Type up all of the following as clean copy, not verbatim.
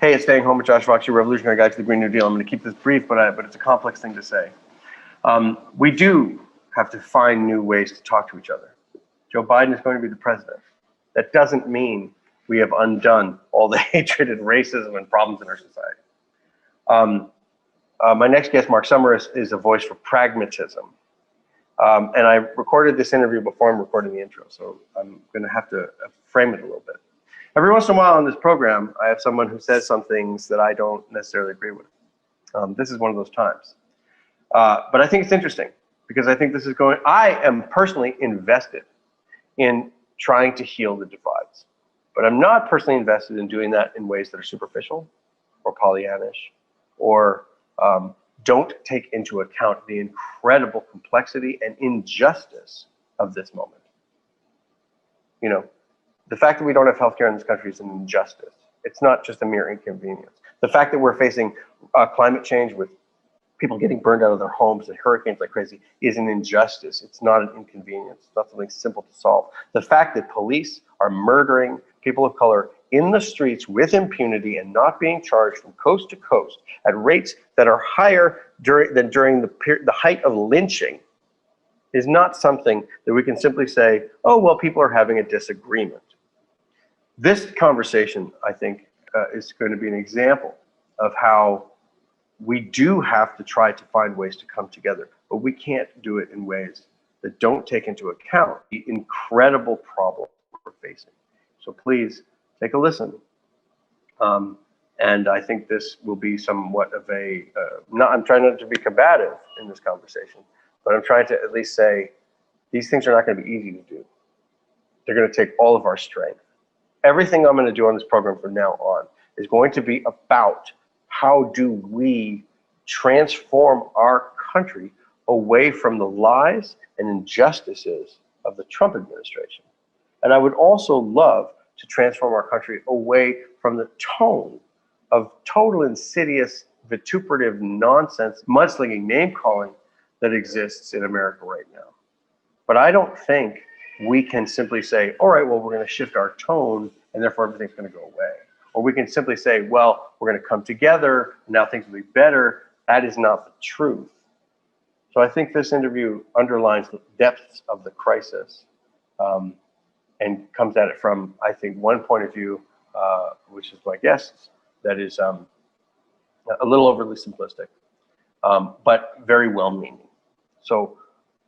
Hey, it's Staying Home with Josh Fox, your revolutionary guide to the Green New Deal. I'm going to keep this brief, but it's a complex thing to say. We do have to find new ways to talk to each other. Joe Biden is going to be the president. That doesn't mean we have undone all the hatred and racism and problems in our society. My next guest, Mark Summers, is a voice for pragmatism. And I recorded this interview before I'm recording the intro, so I'm going to have to frame it a little bit. Every once in a while on this program, I have someone who says some things that I don't necessarily agree with. This is one of those times. But I think it's interesting because I think I am personally invested in trying to heal the divides. But I'm not personally invested in doing that in ways that are superficial or Pollyannish or don't take into account the incredible complexity and injustice of this moment. You know, the fact that we don't have healthcare in this country is an injustice. It's not just a mere inconvenience. The fact that we're facing climate change with people getting burned out of their homes and hurricanes like crazy is an injustice. It's not an inconvenience. It's not something simple to solve. The fact that police are murdering people of color in the streets with impunity and not being charged from coast to coast at rates that are higher than during the height of lynching is not something that we can simply say, oh, well, people are having a disagreement. This conversation, I think, is going to be an example of how we do have to try to find ways to come together, but we can't do it in ways that don't take into account the incredible problems we're facing. So please take a listen. And I think this will be somewhat of I'm trying not to be combative in this conversation, but I'm trying to at least say these things are not going to be easy to do. They're going to take all of our strength. Everything I'm going to do on this program from now on is going to be about how do we transform our country away from the lies and injustices of the Trump administration. And I would also love to transform our country away from the tone of total insidious, vituperative nonsense, mudslinging, name-calling that exists in America right now. But I don't think we can simply say, all right, well, we're going to shift our tone and therefore everything's going to go away. Or we can simply say, well, we're going to come together, and now things will be better. That is not the truth. So I think this interview underlines the depths of the crisis and comes at it from, I think, one point of view, which is my guest's, that is a little overly simplistic, but very well-meaning. So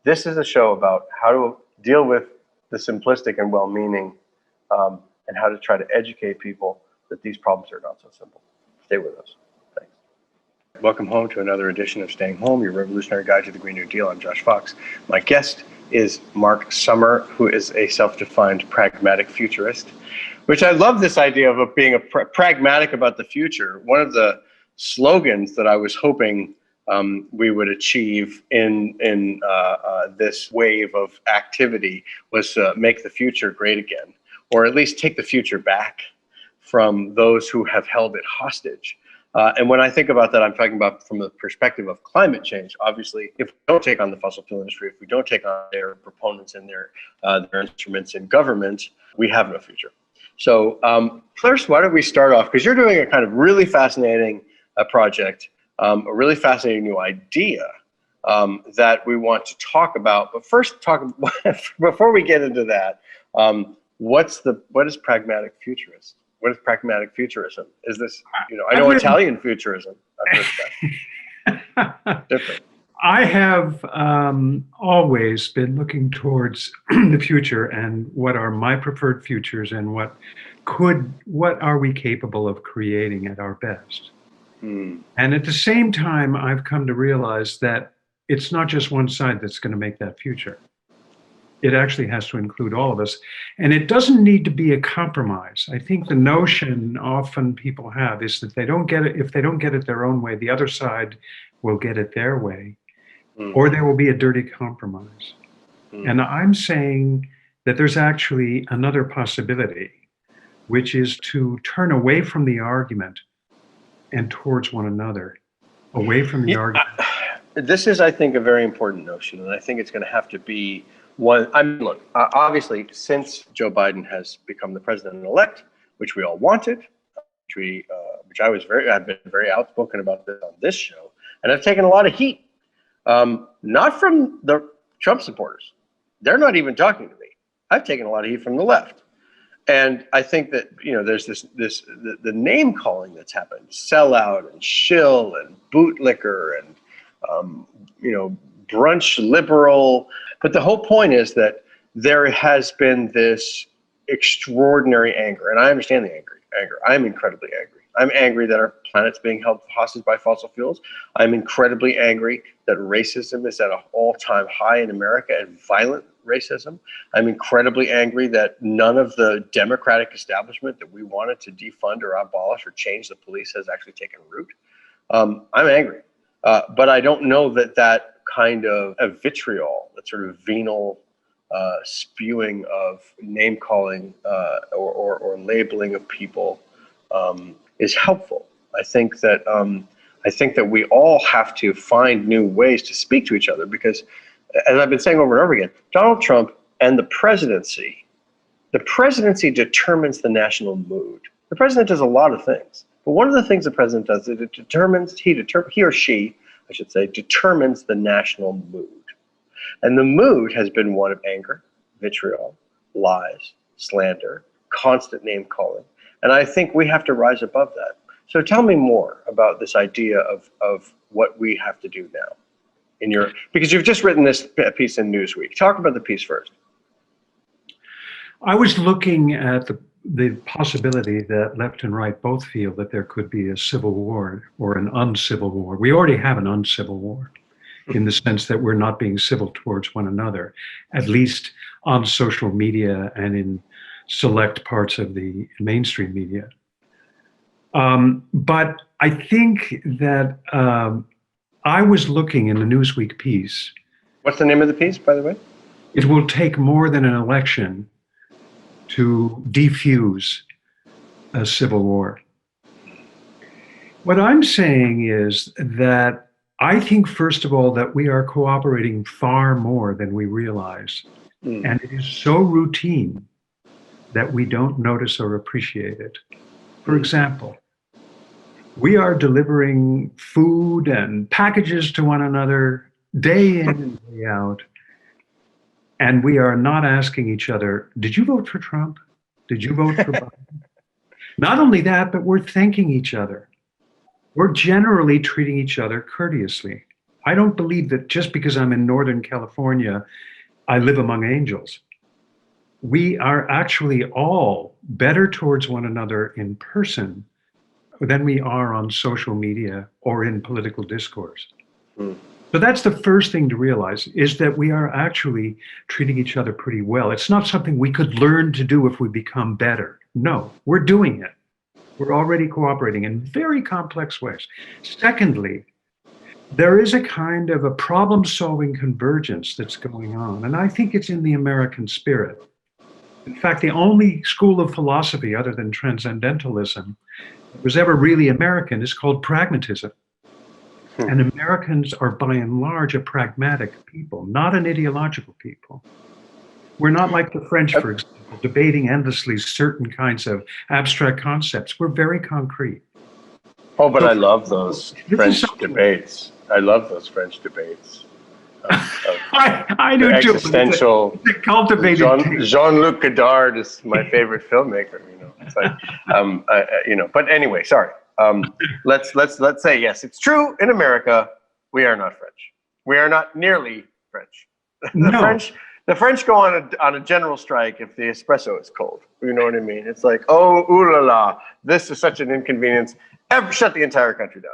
this is a show about how to deal with the simplistic and well-meaning and how to try to educate people that these problems are not so simple. Stay with us. Thanks. Welcome home to another edition of Staying Home, your revolutionary guide to the Green New Deal. I'm Josh Fox. My guest is Mark Summers, who is a self-defined pragmatic futurist, which I love this idea of being pragmatic about the future. One of the slogans that I was hoping we would achieve in this wave of activity was make the future great again, or at least take the future back from those who have held it hostage. And when I think about that, I'm talking about from the perspective of climate change. Obviously, if we don't take on the fossil fuel industry, if we don't take on their proponents and their instruments in government, we have no future. So first, why don't we start off, because you're doing a kind of really fascinating project, a really fascinating new idea that we want to talk about. But first, before we get into that, what is pragmatic futurist? What is pragmatic futurism? Is this, I know Italian futurism. Different. I have always been looking towards the future and what are my preferred futures and what are we capable of creating at our best. And at the same time, I've come to realize that it's not just one side that's going to make that future. It actually has to include all of us. And it doesn't need to be a compromise. I think the notion often people have is that if they don't get it their own way, the other side will get it their way, or there will be a dirty compromise. And I'm saying that there's actually another possibility, which is to turn away from the argument and towards one another, away from the argument. This is, I think, a very important notion, and I think it's going to have to be one. I mean, look, obviously, since Joe Biden has become the president-elect, which we all wanted, which we which I've been very outspoken about this on this show, and I've taken a lot of heat, not from the Trump supporters. They're not even talking to me. I've taken a lot of heat from the left. And I think that, there's the name calling that's happened, sellout and shill and bootlicker and, brunch liberal. But the whole point is that there has been this extraordinary anger, and I understand the anger. I'm incredibly angry. I'm angry that our planet's being held hostage by fossil fuels. I'm incredibly angry that racism is at an all-time high in America, and violent racism. I'm incredibly angry that none of the Democratic establishment that we wanted to defund or abolish or change the police has actually taken root. I'm angry. But I don't know that kind of vitriol, that sort of venal spewing of name calling or labeling of people is helpful. I think that we all have to find new ways to speak to each other, because, as I've been saying over and over again, Donald Trump and the presidency determines the national mood. The president does a lot of things, but one of the things the president does is he or she, I should say, determines the national mood. And the mood has been one of anger, vitriol, lies, slander, constant name calling. And I think we have to rise above that. So tell me more about this idea of what we have to do now. Because you've just written this piece in Newsweek. Talk about the piece first. I was looking at the possibility that left and right both feel that there could be a civil war or an uncivil war. We already have an uncivil war, in the sense that we're not being civil towards one another, at least on social media and in select parts of the mainstream media. But I think that I was looking in the Newsweek piece. What's the name of the piece, by the way? It will take more than an election to defuse a civil war. What I'm saying is that I think, first of all, that we are cooperating far more than we realize. And it is so routine that we don't notice or appreciate it. For example, we are delivering food and packages to one another day in and day out. And we are not asking each other, did you vote for Trump? Did you vote for Biden? Not only that, but we're thanking each other. We're generally treating each other courteously. I don't believe that just because I'm in Northern California, I live among angels. We are actually all better towards one another in person than we are on social media or in political discourse. So that's the first thing to realize, is that we are actually treating each other pretty well. It's not something we could learn to do if we become better. No, we're doing it. We're already cooperating in very complex ways. Secondly, there is a kind of a problem-solving convergence that's going on, and I think it's in the American spirit. In fact, the only school of philosophy other than transcendentalism that was ever really American is called pragmatism. And Americans are, by and large, a pragmatic people, not an ideological people. We're not like the French, for example, debating endlessly certain kinds of abstract concepts. We're very concrete. Oh, but I love those French debates. I love those French debates. I do too. Existential. It's a cultivated Jean-Luc Godard is my favorite filmmaker. It's like, But anyway, sorry. Let's say yes. It's true in America. We are not French. We are not nearly French. The French go on a general strike if the espresso is cold. You know what I mean? It's like, oh, ooh la la, this is such an inconvenience. Shut the entire country down.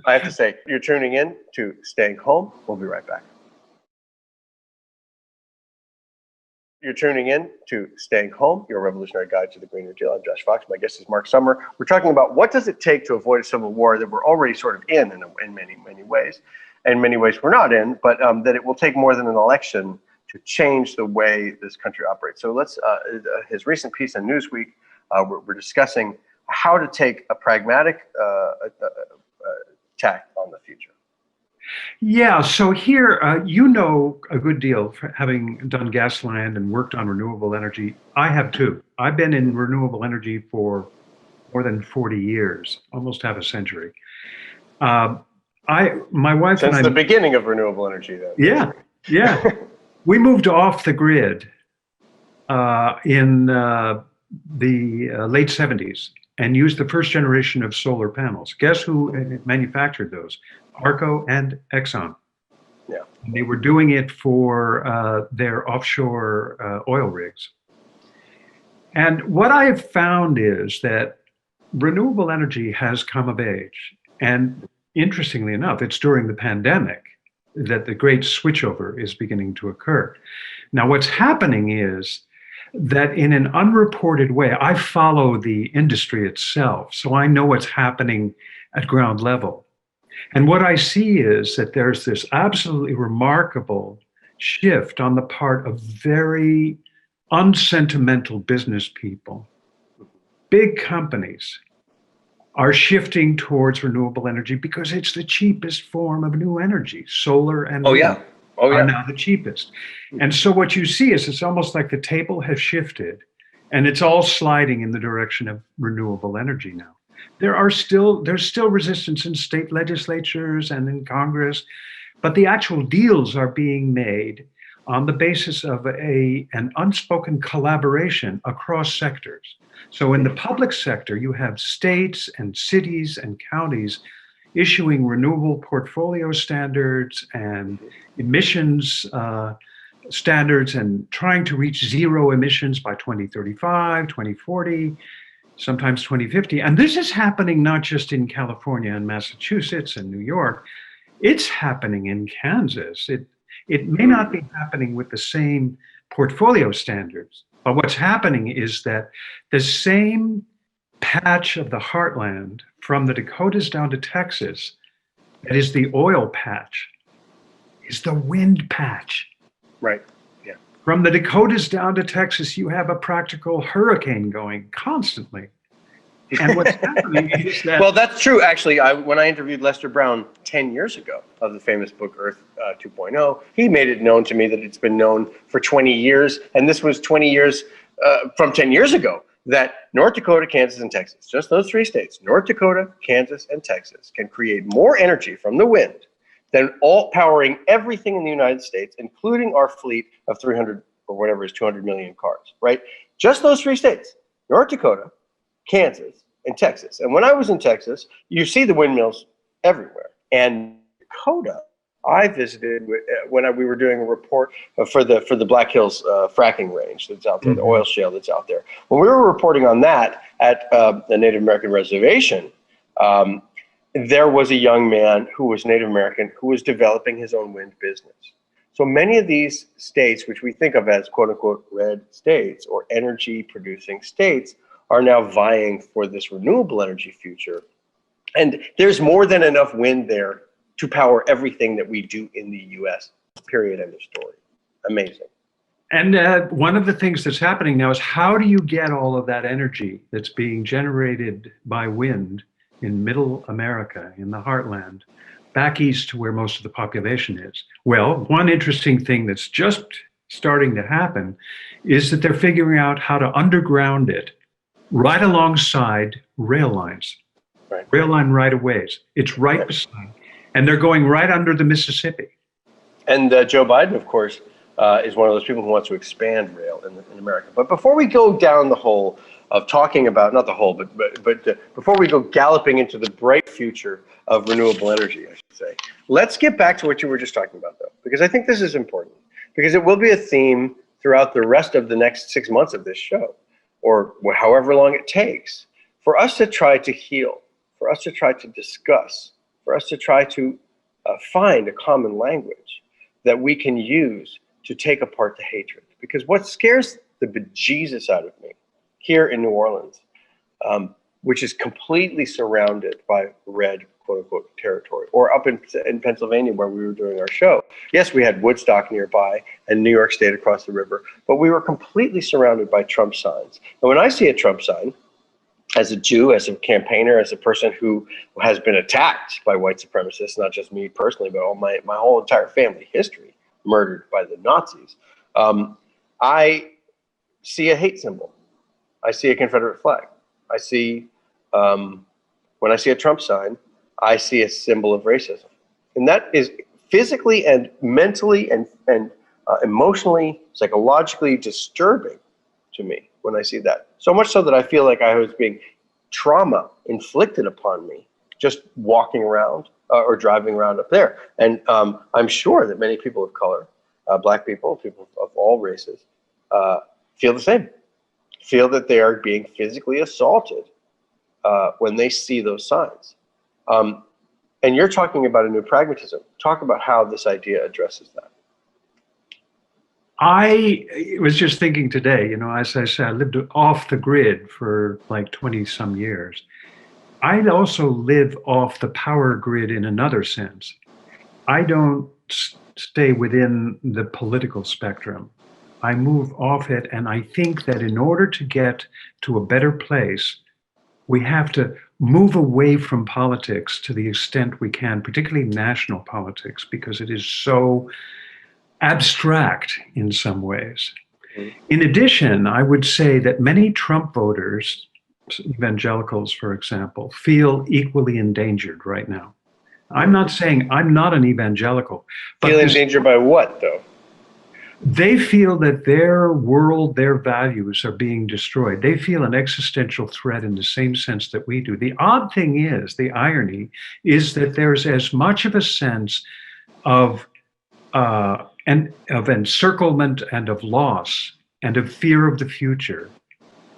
I have to say, you're tuning in to Staying Home. We'll be right back. You're tuning in to Staying Home, your revolutionary guide to the Green New Deal. I'm Josh Fox. My guest is Mark Summer. We're talking about what does it take to avoid a civil war that we're already sort of in many, many ways. In many ways we're not in, but that it will take more than an election to change the way this country operates. So let's, his recent piece in Newsweek, we're discussing how to take a pragmatic tack on the future. Yeah, so here, you know a good deal, having done Gasland and worked on renewable energy. I have too. I've been in renewable energy for more than 40 years, almost half a century. My wife Since and the I, beginning of renewable energy, then. yeah, yeah, we moved off the grid in the late 70s and used the first generation of solar panels. Guess who manufactured those? Arco and Exxon. Yeah. They were doing it for their offshore oil rigs. And what I have found is that renewable energy has come of age. And interestingly enough, it's during the pandemic that the great switchover is beginning to occur. Now, what's happening is that in an unreported way, I follow the industry itself, so I know what's happening at ground level. And what I see is that there's this absolutely remarkable shift on the part of very unsentimental business people. Big companies are shifting towards renewable energy because it's the cheapest form of new energy. Solar and wind are now the cheapest. And so what you see is it's almost like the table has shifted and it's all sliding in the direction of renewable energy now. There's still resistance in state legislatures and in Congress, but the actual deals are being made on the basis of an unspoken collaboration across sectors. So in the public sector, you have states and cities and counties issuing renewable portfolio standards and emissions standards and trying to reach zero emissions by 2035, 2040, sometimes 2050. And this is happening not just in California and Massachusetts and New York, it's happening in Kansas. It may not be happening with the same portfolio standards, but what's happening is that the same patch of the heartland from the Dakotas down to Texas, that is the oil patch, is the wind patch. Right. Yeah. From the Dakotas down to Texas, you have a practical hurricane going constantly. And what's happening is that... Well, that's true. Actually, when I interviewed Lester Brown 10 years ago of the famous book Earth 2.0, he made it known to me that it's been known for 20 years. And this was 20 years from 10 years ago, that North Dakota, Kansas, and Texas, just those three states, North Dakota, Kansas, and Texas, can create more energy from the wind than all powering everything in the United States, including our fleet of 300 or whatever is 200 million cars, right? Just those three states, North Dakota, Kansas, and Texas. And when I was in Texas, you see the windmills everywhere. And Dakota, I visited when we were doing a report for the Black Hills fracking range that's out there, the oil shale that's out there. When we were reporting on that at the Native American reservation, there was a young man who was Native American who was developing his own wind business. So many of these states, which we think of as quote unquote red states or energy producing states, are now vying for this renewable energy future. And there's more than enough wind there to power everything that we do in the US, period, end of story. Amazing. And one of the things that's happening now is how do you get all of that energy that's being generated by wind in middle America, in the heartland, back east to where most of the population is? Well, one interesting thing that's just starting to happen is that they're figuring out how to underground it right alongside rail lines, rail line right-of-ways. It's right beside, and they're going right under the Mississippi. And Joe Biden, of course, is one of those people who wants to expand rail in America. But before we go down the hole of talking about, not the hole, but before we go galloping into the bright future of renewable energy, I should say, let's get back to what you were just talking about, though, because I think this is important, because it will be a theme throughout the rest of the next 6 months of this show, or however long it takes, for us to try to heal, for us to try to discuss, for us to try to find a common language that we can use to take apart the hatred. Because what scares the bejesus out of me here in New Orleans, which is completely surrounded by red, quote unquote, territory, or up in Pennsylvania where we were doing our show. Yes, we had Woodstock nearby and New York State across the river, but we were completely surrounded by Trump signs. And when I see a Trump sign, as a Jew, as a campaigner, as a person who has been attacked by white supremacists, not just me personally, but all my whole entire family history, murdered by the Nazis, I see a hate symbol. I see a Confederate flag. I see When I see a Trump sign, I see a symbol of racism. And that is physically and mentally and emotionally, psychologically disturbing to me when I see that. So much so that I feel like I was being trauma inflicted upon me just walking around or driving around up there. And I'm sure that many people of color, black people, people of all races, feel the same, feel that they are being physically assaulted when they see those signs. And you're talking about a new pragmatism. Talk about how this idea addresses that. I was just thinking today, as I said, I lived off the grid for like 20 some years. I also live off the power grid in another sense. I don't stay within the political spectrum. I move off it, and I think that in order to get to a better place, we have to move away from politics to the extent we can, particularly national politics, because it is so abstract in some ways. In addition, I would say that many Trump voters, evangelicals, for example, feel equally endangered right now. I'm not saying I'm not an evangelical. But feel endangered by what, though? They feel that their world, their values are being destroyed. They feel an existential threat in the same sense that we do. The odd thing is, the irony is that there's as much of a sense of encirclement and of loss and of fear of the future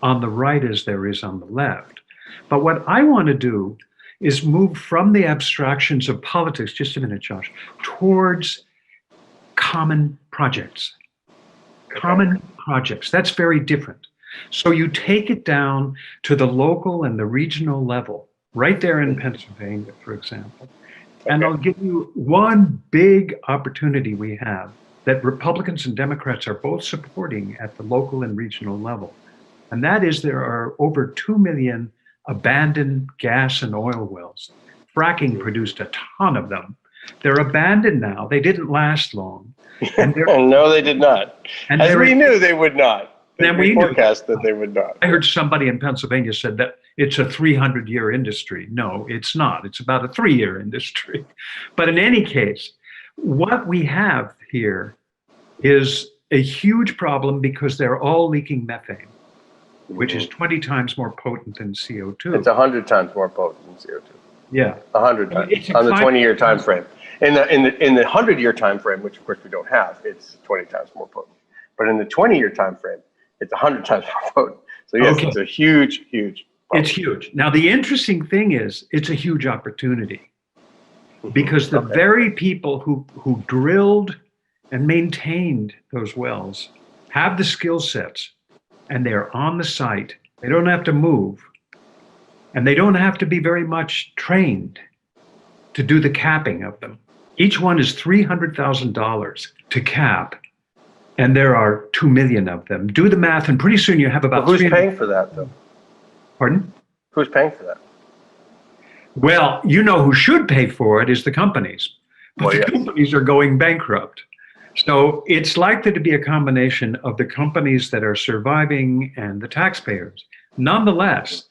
on the right as there is on the left. But what I want to do is move from the abstractions of politics, just a minute, Josh, towards common projects. Common projects, that's very different. So you take it down to the local and the regional level, right there in Pennsylvania, for example. And I'll give you one big opportunity we have that Republicans and Democrats are both supporting at the local and regional level. And that is there are over 2 million abandoned gas and oil wells. Fracking produced a ton of them. They're abandoned now. They didn't last long. And no, they did not. And as we knew they would not. We forecast that they would not. I heard somebody in Pennsylvania said that it's a 300-year industry. No, it's not. It's about a 3-year industry. But in any case, what we have here is a huge problem because they're all leaking methane, which is 20 times more potent than CO2. It's 100 times more potent than CO2. Yeah, 100 times on the 20-year time frame. In the 100-year time frame, which of course we don't have, it's 20 times more potent. But in the 20-year time frame, it's 100 times more potent. So yes, It's a huge, huge problem. It's huge. Now the interesting thing is, it's a huge opportunity because the very people who drilled and maintained those wells have the skill sets, and they're on the site. They don't have to move. And they don't have to be very much trained to do the capping of them. Each one is $300,000 to cap, and there are 2 million of them. Do the math, and pretty soon you have about. Well, who's paying for that, though? Pardon? Who's paying for that? Well, who should pay for it is the companies. But the companies are going bankrupt. So it's likely to be a combination of the companies that are surviving and the taxpayers. Nonetheless,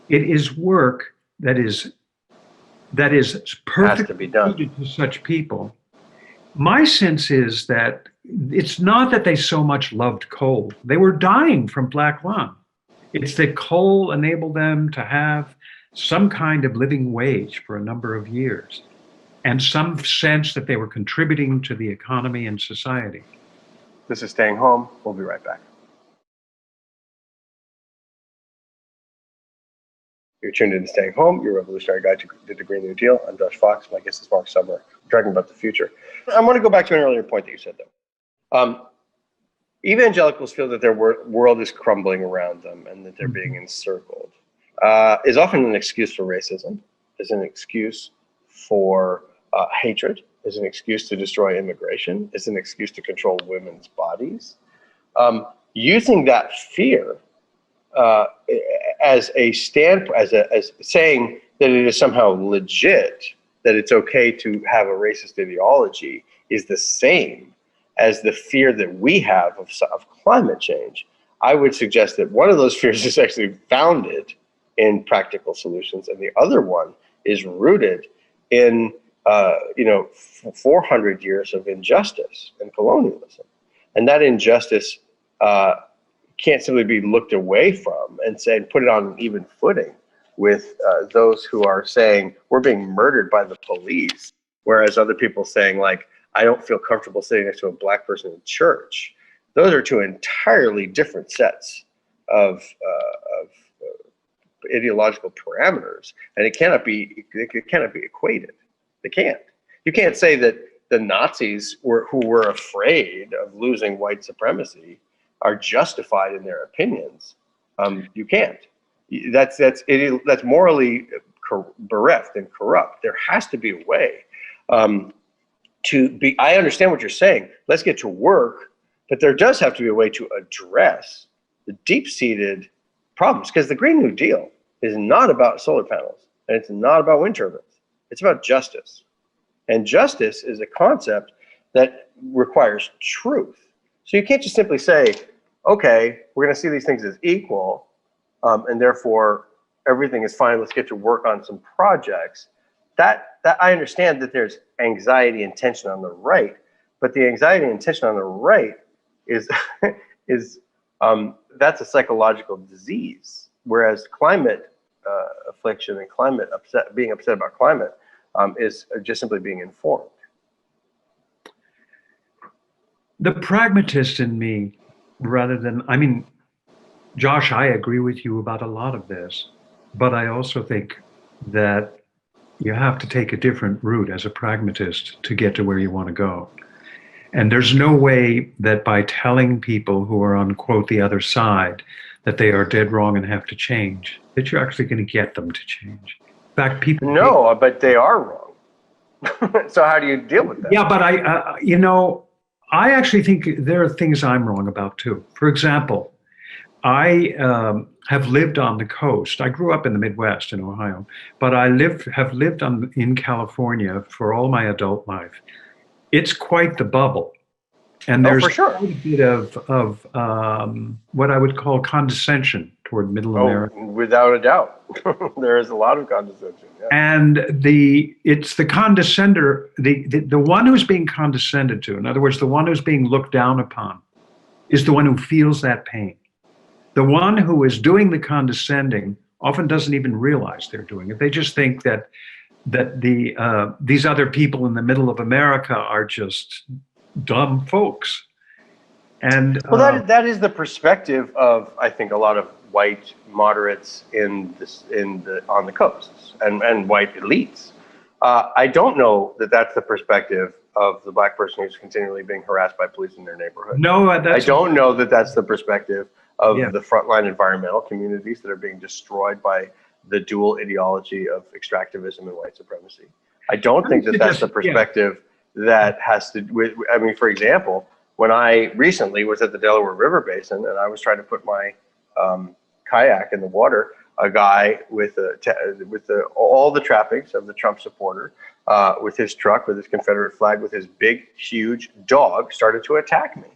it is work that is perfectly suited to such people. My sense is that it's not that they so much loved coal. They were dying from black lung. It's that coal enabled them to have some kind of living wage for a number of years and some sense that they were contributing to the economy and society. This is Staying Home. We'll be right back. You're tuned in to Staying Home, your revolutionary guide to the Green New Deal. I'm Josh Fox. My guest is Mark Summer. We're talking about the future. I want to go back to an earlier point that you said, though. Evangelicals feel that their world is crumbling around them and that they're being encircled. Is often an excuse for racism, is an excuse for hatred, is an excuse to destroy immigration, is an excuse to control women's bodies. Using that fear as saying that it is somehow legit, that it's okay to have a racist ideology, is the same as the fear that we have of climate change. I would suggest that one of those fears is actually founded in practical solutions, and the other one is rooted in 400 years of injustice and colonialism, and that injustice can't simply be looked away from and said put it on an even footing with those who are saying we're being murdered by the police, whereas other people saying like I don't feel comfortable sitting next to a black person in church. Those are two entirely different sets of ideological parameters, and it cannot be equated. They can't. You can't say that the Nazis who were afraid of losing white supremacy are justified in their opinions. You can't. That's morally bereft and corrupt. There has to be a way to be. I understand what you're saying. Let's get to work, but there does have to be a way to address the deep-seated problems, because the Green New Deal is not about solar panels and it's not about wind turbines. It's about justice. And justice is a concept that requires truth. So you can't just simply say, okay, we're going to see these things as equal, and therefore everything is fine. Let's get to work on some projects. That I understand that there's anxiety and tension on the right, but the anxiety and tension on the right is that's a psychological disease, whereas climate affliction and being upset about climate is just simply being informed. The pragmatist in me, Josh, I agree with you about a lot of this, but I also think that you have to take a different route as a pragmatist to get to where you want to go. And there's no way that by telling people who are on, quote, the other side, that they are dead wrong and have to change, that you're actually going to get them to change. In fact, people... No, but they are wrong. So how do you deal with that? Yeah, but I actually think there are things I'm wrong about too. For example, I have lived on the coast. I grew up in the Midwest in Ohio, but I have lived in California for all my adult life. It's quite the bubble. And there's for sure. quite a bit of what I would call condescension toward Middle America. Without a doubt. There is a lot of condescension. Yeah. And it's the condescender, the one who's being condescended to, in other words, the one who's being looked down upon, is the one who feels that pain. The one who is doing the condescending often doesn't even realize they're doing it. They just think that these other people in the middle of America are just dumb folks. And that is the perspective of, I think, a lot of white moderates on the coasts and white elites. I don't know that that's the perspective of the black person who's continually being harassed by police in their neighborhood. No, I don't know that that's the perspective of Yeah. the frontline environmental communities that are being destroyed by the dual ideology of extractivism and white supremacy. I don't think that that's the perspective that has to do. I mean, for example, when I recently was at the Delaware River Basin and I was trying to put my kayak in the water, a guy with all the trappings of the Trump supporter, with his truck, with his Confederate flag, with his big, huge dog, started to attack me,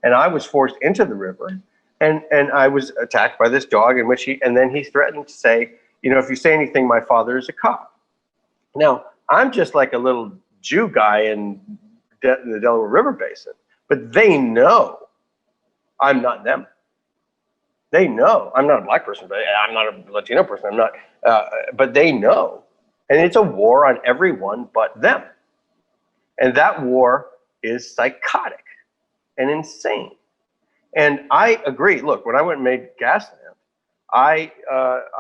and I was forced into the river, and I was attacked by this dog, and then he threatened to say, if you say anything, my father is a cop. Now, I'm just like a little Jew guy in the Delaware River Basin, but they know I'm not them. They know I'm not a black person, but I'm not a Latino person. I'm not, but they know, and it's a war on everyone but them. And that war is psychotic and insane. And I agree. Look, when I went and made Gasland, I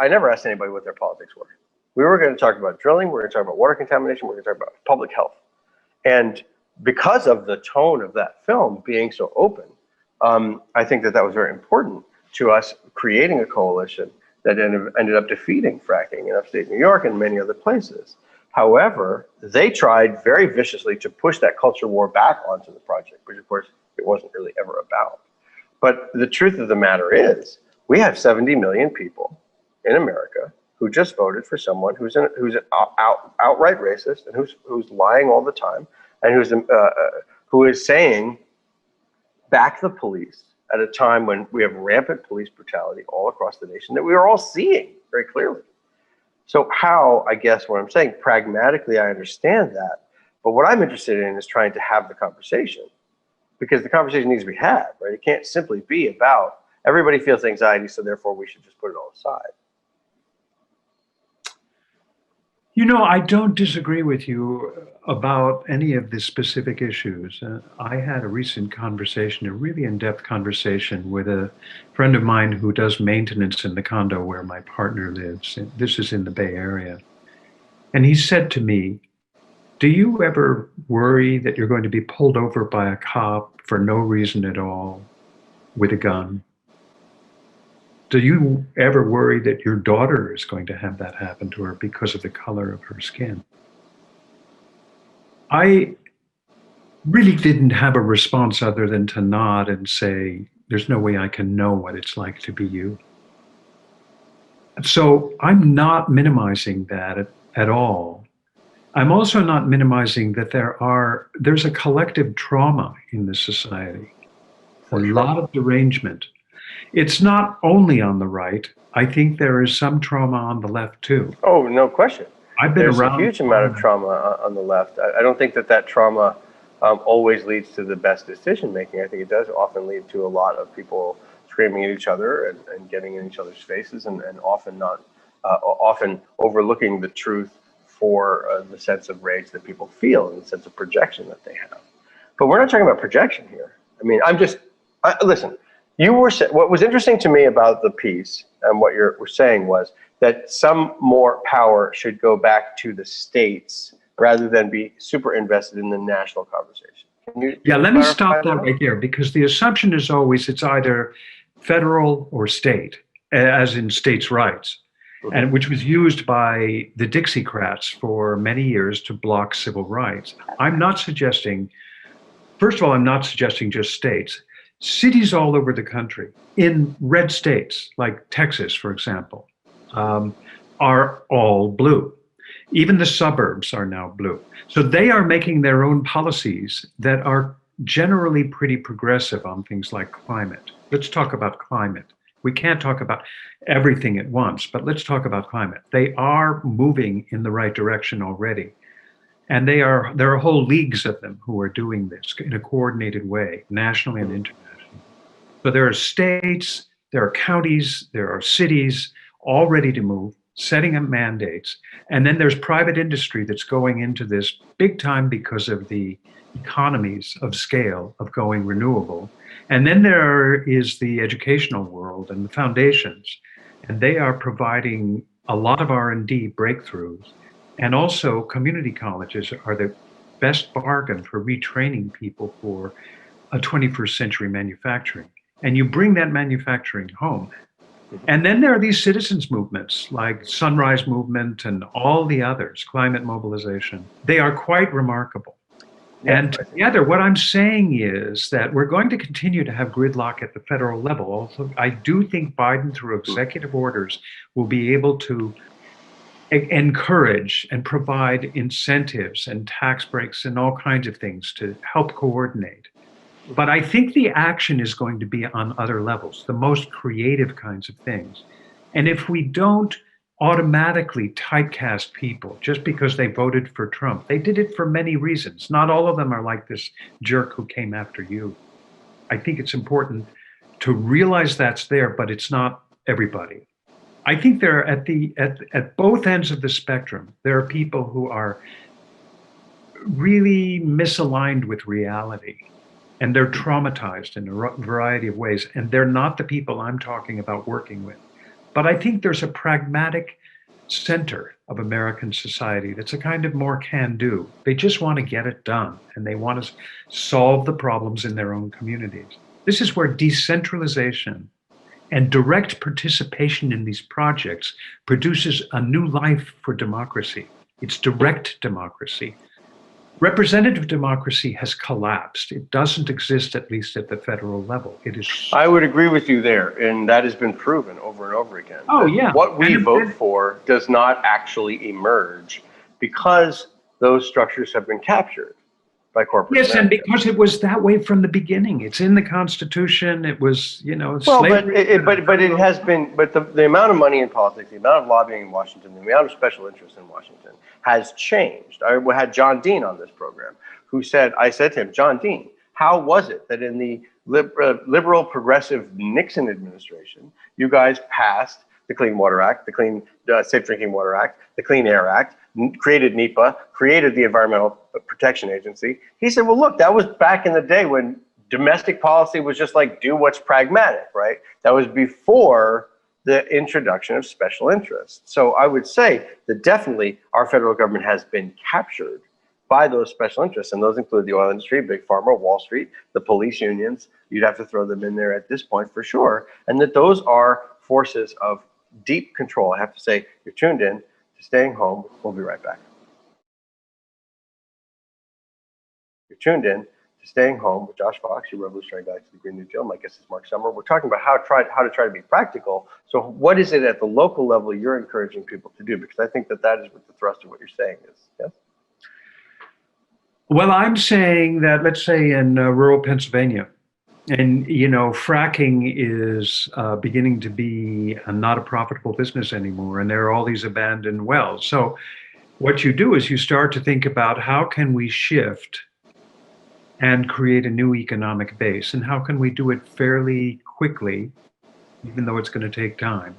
never asked anybody what their politics were. We were going to talk about drilling. We were going to talk about water contamination. We were going to talk about public health. And because of the tone of that film being so open, I think that was very important to us creating a coalition that ended up defeating fracking in upstate New York and many other places. However, they tried very viciously to push that culture war back onto the project, which of course it wasn't really ever about. But the truth of the matter is, we have 70 million people in America who just voted for someone who's an outright racist and who's lying all the time, and who is saying, back the police, at a time when we have rampant police brutality all across the nation that we are all seeing very clearly. So how, I guess what I'm saying, pragmatically, I understand that. But what I'm interested in is trying to have the conversation, because the conversation needs to be had, right? It can't simply be about everybody feels anxiety, so therefore we should just put it all aside. You know, I don't disagree with you about any of the specific issues. I had a recent conversation, a really in-depth conversation with a friend of mine who does maintenance in the condo where my partner lives. This is in the Bay Area. And he said to me, do you ever worry that you're going to be pulled over by a cop for no reason at all with a gun? Do you ever worry that your daughter is going to have that happen to her because of the color of her skin? I really didn't have a response other than to nod and say, there's no way I can know what it's like to be you. So I'm not minimizing that at all. I'm also not minimizing that there's a collective trauma in this society, a lot of derangement. It's not only on the right. I think there is some trauma on the left too. Oh, no question. There's a huge amount of trauma on the left. I don't think that trauma always leads to the best decision making. I think it does often lead to a lot of people screaming at each other and getting in each other's faces, and often overlooking the truth for the sense of rage that people feel and the sense of projection that they have. But we're not talking about projection here. I mean, listen. What was interesting to me about the piece and what you were saying was that some more power should go back to the states rather than be super invested in the national conversation. Let me stop that right there, because the assumption is always it's either federal or state, as in states' rights, and which was used by the Dixiecrats for many years to block civil rights. First of all, I'm not suggesting just states. Cities all over the country, in red states like Texas, for example, are all blue. Even the suburbs are now blue. So they are making their own policies that are generally pretty progressive on things like climate. Let's talk about climate. We can't talk about everything at once, but let's talk about climate. They are moving in the right direction already. And there are whole leagues of them who are doing this in a coordinated way, nationally and internationally. So there are states, there are counties, there are cities all ready to move, setting up mandates. And then there's private industry that's going into this big time because of the economies of scale of going renewable. And then there is the educational world and the foundations, and they are providing a lot of R&D breakthroughs. And also community colleges are the best bargain for retraining people for a 21st century manufacturing. And you bring that manufacturing home. And then there are these citizens movements like Sunrise Movement and all the others, climate mobilization. They are quite remarkable. Yeah, and together, what I'm saying is that we're going to continue to have gridlock at the federal level. Also, I do think Biden, through executive orders, will be able to encourage and provide incentives and tax breaks and all kinds of things to help coordinate. But I think the action is going to be on other levels, the most creative kinds of things. And if we don't automatically typecast people just because they voted for Trump, they did it for many reasons. Not all of them are like this jerk who came after you. I think it's important to realize that's there, but it's not everybody. I think there are at both ends of the spectrum, there are people who are really misaligned with reality. And they're traumatized in a variety of ways. And they're not the people I'm talking about working with. But I think there's a pragmatic center of American society that's a kind of more can-do. They just want to get it done. And they want to solve the problems in their own communities. This is where decentralization and direct participation in these projects produces a new life for democracy. It's direct democracy. Representative democracy has collapsed. It doesn't exist, at least at the federal level. It is. I would agree with you there, and that has been proven over and over again. Oh, yeah. What we vote for does not actually emerge because those structures have been captured by corporate Yes, and America. because it was that way from the beginning. It's in the Constitution. It was, Well, slavery. but it has been, but the amount of money in politics, the amount of lobbying in Washington, the amount of special interest in Washington has changed. I had John Dean on this program, who said, I said to him, John Dean, how was it that in the liberal progressive Nixon administration, you guys passed the Clean Water Act, the Clean Safe Drinking Water Act, the Clean Air Act, created NEPA, created the Environmental Protection Agency? He said, well, look, that was back in the day when domestic policy was just like, do what's pragmatic, right? That was before the introduction of special interests. So I would say that definitely our federal government has been captured by those special interests, and those include the oil industry, Big Pharma, Wall Street, the police unions. You'd have to throw them in there at this point for sure, and that those are forces of deep control. I have to say, you're tuned in to Staying Home. We'll be right back. You're tuned in to Staying Home with Josh Fox, your revolutionary guide to the Green New Deal. My guest is Mark Summer. We're talking about how to try to be practical. So what is it at the local level you're encouraging people to do? Because I think that is what the thrust of what you're saying is. Yes? Well, I'm saying that, let's say in rural Pennsylvania, and fracking is beginning to be not a profitable business anymore, and there are all these abandoned wells. So what you do is you start to think about how can we shift and create a new economic base, and how can we do it fairly quickly, even though it's going to take time.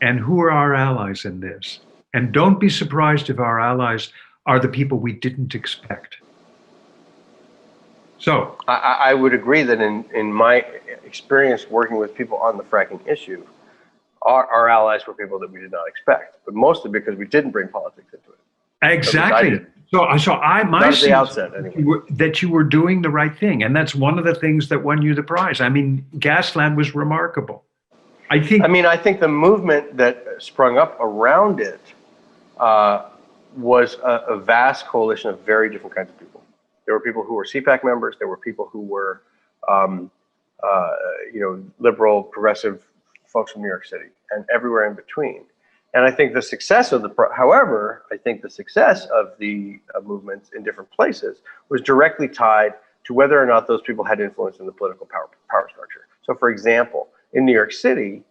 And who are our allies in this? And don't be surprised if our allies are the people we didn't expect. So I would agree that in my experience working with people on the fracking issue, our allies were people that we did not expect, but mostly because we didn't bring politics into it. Exactly. My sense the outset, anyway. That you were doing the right thing, and that's one of the things that won you the prize. I mean, Gasland was remarkable. I think the movement that sprung up around it was a vast coalition of very different kinds of people. There were people who were CPAC members. There were people who were, liberal, progressive folks from New York City, and everywhere in between. And I think the success of the movements in different places was directly tied to whether or not those people had influence in the political power structure. So, for example, in New York City,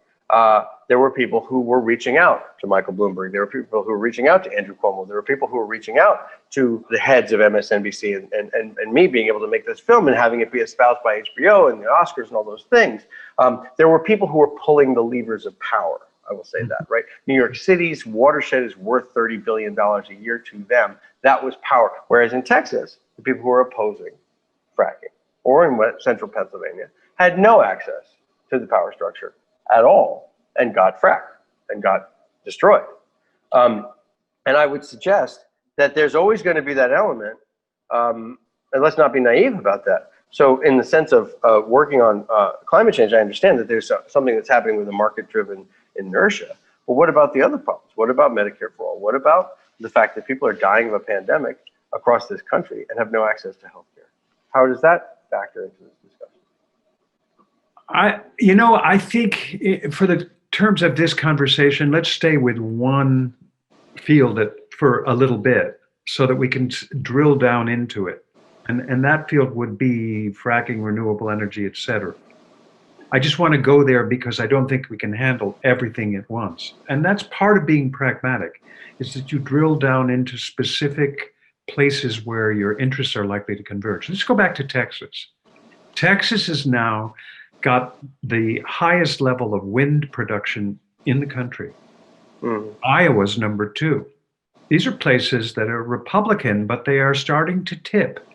there were people who were reaching out to Michael Bloomberg. There were people who were reaching out to Andrew Cuomo. There were people who were reaching out to the heads of MSNBC and me being able to make this film and having it be espoused by HBO and the Oscars and all those things. There were people who were pulling the levers of power. I will say that, right? New York City's watershed is worth $30 billion a year to them. That was power. Whereas in Texas, the people who were opposing fracking, or in central Pennsylvania, had no access to the power structure at all and got fracked and got destroyed. And I would suggest that there's always going to be that element, and let's not be naive about that. So in the sense of working on climate change, I understand that there's something that's happening with a market-driven inertia. But what about the other problems? What about Medicare for all? What about the fact that people are dying of a pandemic across this country and have no access to health care? How does that factor into this discussion? I think for the terms of this conversation, let's stay with one field for a little bit so that we can drill down into it. And that field would be fracking, renewable energy, et cetera. I just want to go there because I don't think we can handle everything at once. And that's part of being pragmatic, is that you drill down into specific places where your interests are likely to converge. Let's go back to Texas. Texas has now got the highest level of wind production in the country. Iowa's number 2. These are places that are Republican, but they are starting to tip.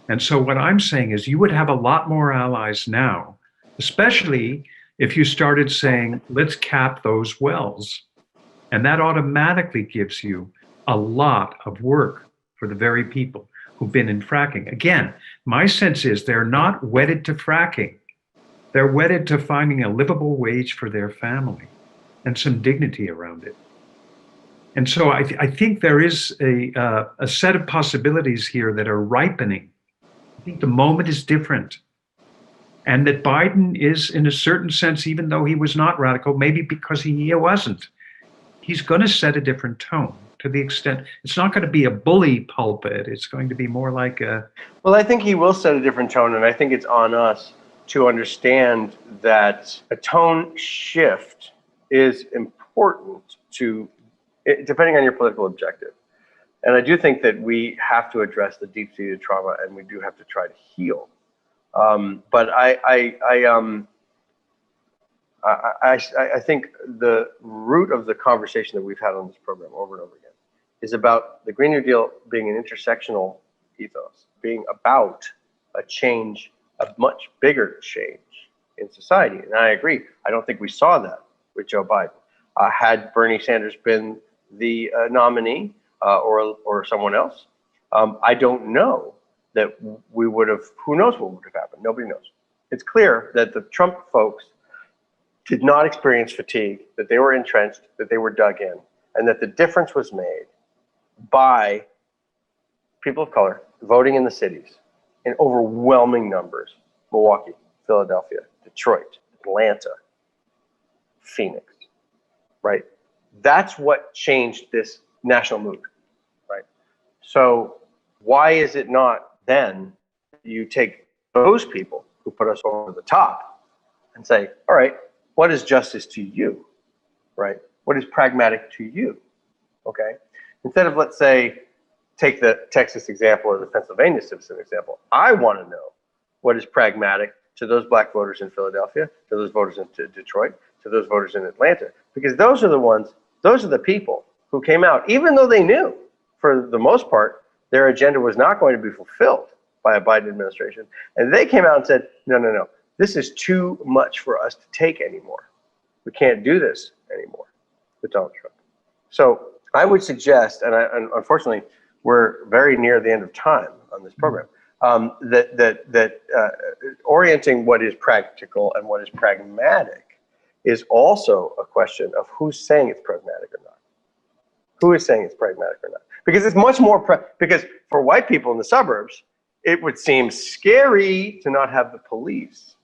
And so what I'm saying is you would have a lot more allies now, especially if you started saying, let's cap those wells. And that automatically gives you a lot of work for the very people who've been in fracking. Again, my sense is they're not wedded to fracking. They're wedded to finding a livable wage for their family and some dignity around it. And so I think there is a set of possibilities here that are ripening. I think the moment is different. And that Biden is, in a certain sense, even though he was not radical, maybe because he wasn't, he's going to set a different tone to the extent it's not going to be a bully pulpit. It's going to be more like a, Well, I think he will set a different tone, and I think it's on us to understand that a tone shift is important to, depending on your political objective. And I do think that we have to address the deep-seated trauma, and we do have to try to heal. But I think the root of the conversation that we've had on this program over and over again is about the Green New Deal being an intersectional ethos, being about a change, a much bigger change in society. And I agree. I don't think we saw that with Joe Biden. Had Bernie Sanders been the nominee or someone else, I don't know that we would have, who knows what would have happened? Nobody knows. It's clear that the Trump folks did not experience fatigue, that they were entrenched, that they were dug in, and that the difference was made by people of color voting in the cities in overwhelming numbers. Milwaukee, Philadelphia, Detroit, Atlanta, Phoenix, right? That's what changed this national mood, right? So why is it not then you take those people who put us over the top and say, all right, what is justice to you, right? What is pragmatic to you, okay? Instead of, let's say, take the Texas example or the Pennsylvania citizen example, I want to know what is pragmatic to those black voters in Philadelphia, to those voters in Detroit, to those voters in Atlanta, because those are the ones, those are the people who came out, even though they knew, for the most part, their agenda was not going to be fulfilled by a Biden administration. And they came out and said, no, no, no, this is too much for us to take anymore. We can't do this anymore with Donald Trump. So I would suggest, and unfortunately, we're very near the end of time on this program, that orienting what is practical and what is pragmatic is also a question of who's saying it's pragmatic or not. Who is saying it's pragmatic or not? Because it's much more, because for white people in the suburbs, it would seem scary to not have the police.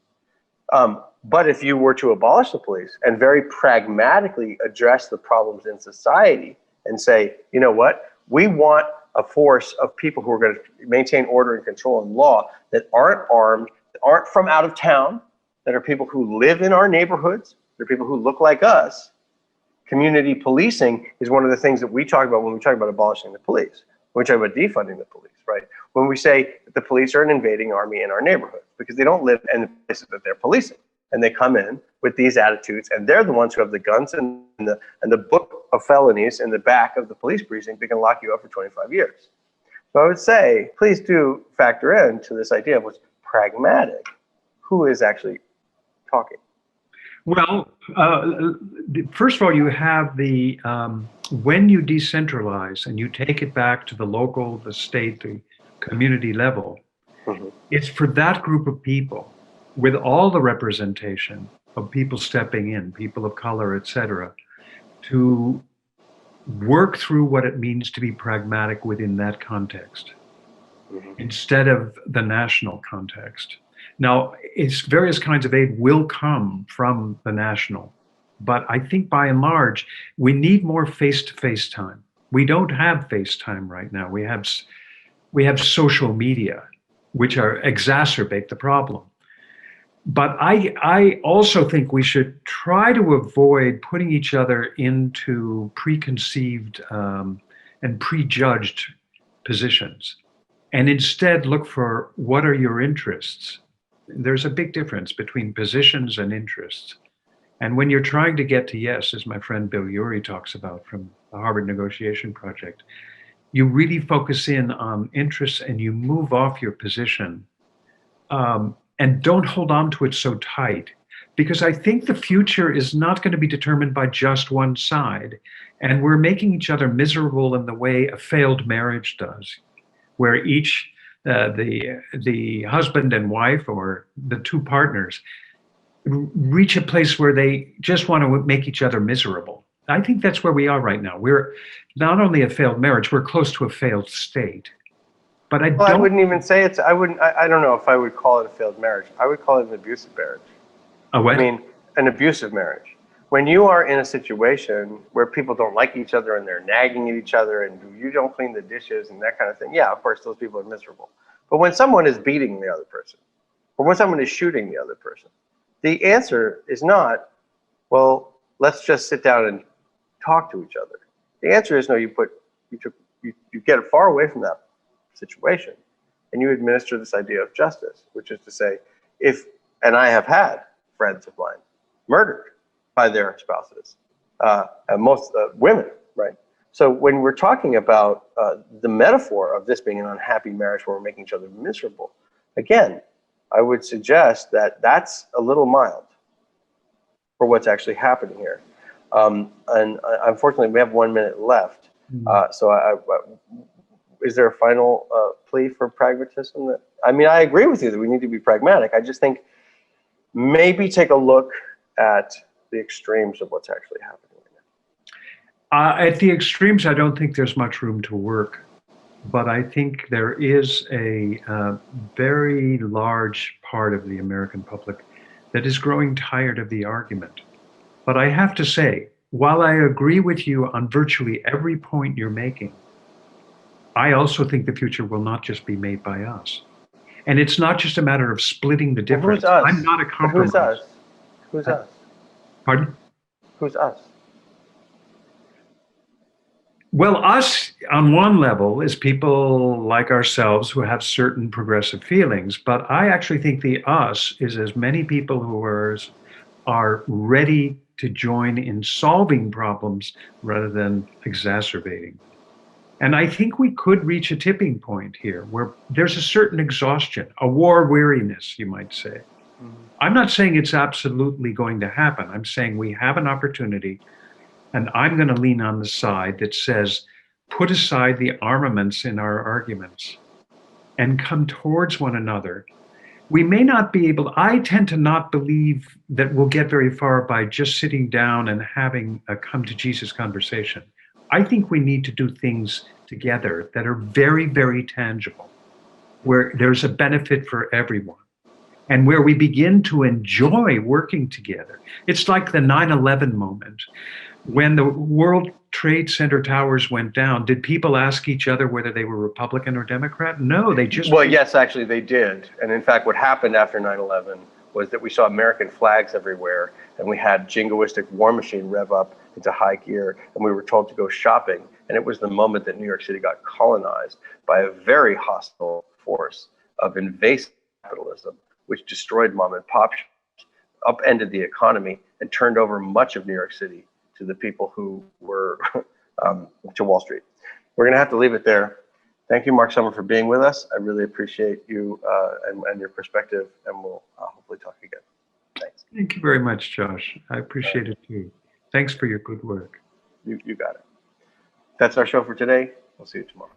But if you were to abolish the police and very pragmatically address the problems in society and say, you know what, we want a force of people who are going to maintain order and control and law that aren't armed, that aren't from out of town, that are people who live in our neighborhoods, they're people who look like us. Community policing is one of the things that we talk about when we talk about abolishing the police. When we talk about defunding the police, right? When we say that the police are an invading army in our neighborhoods because they don't live in the places that they're policing. And they come in with these attitudes, and they're the ones who have the guns and the book of felonies in the back of the police precinct that can lock you up for 25 years. So I would say, please do factor into this idea of what's pragmatic. Who is actually talking? well, first of all, you have the, when you decentralize and you take it back to the local, the state, the community level, it's for that group of people with all the representation of people stepping in, people of color, et cetera, to work through what it means to be pragmatic within that context instead of the national context. Now, it's various kinds of aid will come from the national, but I think by and large, we need more face-to-face time. We don't have FaceTime right now. We have social media, which exacerbate the problem. But I also think we should try to avoid putting each other into preconceived and prejudged positions, and instead look for what are your interests. There's a big difference between positions and interests. And when you're trying to get to yes, as my friend Bill Urey talks about from the Harvard Negotiation Project, you really focus in on interests and you move off your position. And don't hold on to it so tight, because I think the future is not going to be determined by just one side. And we're making each other miserable in the way a failed marriage does, where each, the husband and wife or the two partners reach a place where they just want to make each other miserable. I think that's where we are right now. We're not only a failed marriage, we're close to a failed state. But I wouldn't even say it's, I don't know if I would call it a failed marriage. I would call it an abusive marriage. A what? I mean, an abusive marriage. when you are in a situation where people don't like each other and they're nagging at each other and you don't clean the dishes and that kind of thing, yeah, of course, those people are miserable. But when someone is beating the other person, or when someone is shooting the other person, the answer is not, well, let's just sit down and talk to each other. The answer is no, you get it far away from that situation and you administer this idea of justice, which is to say, and I have had friends of mine murdered by their spouses, and most women, right? So when we're talking about the metaphor of this being an unhappy marriage where we're making each other miserable, again, I would suggest that that's a little mild for what's actually happening here. And unfortunately, we have 1 minute left. Is there a final plea for pragmatism? I mean, I agree with you that we need to be pragmatic. I just think maybe take a look at the extremes of what's actually happening right now. At the extremes, I don't think there's much room to work, but I think there is a very large part of the American public that is growing tired of the argument. But I have to say, while I agree with you on virtually every point you're making, I also think the future will not just be made by us. And it's not just a matter of splitting the difference. Well, who's us? I'm not a compromise. Who's us? Who's us? Pardon? Who's us? Well, us on one level is people like ourselves who have certain progressive feelings, but I actually think the us is as many people who are ready to join in solving problems rather than exacerbating. And I think we could reach a tipping point here where there's a certain exhaustion, a war weariness, you might say. I'm not saying it's absolutely going to happen. I'm saying we have an opportunity, and I'm going to lean on the side that says, put aside the armaments in our arguments and come towards one another. We may not be able, I tend to not believe that we'll get very far by just sitting down and having a come to Jesus conversation. I think we need to do things together that are very, very tangible, where there's a benefit for everyone, and where we begin to enjoy working together. It's like the 9/11 moment. When the World Trade Center towers went down, did people ask each other whether they were Republican or Democrat? No, they just... Well, yes, actually they did. And in fact, what happened after 9/11 was that we saw American flags everywhere, and we had jingoistic War Machine rev up into high gear, and we were told to go shopping. And it was the moment that New York City got colonized by a very hostile force of invasive capitalism, which destroyed mom and pop shops, upended the economy, and turned over much of New York City to the people who were to Wall Street. We're going to have to leave it there. Thank you, Mark Sommer, for being with us. I really appreciate you and your perspective, and we'll hopefully talk again. Thanks. Thank you very much, Josh. I appreciate it too. Thanks for your good work. You got it. That's our show for today. We'll see you tomorrow.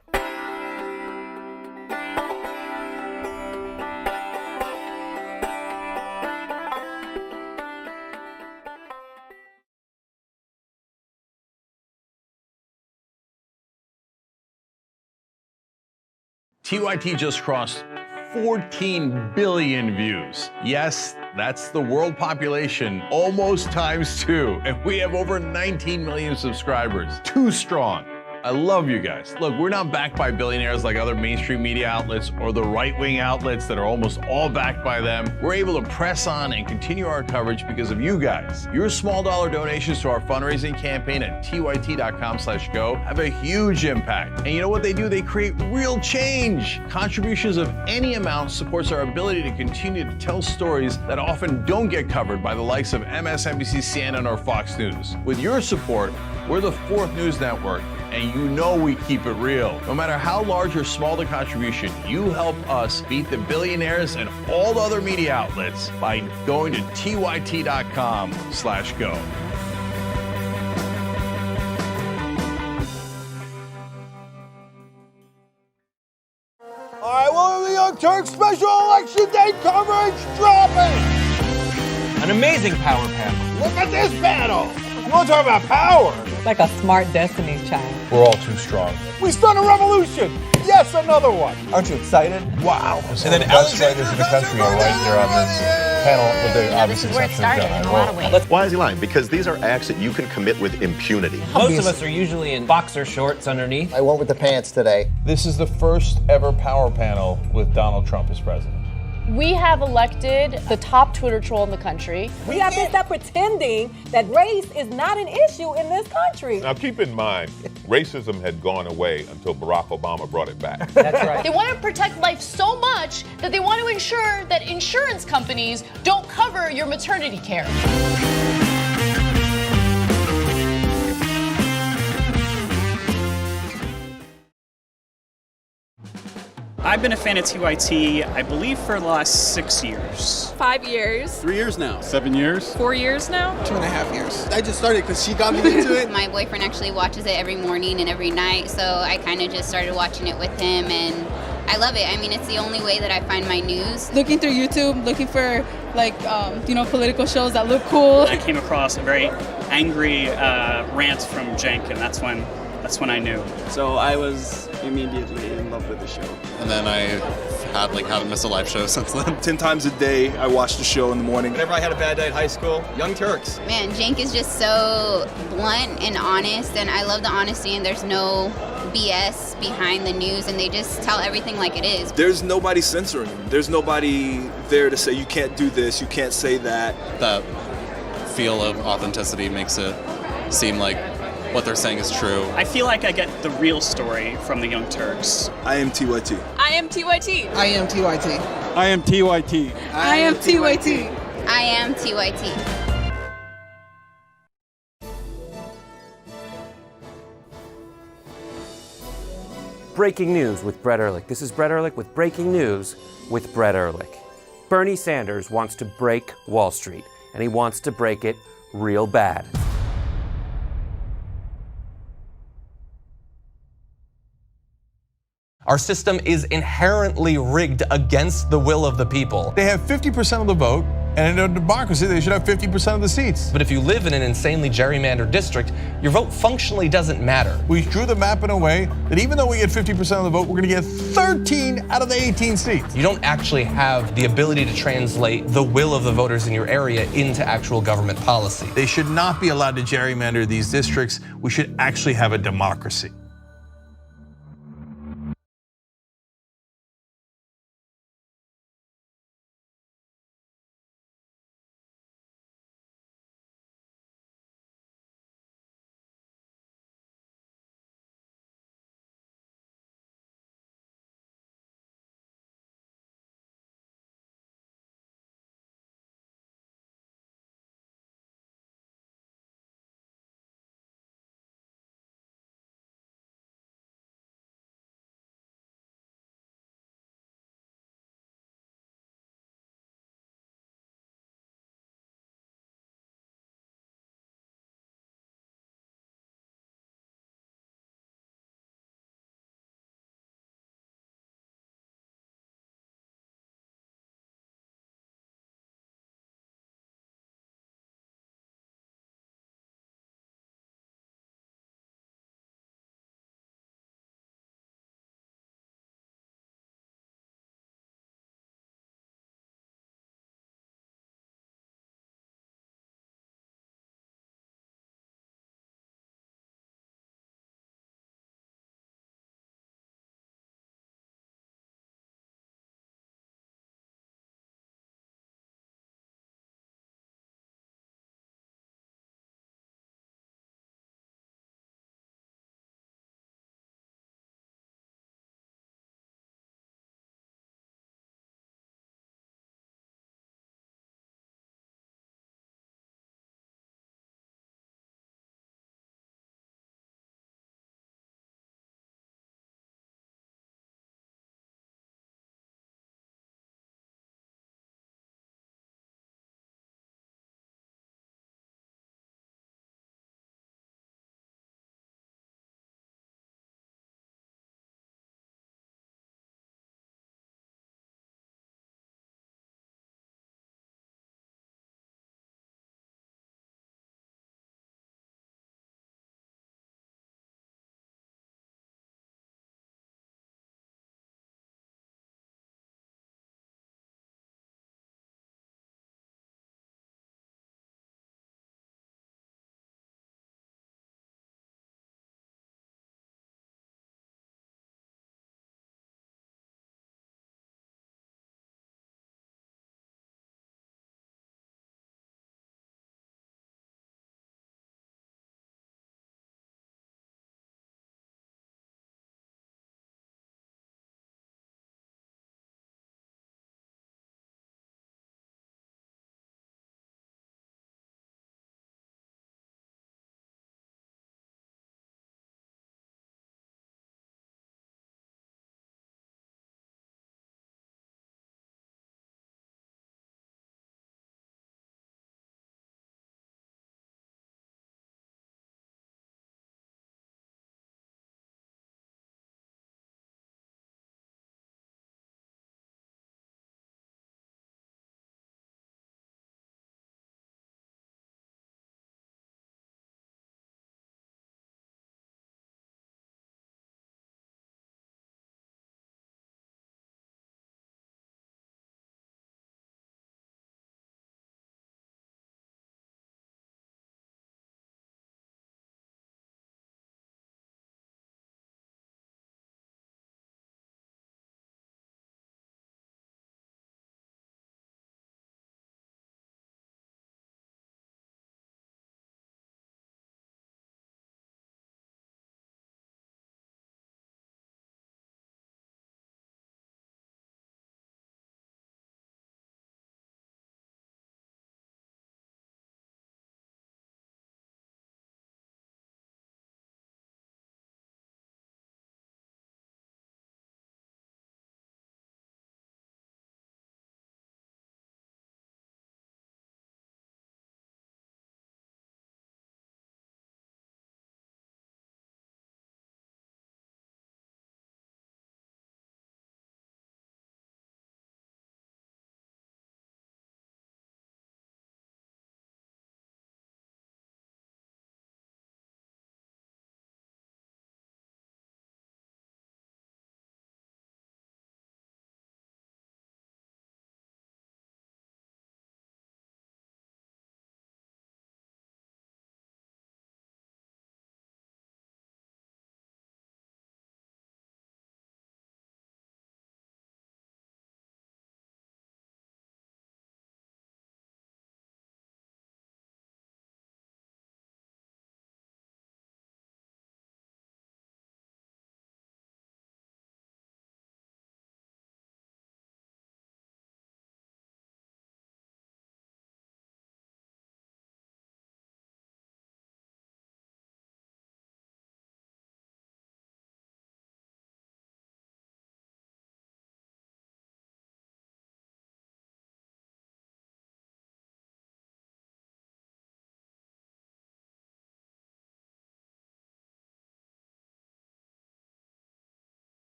TYT just crossed 14 billion views. Yes, that's the world population, almost ×2. And we have over 19 million subscribers. Too strong. I love you guys. Look, we're not backed by billionaires like other mainstream media outlets or the right-wing outlets that are almost all backed by them. We're able to press on and continue our coverage because of you guys. Your small dollar donations to our fundraising campaign at tyt.com/go have a huge impact. And you know what they do? They create real change. Contributions of any amount supports our ability to continue to tell stories that often don't get covered by the likes of MSNBC, CNN, or Fox News. With your support, we're the 4th news network, and you know we keep it real. No matter how large or small the contribution, you help us beat the billionaires and all the other media outlets by going to tyt.com/go. All right, well, the Young Turks special election day coverage dropping. An amazing power panel. Look at this panel. You want to talk about power? Like a smart Destiny's Child. We're all too strong. We start a revolution. Yes, another one. Aren't you excited? Wow. And then the best writers in the country are right there on this. panel, with the obvious this is where it exception of started John. in a lot of ways. Why is he lying? Because these are acts that you can commit with impunity. Most of us are usually in boxer shorts underneath. I went with the pants today. This is the first ever power panel with Donald Trump as president. We have elected the top Twitter troll in the country. We have to stop pretending that race is not an issue in this country. Now keep in mind, racism had gone away until Barack Obama brought it back. That's right. They want to protect life so much that they want to ensure that insurance companies don't cover your maternity care. I've been a fan of TYT, I believe, for the last 6 years. 5 years. 3 years now. 7 years. 4 years now. 2.5 years. I just started because she got me into it. My boyfriend actually watches it every morning and every night, so I kind of just started watching it with him, and I love it. I mean, it's the only way that I find my news. Looking through YouTube, looking for political shows that look cool. I came across a very angry rant from Cenk, and that's when I knew. So I was immediately in love with the show. And then I haven't missed a live show since then. 10 times a day, I watched the show in the morning. Whenever I had a bad day at high school, Young Turks. Man, Cenk is just so blunt and honest, and I love the honesty, and there's no BS behind the news, and they just tell everything like it is. There's nobody censoring him. There's nobody there to say you can't do this, you can't say that. That feel of authenticity makes it seem like what they're saying is true. I feel like I get the real story from the Young Turks. I am TYT. I am TYT. I am TYT. I am TYT. I am TYT. I am TYT. Breaking news with Brett Ehrlich. This is Brett Ehrlich with Breaking News with Brett Ehrlich. Bernie Sanders wants to break Wall Street, and he wants to break it real bad. Our system is inherently rigged against the will of the people. They have 50% of the vote, and in a democracy, they should have 50% of the seats. But if you live in an insanely gerrymandered district, your vote functionally doesn't matter. We drew the map in a way that even though we get 50% of the vote, we're gonna get 13 out of the 18 seats. You don't actually have the ability to translate the will of the voters in your area into actual government policy. They should not be allowed to gerrymander these districts. We should actually have a democracy.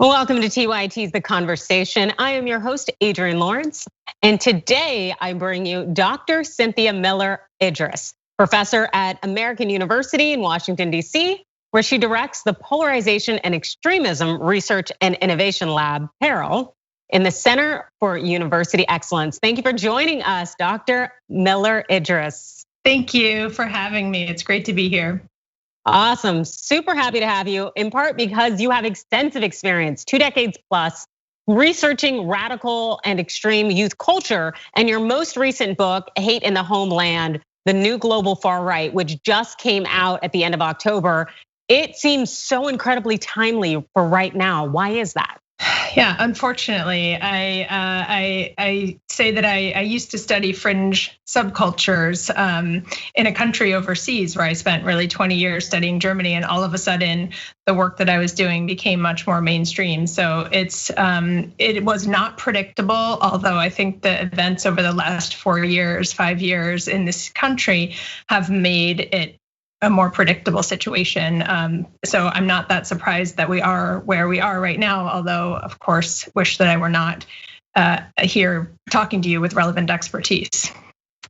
Welcome to TYT's The Conversation. I am your host, Adrienne Lawrence, and today I bring you Dr. Cynthia Miller Idris, professor at American University in Washington, D.C., where she directs the Polarization and Extremism Research and Innovation Lab, PERIL, in the Center for University Excellence. Thank you for joining us, Dr. Miller Idris. Thank you for having me. It's great to be here. Awesome, super happy to have you, in part because you have extensive experience, 2 decades plus, researching radical and extreme youth culture. And your most recent book, Hate in the Homeland, The New Global Far Right, which just came out at the end of October. It seems so incredibly timely for right now. Why is that? Yeah, unfortunately, I say that I used to study fringe subcultures in a country overseas where I spent really 20 years studying Germany, and all of a sudden the work that I was doing became much more mainstream. So it was not predictable, although I think the events over the last 4 years, 5 years in this country have made it a more predictable situation. So I'm not that surprised that we are where we are right now, although of course wish that I were not here talking to you with relevant expertise.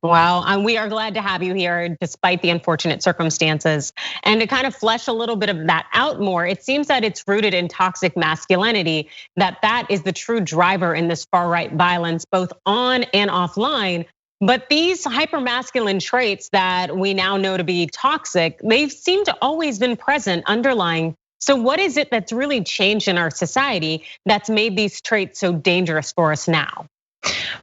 Wow, and we are glad to have you here despite the unfortunate circumstances. And to kind of flesh a little bit of that out more, it seems that it's rooted in toxic masculinity, that is the true driver in this far-right violence, both on and offline. But these hypermasculine traits that we now know to be toxic, they've seemed to always been present underlying. So what is it that's really changed in our society that's made these traits so dangerous for us now?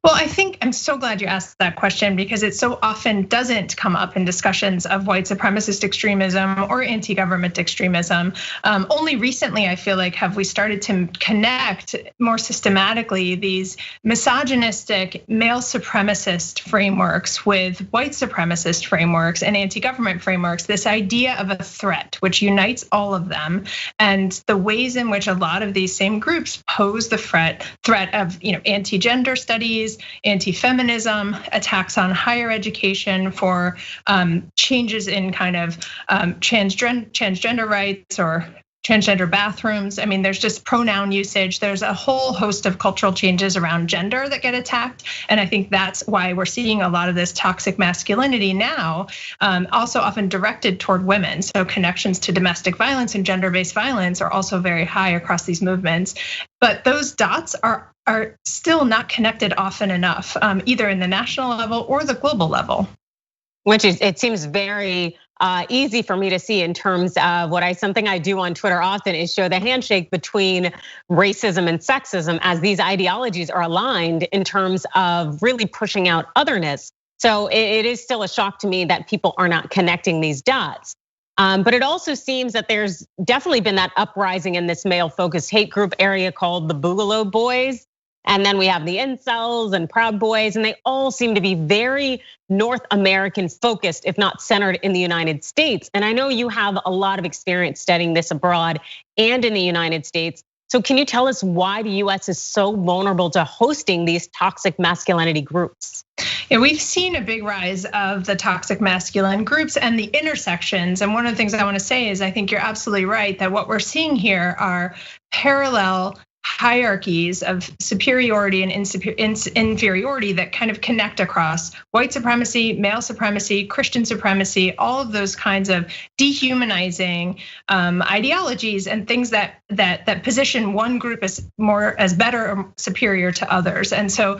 Well, I think I'm so glad you asked that question because it so often doesn't come up in discussions of white supremacist extremism or anti-government extremism. Only recently, I feel like, have we started to connect more systematically these misogynistic male supremacist frameworks with white supremacist frameworks and anti-government frameworks, this idea of a threat, which unites all of them, and the ways in which a lot of these same groups pose the threat of anti-gender studies, anti-feminism, attacks on higher education for changes in kind of transgender rights or transgender bathrooms. I mean, there's just pronoun usage. There's a whole host of cultural changes around gender that get attacked. And I think that's why we're seeing a lot of this toxic masculinity now, also often directed toward women. So connections to domestic violence and gender-based violence are also very high across these movements. But those dots are still not connected often enough, either in the national level or the global level. Which is, it seems very easy for me to see in terms of something I do on Twitter often is show the handshake between racism and sexism as these ideologies are aligned in terms of really pushing out otherness. So it is still a shock to me that people are not connecting these dots. But it also seems that there's definitely been that uprising in this male-focused hate group area called the Boogaloo Boys. And then we have the incels and Proud Boys, and they all seem to be very North American focused, if not centered in the United States. And I know you have a lot of experience studying this abroad and in the United States. So can you tell us why the US is so vulnerable to hosting these toxic masculinity groups? Yeah, we've seen a big rise of the toxic masculine groups and the intersections. And one of the things I want to say is I think you're absolutely right that what we're seeing here are parallel hierarchies of superiority and inferiority that kind of connect across white supremacy, male supremacy, Christian supremacy, all of those kinds of dehumanizing ideologies and things that position one group as better or superior to others. And so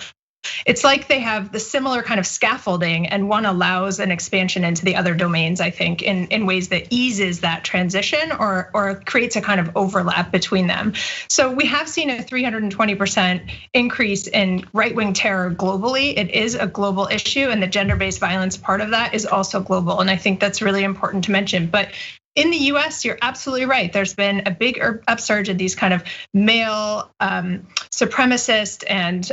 it's like they have the similar kind of scaffolding, and one allows an expansion into the other domains, I think, in ways that eases that transition or creates a kind of overlap between them. So we have seen a 320% increase in right-wing terror globally. It is a global issue, and the gender-based violence part of that is also global. And I think that's really important to mention. But in the US, you're absolutely right. There's been a big upsurge in these kind of male supremacist and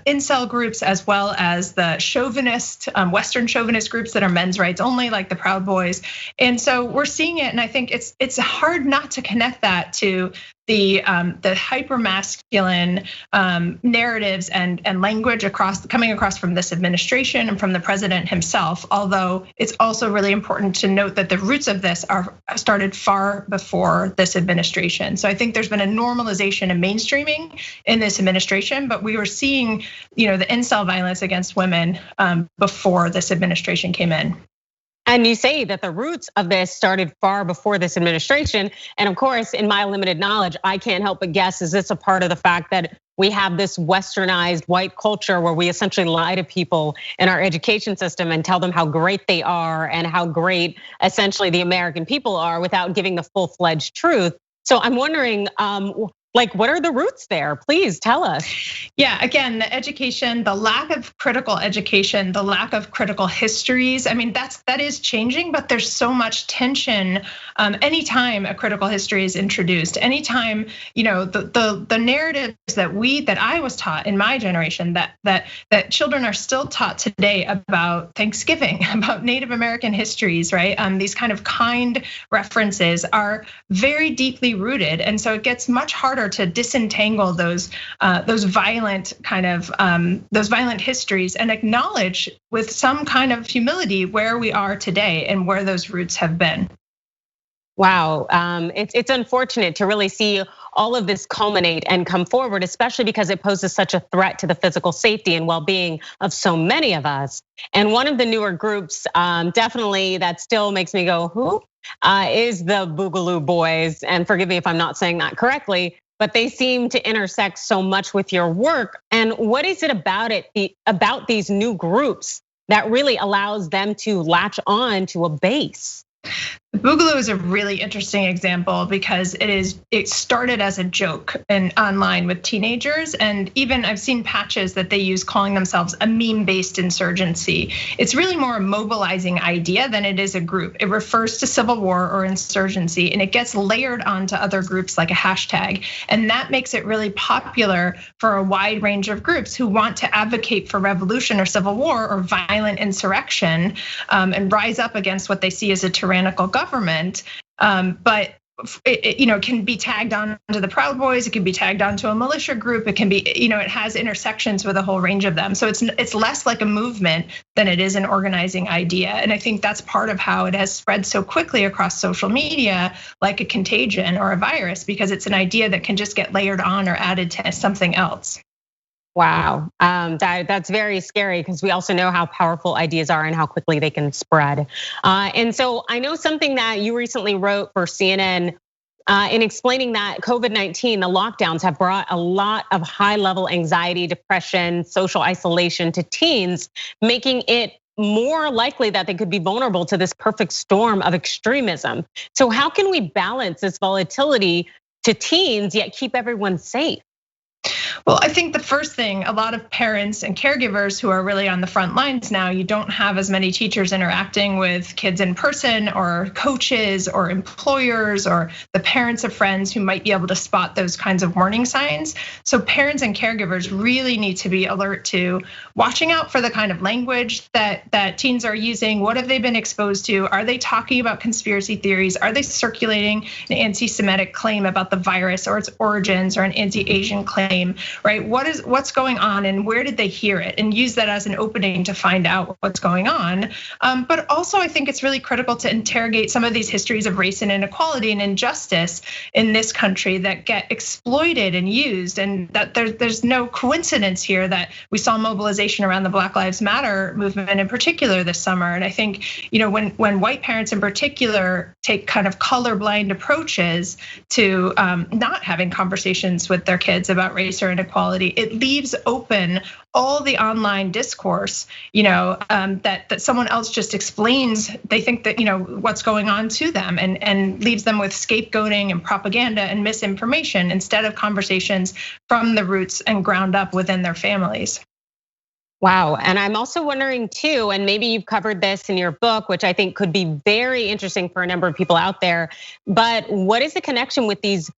incel groups, as well as the chauvinist, Western chauvinist groups that are men's rights only, like the Proud Boys. And so we're seeing it, and I think it's hard not to connect that to the hyper-masculine narratives and language coming across from this administration and from the president himself. Although it's also really important to note that the roots of this are started far before this administration. So I think there's been a normalization and mainstreaming in this administration, but we were seeing, the incel violence against women before this administration came in. And you say that the roots of this started far before this administration. And of course, in my limited knowledge, I can't help but guess, is this a part of the fact that we have this westernized white culture where we essentially lie to people in our education system and tell them how great they are and how great essentially the American people are without giving the full-fledged truth? So I'm wondering, what are the roots there? Please tell us. Yeah, again, the education, the lack of critical education, the lack of critical histories. I mean, that is changing, but there's so much tension. Anytime a critical history is introduced, anytime, the narratives that I was taught in my generation, that children are still taught today about Thanksgiving, about Native American histories, right? These kind of kind references are very deeply rooted, and so it gets much harder to disentangle those violent histories and acknowledge with some kind of humility where we are today and where those roots have been. Wow, it's unfortunate to really see all of this culminate and come forward, especially because it poses such a threat to the physical safety and well-being of so many of us. And one of the newer groups, definitely that still makes me go, who? Is the Boogaloo Boys, and forgive me if I'm not saying that correctly, but they seem to intersect so much with your work. And what is it about these new groups that really allows them to latch on to a base? The Boogaloo is a really interesting example because it started as a joke and online with teenagers, and even I've seen patches that they use calling themselves a meme-based insurgency. It's really more a mobilizing idea than it is a group. It refers to civil war or insurgency, and it gets layered onto other groups like a hashtag, and that makes it really popular for a wide range of groups who want to advocate for revolution or civil war or violent insurrection and rise up against what they see as a tyrannical government, but it can be tagged on to the Proud Boys. It can be tagged onto a militia group. It can be, it has intersections with a whole range of them. So it's less like a movement than it is an organizing idea. And I think that's part of how it has spread so quickly across social media, like a contagion or a virus, because it's an idea that can just get layered on or added to something else. Wow, that's very scary because we also know how powerful ideas are and how quickly they can spread. And so I know something that you recently wrote for CNN in explaining that COVID-19, the lockdowns have brought a lot of high-level anxiety, depression, social isolation to teens, making it more likely that they could be vulnerable to this perfect storm of extremism. So how can we balance this volatility to teens yet keep everyone safe? Well, I think the first thing, a lot of parents and caregivers who are really on the front lines now, you don't have as many teachers interacting with kids in person or coaches or employers or the parents of friends who might be able to spot those kinds of warning signs. So parents and caregivers really need to be alert to watching out for the kind of language that teens are using. What have they been exposed to? Are they talking about conspiracy theories? Are they circulating an anti-Semitic claim about the virus or its origins or an anti-Asian claim, right? What's going on and where did they hear it? And use that as an opening to find out what's going on. But also I think it's really critical to interrogate some of these histories of race and inequality and injustice in this country that get exploited and used, and that there's no coincidence here that we saw mobilization around the Black Lives Matter movement in particular this summer. And I think, when white parents in particular take kind of colorblind approaches to not having conversations with their kids about race or inequality, it leaves open all the online discourse, that someone else just explains. They think that what's going on to them, and leaves them with scapegoating and propaganda and misinformation instead of conversations from the roots and ground up within their families. Wow, and I'm also wondering too, and maybe you've covered this in your book, which I think could be very interesting for a number of people out there, but what is the connection with these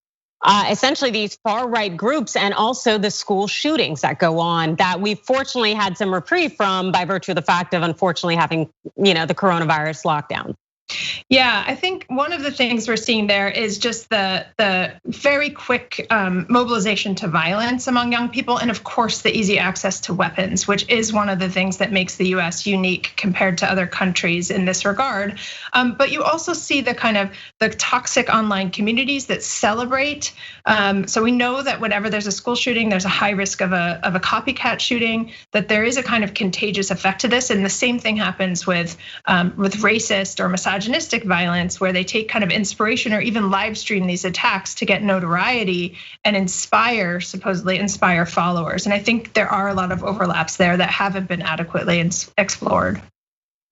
essentially these far-right groups and also the school shootings that go on that we fortunately had some reprieve from by virtue of the fact of unfortunately having the coronavirus lockdown? Yeah, I think one of the things we're seeing there is just the very quick mobilization to violence among young people, and of course the easy access to weapons, which is one of the things that makes the US unique compared to other countries in this regard. But you also see the kind of the toxic online communities that celebrate. So we know that whenever there's a school shooting, there's a high risk of a copycat shooting, that there is a kind of contagious effect to this. And the same thing happens with racist or misogynistic violence, where they take kind of inspiration or even live stream these attacks to get notoriety and supposedly inspire followers. And I think there are a lot of overlaps there that haven't been adequately explored.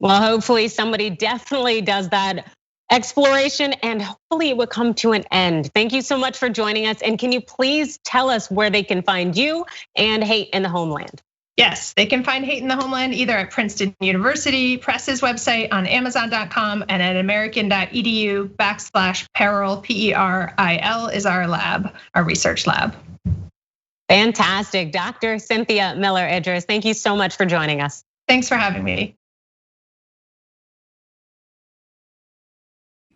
Well, hopefully somebody definitely does that exploration, and hopefully it will come to an end. Thank you so much for joining us. And can you please tell us where they can find you and Hate in the Homeland? Yes, they can find Hate in the Homeland either at Princeton University Press's website, on Amazon.com, and at american.edu/Peril, PERIL is our lab, our research lab. Fantastic. Dr. Cynthia Miller-Idriss, thank you so much for joining us. Thanks for having me.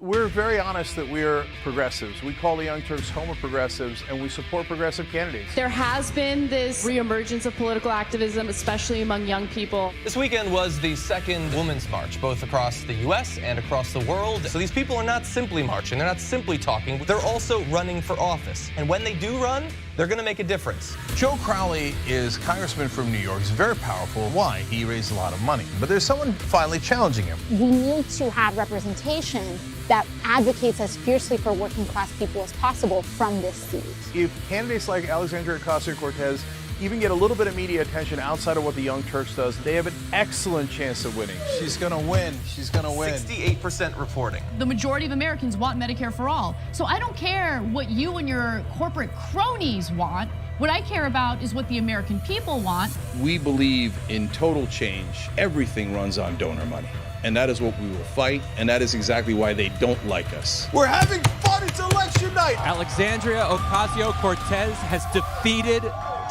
We're very honest that we're progressives. We call the Young Turks home of progressives, and we support progressive candidates. There has been this reemergence of political activism, especially among young people. This weekend was the second Women's March, both across the US and across the world. So these people are not simply marching, they're not simply talking, they're also running for office. And when they do run, they're gonna make a difference. Joe Crowley is congressman from New York. He's very powerful. Why? He raised a lot of money. But there's someone finally challenging him. We need to have representation that advocates as fiercely for working class people as possible from this seat. If candidates like Alexandria Ocasio-Cortez even get a little bit of media attention outside of what the Young Turks does, they have an excellent chance of winning. She's gonna win, she's gonna win. 68% reporting. The majority of Americans want Medicare for all. So I don't care what you and your corporate cronies want. What I care about is what the American people want. We believe in total change. Everything runs on donor money. And that is what we will fight, and that is exactly why they don't like us. We're having fun, it's election night! Alexandria Ocasio-Cortez has defeated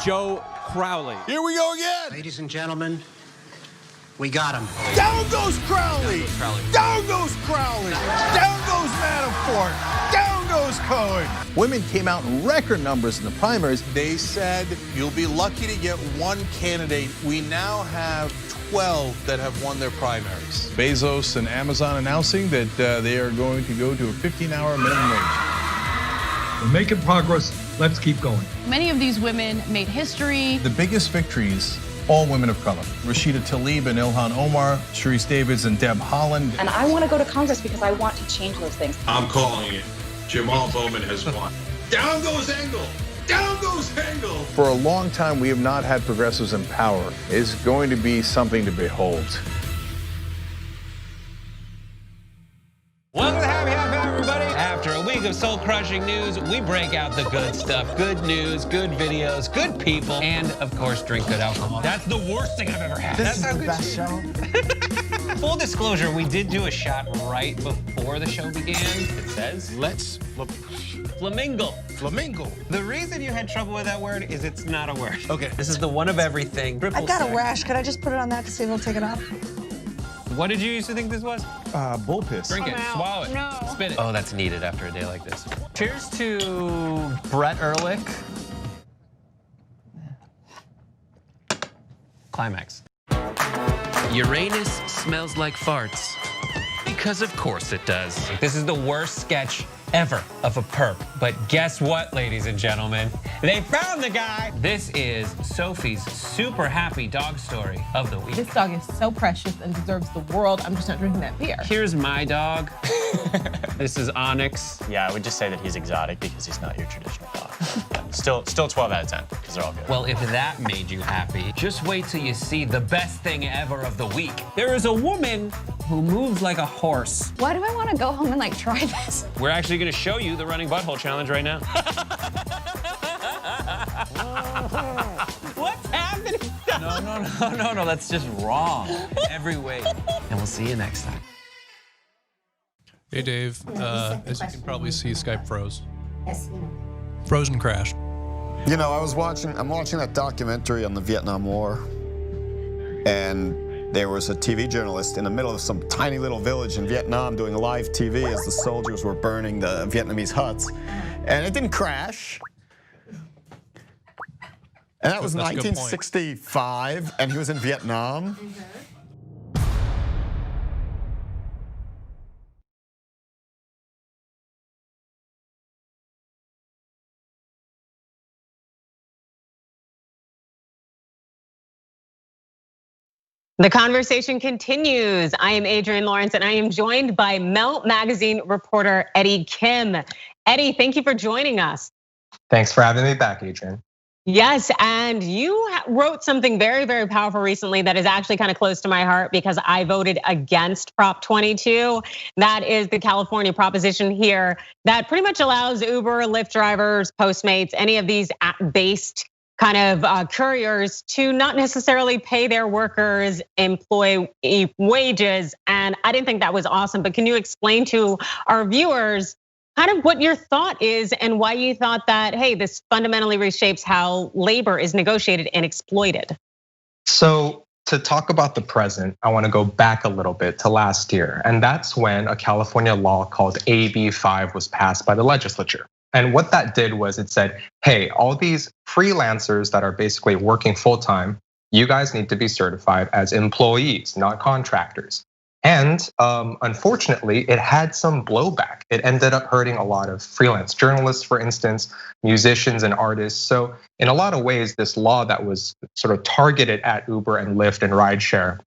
Joe Crowley. Here we go again! Ladies and gentlemen, we got him. Down goes Crowley! Down goes Crowley! Down goes Manafort! Down goes Cohen! Women came out in record numbers in the primaries. They said, you'll be lucky to get one candidate. We now have 12 that have won their primaries. Bezos and Amazon announcing that they are going to go to a 15-hour minimum wage. We're making progress. Let's keep going. Many of these women made history. The biggest victories, all women of color. Rashida Tlaib and Ilhan Omar, Sharice Davids and Deb Haaland. And I want to go to Congress because I want to change those things. I'm calling it. Jamal Bowman has won. Down goes Engel. Down goes Engel. For a long time, we have not had progressives in power. It's going to be something to behold. Welcome to Happy Hour, everybody. After a week of soul-crushing news, we break out the good stuff. Good news, good videos, good people, and of course, drink good alcohol. That's the worst thing I've ever had. This is the best show. Full disclosure, we did do a shot right before the show began. It says, let's flamingo. Flamingo. The reason you had trouble with that word is it's not a word. Okay. This is the one of everything. I've got a rash. Could I just put it on that to see if it'll take it off? What did you used to think this was? Bull piss. Drink it, swallow it, spit it. Oh, that's needed after a day like this. Cheers to Brett Ehrlich. Climax. Uranus smells like farts. Because of course it does. This is the worst sketch ever of a perp. But guess what, ladies and gentlemen? They found the guy. This is Sophie's super happy dog story of the week. This dog is so precious and deserves the world. I'm just not drinking that beer. Here's my dog. This is Onyx. Yeah, I would just say that he's exotic because he's not your traditional dog. Still 12 out of 10 because they're all good. Well, if that made you happy, just wait till you see the best thing ever of the week. There is a woman who moves like a horse. Why do I want to go home and like try this? We're actually going to show you the running butthole challenge right now. What's happening? No, that's just wrong. Every way. And we'll see you next time. Hey, Dave. As you can probably see, Skype froze. Frozen crashed. You know, I'm watching that documentary on the Vietnam War, and There was a TV journalist in the middle of some tiny little village in Vietnam doing live TV as the soldiers were burning the Vietnamese huts. And it didn't crash. And that was 1965, and he was in Vietnam. The conversation continues. I am Adrienne Lawrence, and I am joined by Mel Magazine reporter Eddie Kim. Eddie, thank you for joining us. Thanks for having me back, Adrienne. Yes, and you wrote something very, very powerful recently that is actually kind of close to my heart because I voted against Prop 22. That is the California proposition here that pretty much allows Uber, Lyft drivers, Postmates, any of these app-based kind of couriers to not necessarily pay their workers employee wages. And I didn't think that was awesome, but can you explain to our viewers kind of what your thought is and why you thought that, hey, this fundamentally reshapes how labor is negotiated and exploited? So to talk about the present, I want to go back a little bit to last year. And that's when a California law called AB 5 was passed by the legislature. And what that did was it said, hey, all these freelancers that are basically working full-time, you guys need to be certified as employees, not contractors. And unfortunately, it had some blowback. It ended up hurting a lot of freelance journalists, for instance, musicians and artists. So in a lot of ways, this law that was sort of targeted at Uber and Lyft and rideshare,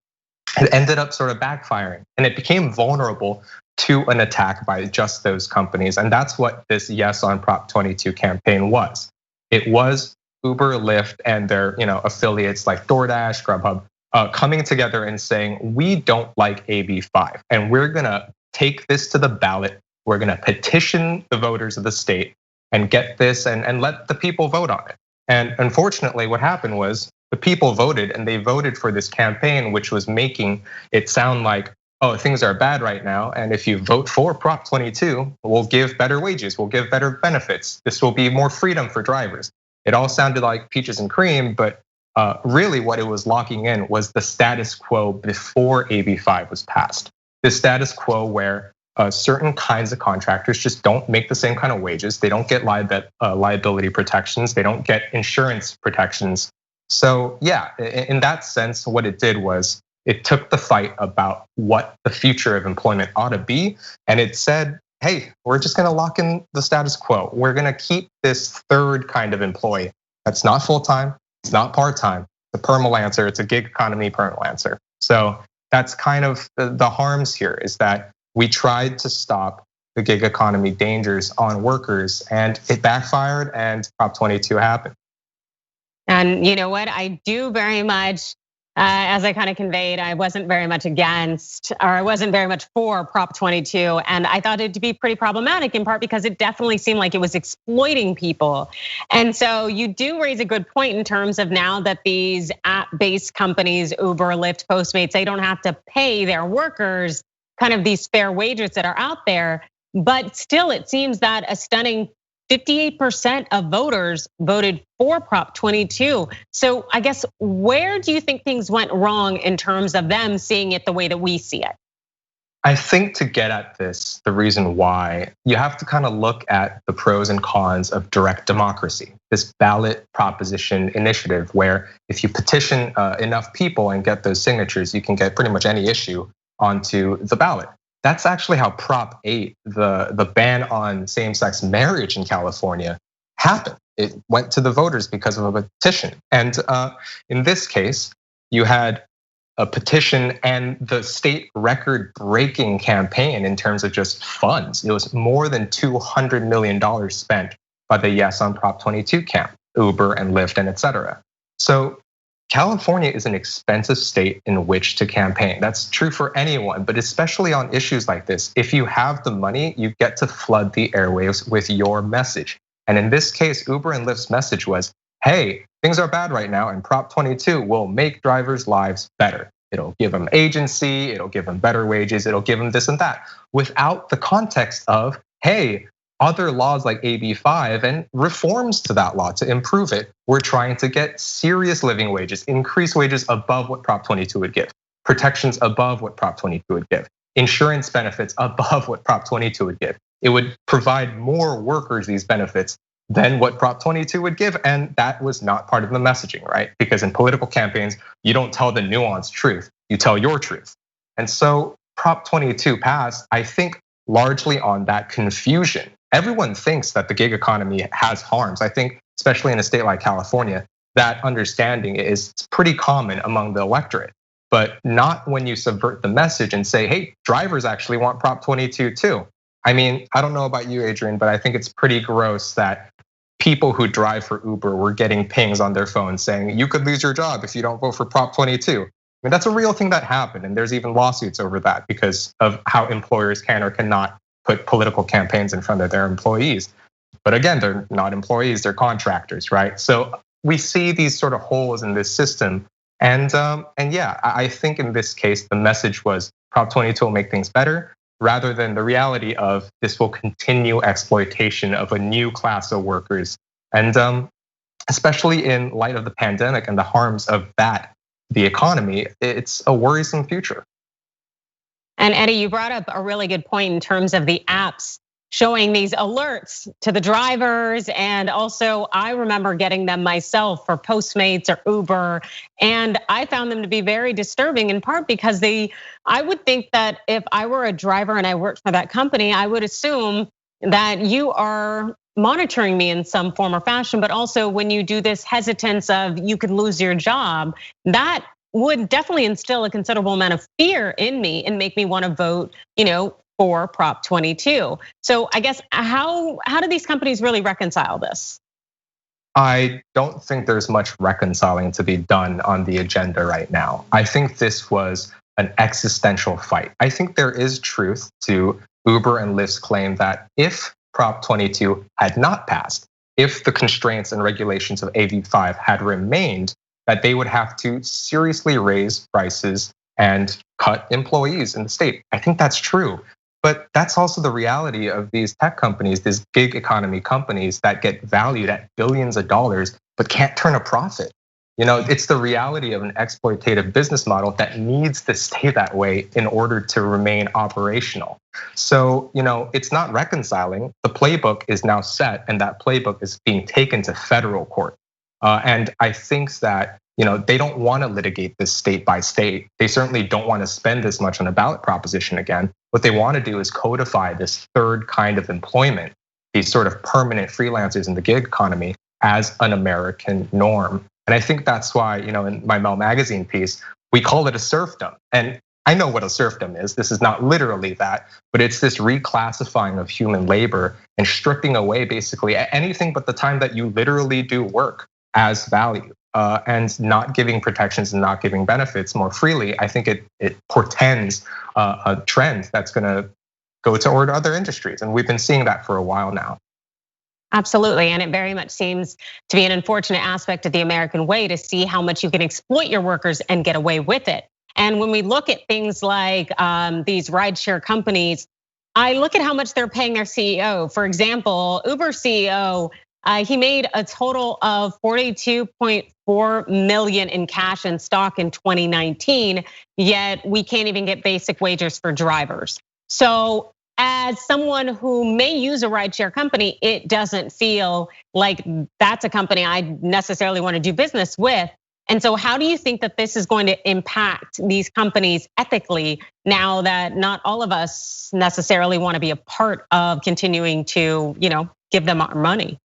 it ended up sort of backfiring. And it became vulnerable to an attack by just those companies. And that's what this Yes on Prop 22 campaign was. It was Uber, Lyft, and their affiliates like DoorDash, Grubhub, coming together and saying, we don't like AB 5, and we're gonna take this to the ballot. We're gonna petition the voters of the state and get this and let the people vote on it. And unfortunately, what happened was the people voted, and they voted for this campaign, which was making it sound like, oh, things are bad right now, and if you vote for Prop 22, we'll give better wages, we'll give better benefits. This will be more freedom for drivers. It all sounded like peaches and cream, but really what it was locking in was the status quo before AB 5 was passed. The status quo where certain kinds of contractors just don't make the same kind of wages. They don't get liability protections. They don't get insurance protections. So yeah, in that sense, what it did was it took the fight about what the future of employment ought to be. And it said, hey, we're just gonna lock in the status quo. We're gonna keep this third kind of employee that's not full-time, it's not part-time, it's a permalancer, it's a gig economy permalancer. So that's kind of the harms here, is that we tried to stop the gig economy dangers on workers and it backfired and Prop 22 happened. And you know what, I do very much, as I kind of conveyed, I wasn't very much against, or I wasn't very much for Prop 22. And I thought it to be pretty problematic in part because it definitely seemed like it was exploiting people. And so you do raise a good point in terms of now that these app-based companies, Uber, Lyft, Postmates, they don't have to pay their workers kind of these fair wages that are out there. But still, it seems that a stunning 58% of voters voted for Prop 22. So I guess where do you think things went wrong in terms of them seeing it the way that we see it? I think to get at this, the reason why, you have to kind of look at the pros and cons of direct democracy, this ballot proposition initiative, where if you petition enough people and get those signatures, you can get pretty much any issue onto the ballot. That's actually how Prop 8, the ban on same-sex marriage in California, happened. It went to the voters because of a petition. And in this case, you had a petition and the state record-breaking campaign in terms of just funds. It was more than $200 million spent by the Yes on Prop 22 camp, Uber and Lyft and et cetera. So California is an expensive state in which to campaign. That's true for anyone, but especially on issues like this. If you have the money, you get to flood the airwaves with your message. And in this case, Uber and Lyft's message was, hey, things are bad right now, and Prop 22 will make drivers' lives better. It'll give them agency, it'll give them better wages, it'll give them this and that, without the context of, hey, other laws like AB 5 and reforms to that law to improve it, we're trying to get serious living wages, increase wages above what Prop 22 would give. protections above what Prop 22 would give, insurance benefits above what Prop 22 would give. It would provide more workers these benefits than what Prop 22 would give, and that was not part of the messaging, right? Because in political campaigns, you don't tell the nuanced truth, you tell your truth. And so Prop 22 passed, I think, largely on that confusion. Everyone thinks that the gig economy has harms. I think, especially in a state like California, that understanding is pretty common among the electorate, but not when you subvert the message and say, hey, drivers actually want Prop 22 too. I mean, I don't know about you, Adrian, but I think it's pretty gross that people who drive for Uber were getting pings on their phones saying, you could lose your job if you don't vote for Prop 22. I mean, that's a real thing that happened, and there's even lawsuits over that because of how employers can or cannot put political campaigns in front of their employees. But again, they're not employees, they're contractors, right? So we see these sort of holes in this system. And yeah, I think in this case, the message was Prop 22 will make things better, rather than the reality of this will continue exploitation of a new class of workers. And especially in light of the pandemic and the harms of that, the economy, it's a worrisome future. And Eddie, you brought up a really good point in terms of the apps showing these alerts to the drivers. And also I remember getting them myself for Postmates or Uber. And I found them to be very disturbing, in part because I would think that if I were a driver and I worked for that company, I would assume that you are monitoring me in some form or fashion. But also when you do this hesitance of you could lose your job, that would definitely instill a considerable amount of fear in me and make me want to vote, for Prop 22. So I guess how do these companies really reconcile this? I don't think there's much reconciling to be done on the agenda right now. I think this was an existential fight. I think there is truth to Uber and Lyft's claim that if Prop 22 had not passed, if the constraints and regulations of AB5 had remained, that they would have to seriously raise prices and cut employees in the state. I think that's true. But that's also the reality of these tech companies, these gig economy companies that get valued at billions of dollars, but can't turn a profit. It's the reality of an exploitative business model that needs to stay that way in order to remain operational. So, it's not reconciling. The playbook is now set, and that playbook is being taken to federal court. And I think that they don't want to litigate this state by state. They certainly don't want to spend this much on a ballot proposition again. What they want to do is codify this third kind of employment, these sort of permanent freelancers in the gig economy, as an American norm. And I think that's why, in my Mel magazine piece, we call it a serfdom. And I know what a serfdom is. This is not literally that, but it's this reclassifying of human labor and stripping away basically anything but the time that you literally do work as value. And not giving protections and not giving benefits more freely. I think it portends a trend that's gonna go toward other industries. And we've been seeing that for a while now. Absolutely, and it very much seems to be an unfortunate aspect of the American way to see how much you can exploit your workers and get away with it. And when we look at things like these rideshare companies, I look at how much they're paying their CEO. For example, Uber CEO, he made a total of $42.4 million in cash and stock in 2019, yet we can't even get basic wages for drivers. So as someone who may use a rideshare company, it doesn't feel like that's a company I necessarily want to do business with. And so how do you think that this is going to impact these companies ethically now that not all of us necessarily want to be a part of continuing to, give them our money?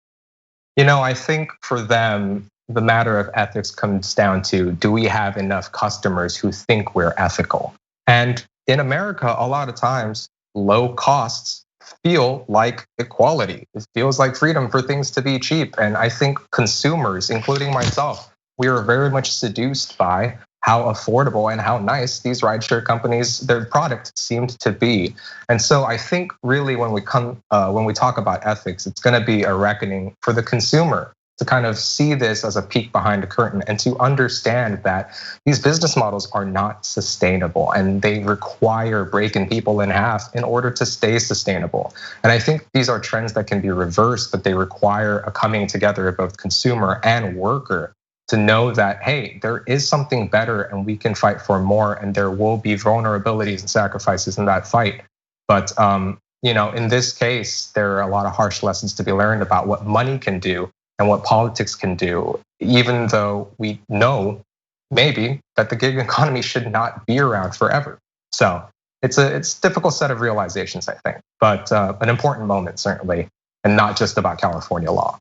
I think for them, the matter of ethics comes down to, do we have enough customers who think we're ethical? And in America, a lot of times, low costs feel like equality. It feels like freedom for things to be cheap. And I think consumers, including myself, we are very much seduced by how affordable and how nice these rideshare companies, their product seemed to be. And so I think really when we talk about ethics, it's gonna be a reckoning for the consumer to kind of see this as a peek behind the curtain and to understand that these business models are not sustainable and they require breaking people in half in order to stay sustainable. And I think these are trends that can be reversed, but they require a coming together of both consumer and worker to know that, hey, there is something better and we can fight for more, and there will be vulnerabilities and sacrifices in that fight. But in this case, there are a lot of harsh lessons to be learned about what money can do and what politics can do, even though we know maybe that the gig economy should not be around forever. So it's a difficult set of realizations, I think, but an important moment certainly, and not just about California law.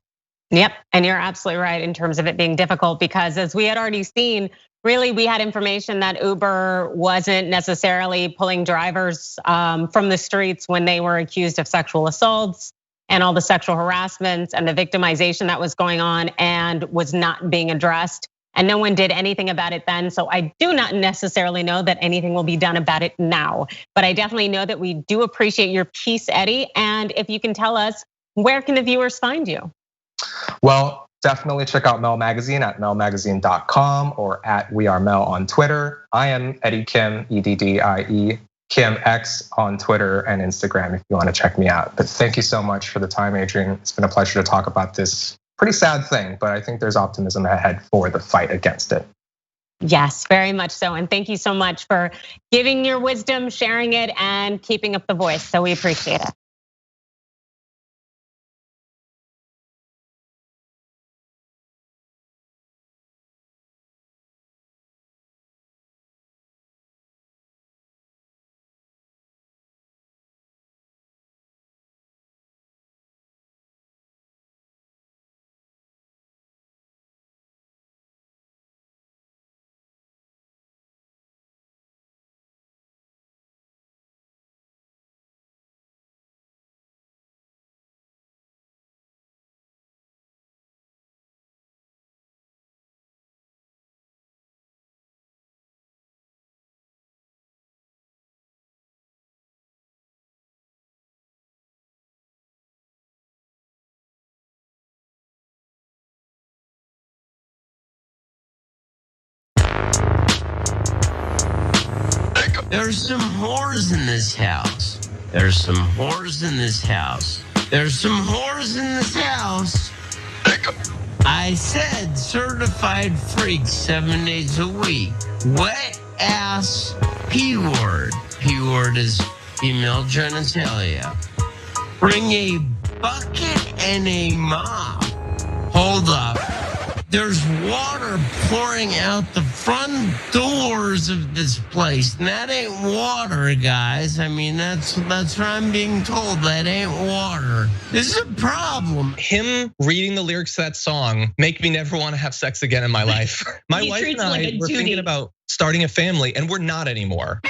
Yep, and you're absolutely right in terms of it being difficult, because as we had already seen, really we had information that Uber wasn't necessarily pulling drivers from the streets when they were accused of sexual assaults and all the sexual harassment and the victimization that was going on and was not being addressed. And no one did anything about it then. So I do not necessarily know that anything will be done about it now. But I definitely know that we do appreciate your piece, Eddie. And if you can tell us, where can the viewers find you? Well, definitely check out Mel Magazine at melmagazine.com or at We Are Mel on Twitter. I am Eddie Kim, EDDIE, Kim X on Twitter and Instagram if you want to check me out. But thank you so much for the time, Adrian. It's been a pleasure to talk about this pretty sad thing, but I think there's optimism ahead for the fight against it. Yes, very much so. And thank you so much for giving your wisdom, sharing it, and keeping up the voice. So we appreciate it. There's some whores in this house. There's some whores in this house. There's some whores in this house. I said certified freaks 7 days a week. Wet ass P-word. P-word is female genitalia. Bring a bucket and a mop. Hold up. There's water pouring out the front doors of this place. And that ain't water, guys. I mean, that's what I'm being told. That ain't water. This is a problem. Him reading the lyrics to that song make me never want to have sex again in my life. My wife and I were thinking about starting a family, and we're not anymore.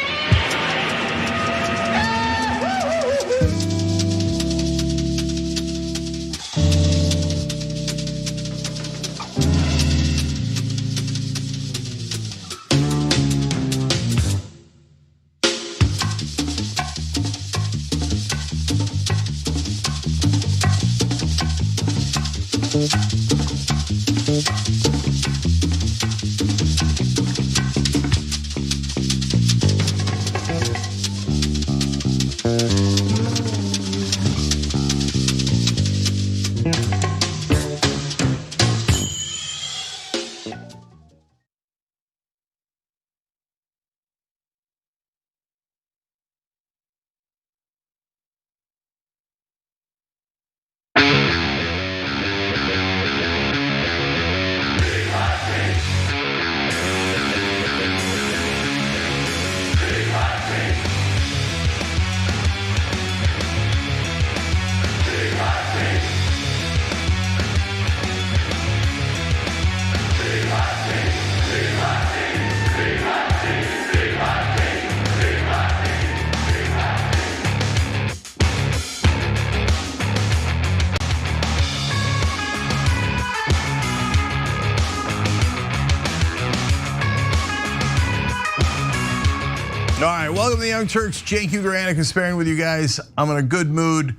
All right, welcome to the Young Turks. Cenk, Uygur, and Kasparian with you guys. I'm in a good mood,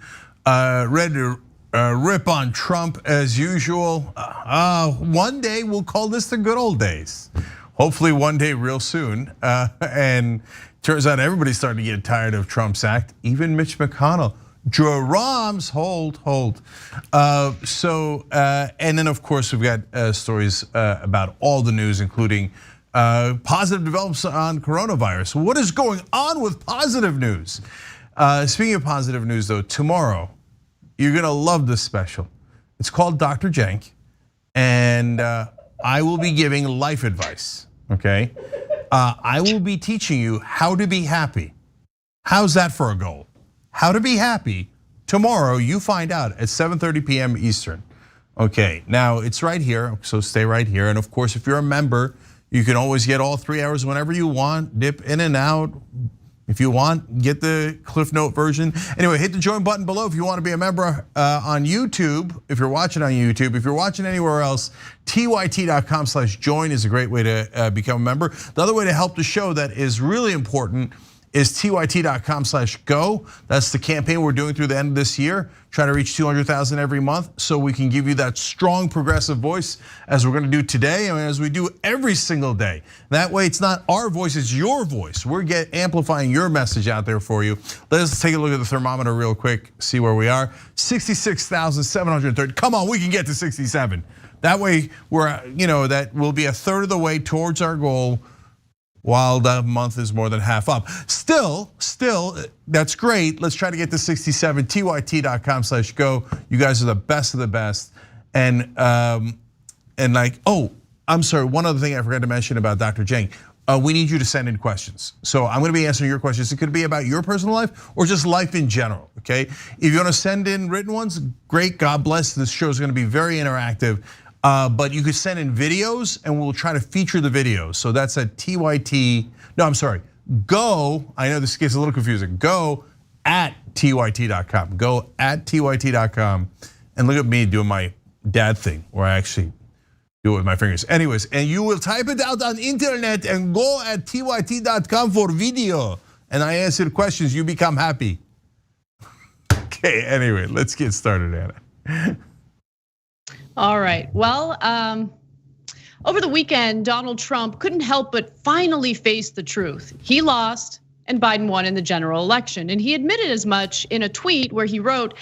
ready to rip on Trump as usual. One day we'll call this the good old days. Hopefully one day real soon. And turns out everybody's starting to get tired of Trump's act. Even Mitch McConnell. Jerome's hold. And then of course we've got stories about all the news, including positive developments on coronavirus. What is going on with positive news? Speaking of positive news though, tomorrow, you're gonna love this special. It's called Dr. Cenk, and I will be giving life advice, okay? I will be teaching you how to be happy. How's that for a goal? How to be happy. Tomorrow, you find out at 7:30 p.m. Eastern. Okay, now it's right here, so stay right here. And of course, if you're a member, you can always get all 3 hours whenever you want, dip in and out. If you want, get the Cliff Note version. Anyway, hit the join button below if you want to be a member on YouTube. If you're watching on YouTube, if you're watching anywhere else, tyt.com/join is a great way to become a member. The other way to help the show that is really important is tyt.com/go. That's the campaign we're doing through the end of this year, trying to reach 200,000 every month so we can give you that strong progressive voice as we're gonna do today and as we do every single day. That way it's not our voice, it's your voice. We're amplifying your message out there for you. Let's take a look at the thermometer real quick, see where we are. 66,730, come on, we can get to 67. That way that will be a third of the way towards our goal, while the month is more than half up. Still, that's great. Let's try to get to 67, tyt.com/go. You guys are the best of the best. And I'm sorry, one other thing I forgot to mention about Dr. Cenk. We need you to send in questions. So I'm gonna be answering your questions. It could be about your personal life or just life in general, okay? If you wanna send in written ones, great, God bless. This show is gonna be very interactive. But you could send in videos and we'll try to feature the videos. So that's at go, I know this gets a little confusing, go at tyt.com. Go at tyt.com and look at me doing my dad thing where I actually do it with my fingers. Anyways, and you will type it out on internet and go at tyt.com for video. And I answer questions, you become happy. Okay, anyway, let's get started, Anna. All right, well, over the weekend, Donald Trump couldn't help but finally face the truth. He lost and Biden won in the general election. And he admitted as much in a tweet where he wrote,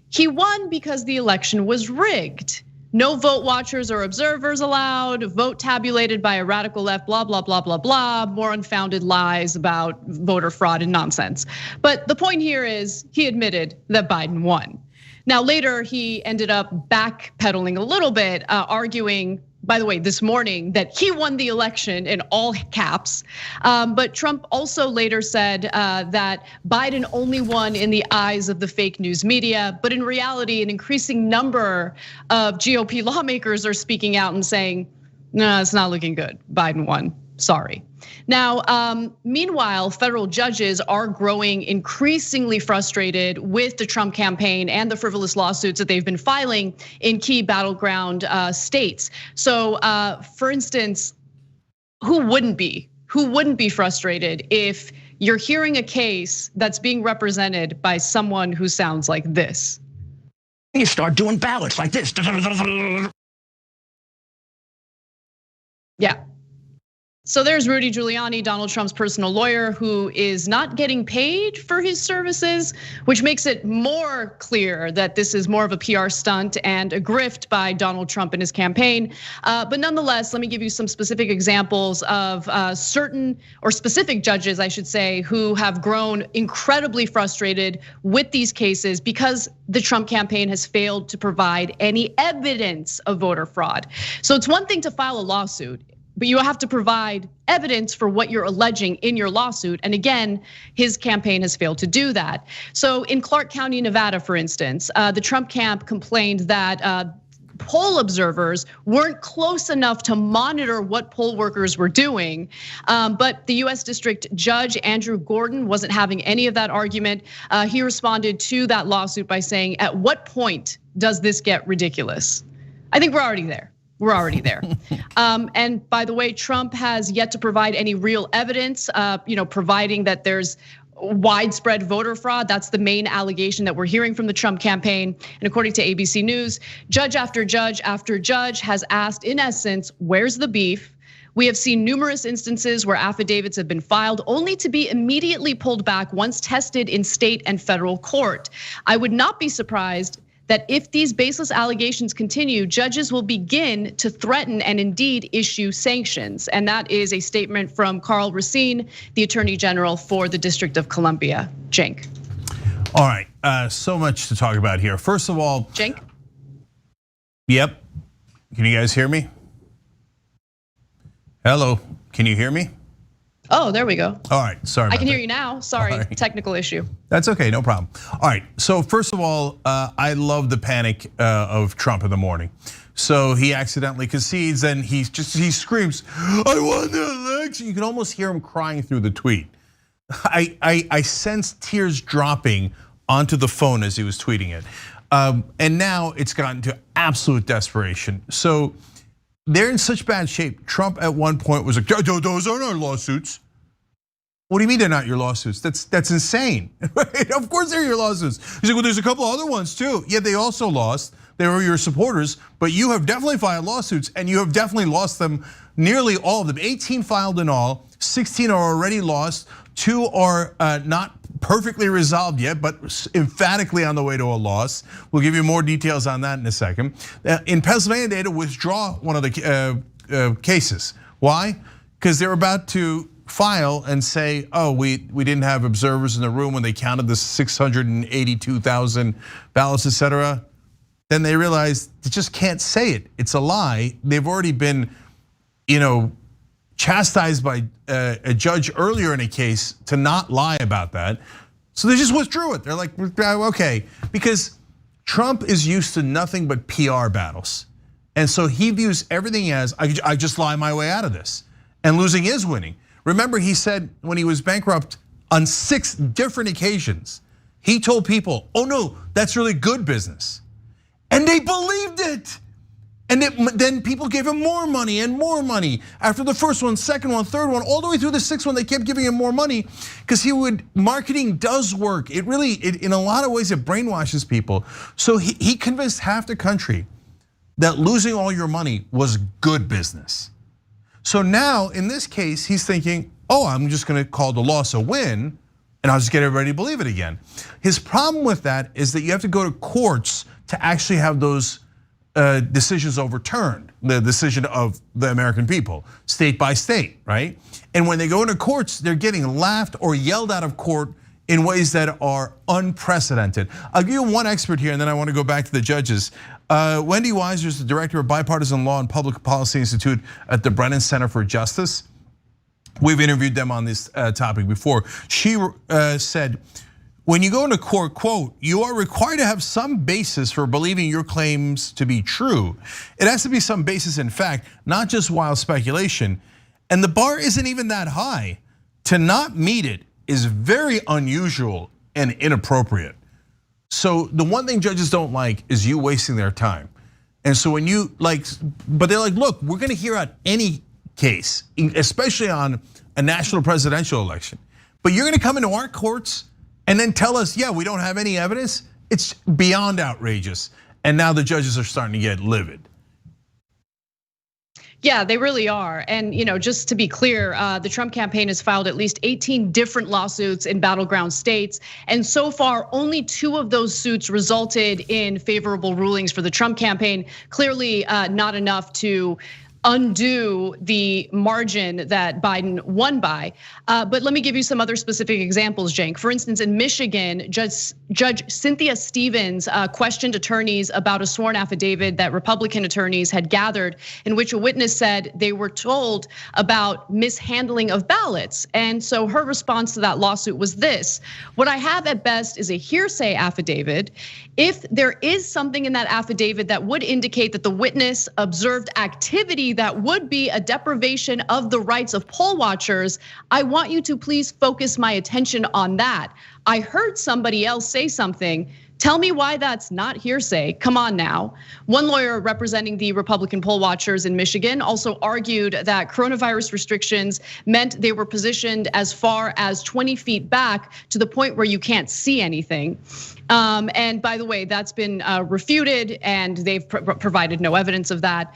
he won because the election was rigged. No vote watchers or observers allowed, vote tabulated by a radical left, blah, blah, blah, blah, blah, more unfounded lies about voter fraud and nonsense. But the point here is he admitted that Biden won. Now later he ended up backpedaling a little bit, arguing, by the way, this morning that he won the election in all caps. But Trump also later said that Biden only won in the eyes of the fake news media. But in reality, an increasing number of GOP lawmakers are speaking out and saying, no, it's not looking good. Biden won, sorry. Now, meanwhile, federal judges are growing increasingly frustrated with the Trump campaign and the frivolous lawsuits that they've been filing in key battleground states. So, for instance, who wouldn't be frustrated if you're hearing a case that's being represented by someone who sounds like this? You start doing ballots like this. Yeah. So there's Rudy Giuliani, Donald Trump's personal lawyer, who is not getting paid for his services, which makes it more clear that this is more of a PR stunt and a grift by Donald Trump and his campaign. But nonetheless, let me give you some specific examples of certain or specific judges, I should say, who have grown incredibly frustrated with these cases because the Trump campaign has failed to provide any evidence of voter fraud. So it's one thing to file a lawsuit, but you have to provide evidence for what you're alleging in your lawsuit. And again, his campaign has failed to do that. So in Clark County, Nevada, for instance, the Trump camp complained that poll observers weren't close enough to monitor what poll workers were doing. But the US District Judge, Andrew Gordon, wasn't having any of that argument. He responded to that lawsuit by saying, at what point does this get ridiculous? I think we're already there. We're already there. And by the way, Trump has yet to provide any real evidence, providing that there's widespread voter fraud. That's the main allegation that we're hearing from the Trump campaign. And according to ABC News, judge after judge after judge has asked, in essence, where's the beef? We have seen numerous instances where affidavits have been filed only to be immediately pulled back once tested in state and federal court. I would not be surprised that if these baseless allegations continue, judges will begin to threaten and indeed issue sanctions. And that is a statement from Carl Racine, the Attorney General for the District of Columbia. Cenk. All right, so much to talk about here. First of all, Cenk. Yep, can you guys hear me? Hello, can you hear me? Oh, there we go. All right, sorry. I can hear you now. Sorry, technical issue. That's okay, no problem. All right, so first of all, I love the panic of Trump in the morning. So he accidentally concedes and he screams, "I won the election." You can almost hear him crying through the tweet. I sensed tears dropping onto the phone as he was tweeting it. And now it's gotten to absolute desperation. So they're in such bad shape. Trump at one point was like, "Those aren't our lawsuits." What do you mean they're not your lawsuits? That's insane. Of course they're your lawsuits. He's like, "Well, there's a couple other ones too." Yeah, they also lost. They were your supporters, but you have definitely filed lawsuits and you have definitely lost them, nearly all of them. 18 filed in all, 16 are already lost. 2 are not perfectly resolved yet, but emphatically on the way to a loss. We'll give you more details on that in a second. In Pennsylvania, they had to withdraw one of the cases. Why? Because they're about to file and say, "Oh, we didn't have observers in the room when they counted the 682,000 ballots, etc." Then they realize they just can't say it. It's a lie. They've already been, chastised by a judge earlier in a case to not lie about that. So they just withdrew it. They're like, okay, because Trump is used to nothing but PR battles. And so he views everything as, I just lie my way out of this. And losing is winning. Remember, he said when he was bankrupt on 6 different occasions, he told people, "Oh no, that's really good business." And they believed it. And then people gave him more money and more money. After the first one, second one, third one, all the way through the 6th one, they kept giving him more money because marketing does work. It really, in a lot of ways, it brainwashes people. So he convinced half the country that losing all your money was good business. So now, in this case, he's thinking, "Oh, I'm just gonna call the loss a win and I'll just get everybody to believe it again." His problem with that is that you have to go to courts to actually have those decisions overturned, the decision of the American people, state by state, right? And when they go into courts, they're getting laughed or yelled out of court in ways that are unprecedented. I'll give you one expert here and then I want to go back to the judges. Wendy Weiser is the director of Bipartisan Law and Public Policy Institute at the Brennan Center for Justice. We've interviewed them on this topic before. She said, when you go into court, quote, "You are required to have some basis for believing your claims to be true. It has to be some basis in fact, not just wild speculation. And the bar isn't even that high. To not meet it is very unusual and inappropriate." So the one thing judges don't like is you wasting their time. And so when you but they're like, "Look, we're gonna hear out any case, especially on a national presidential election. But you're gonna come into our courts and then tell us, yeah, we don't have any evidence." It's beyond outrageous. And now the judges are starting to get livid. Yeah, they really are. And just to be clear, the Trump campaign has filed at least 18 different lawsuits in battleground states. And so far, only 2 of those suits resulted in favorable rulings for the Trump campaign. Clearly not enough to undo the margin that Biden won by. But let me give you some other specific examples, Cenk. For instance, in Michigan, Judge Cynthia Stevens questioned attorneys about a sworn affidavit that Republican attorneys had gathered in which a witness said they were told about mishandling of ballots. And so her response to that lawsuit was this: "What I have at best is a hearsay affidavit. If there is something in that affidavit that would indicate that the witness observed activity that would be a deprivation of the rights of poll watchers, I want you to please focus my attention on that. I heard somebody else say something. Tell me why that's not hearsay. Come on now. One lawyer representing the Republican poll watchers in Michigan also argued that coronavirus restrictions meant they were positioned as far as 20 feet back to the point where you can't see anything. And by the way, that's been refuted and they've provided no evidence of that.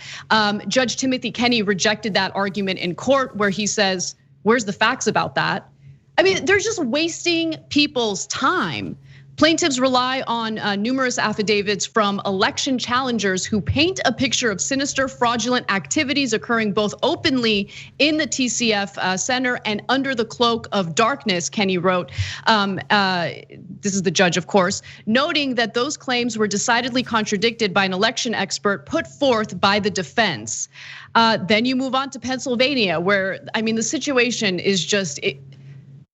Judge Timothy Kenney rejected that argument in court where he says, where's the facts about that? I mean, they're just wasting people's time. Plaintiffs rely on numerous affidavits from election challengers who paint a picture of sinister, fraudulent activities occurring both openly in the TCF Center and under the cloak of darkness, Kenney wrote. This is the judge, of course, noting that those claims were decidedly contradicted by an election expert put forth by the defense. Then you move on to Pennsylvania, where, I mean, the situation is just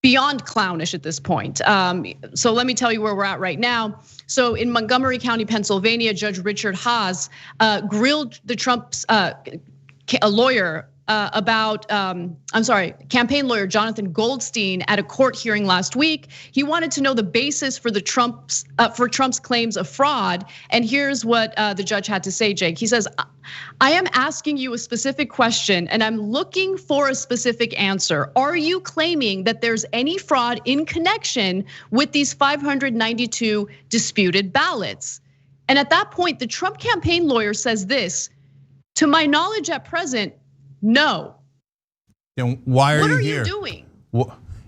beyond clownish at this point. So let me tell you where we're at right now. So in Montgomery County, Pennsylvania, Judge Richard Haas grilled the Trump's lawyer about, campaign lawyer Jonathan Goldstein at a court hearing last week. He wanted to know the basis for Trump's claims of fraud. And here's what the judge had to say, Jake. He says, I am asking you a specific question and I'm looking for a specific answer. Are you claiming that there's any fraud in connection with these 592 disputed ballots? And at that point, the Trump campaign lawyer says this, to my knowledge at present, no. Then why are you What here? are you doing?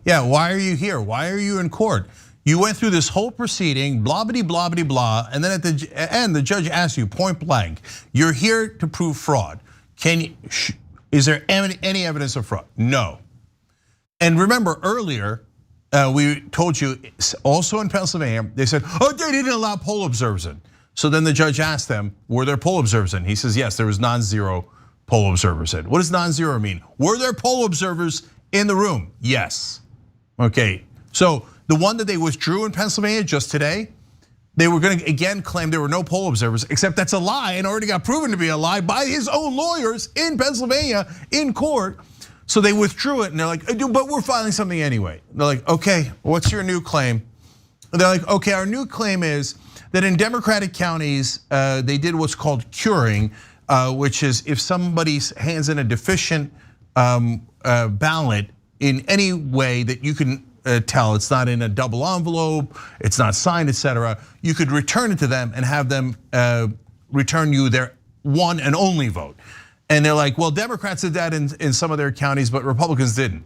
Yeah, why are you here? Why are you in court? You went through this whole proceeding, blah, blah, blah, blah, blah, and then at the end, the judge asked you point blank, you're here to prove fraud. Is there any evidence of fraud? No. And remember earlier, we told you also in Pennsylvania, they said, oh, they didn't allow poll observers in. So then the judge asked them, were there poll observers in? He says, yes, there was non-zero poll observers in. What does non-zero mean? Were there poll observers in the room? Yes. Okay, so the one that they withdrew in Pennsylvania just today, they were gonna again claim there were no poll observers, except that's a lie and already got proven to be a lie by his own lawyers in Pennsylvania in court. So they withdrew it and they're like, but we're filing something anyway. They're like, okay, what's your new claim? And they're like, okay, our new claim is that in Democratic counties, they did what's called curing, which is if somebody hands in a deficient ballot in any way that you can tell it's not in a double envelope, it's not signed, etc. You could return it to them and have them return you their one and only vote. And they're like, well, Democrats did that in some of their counties, but Republicans didn't.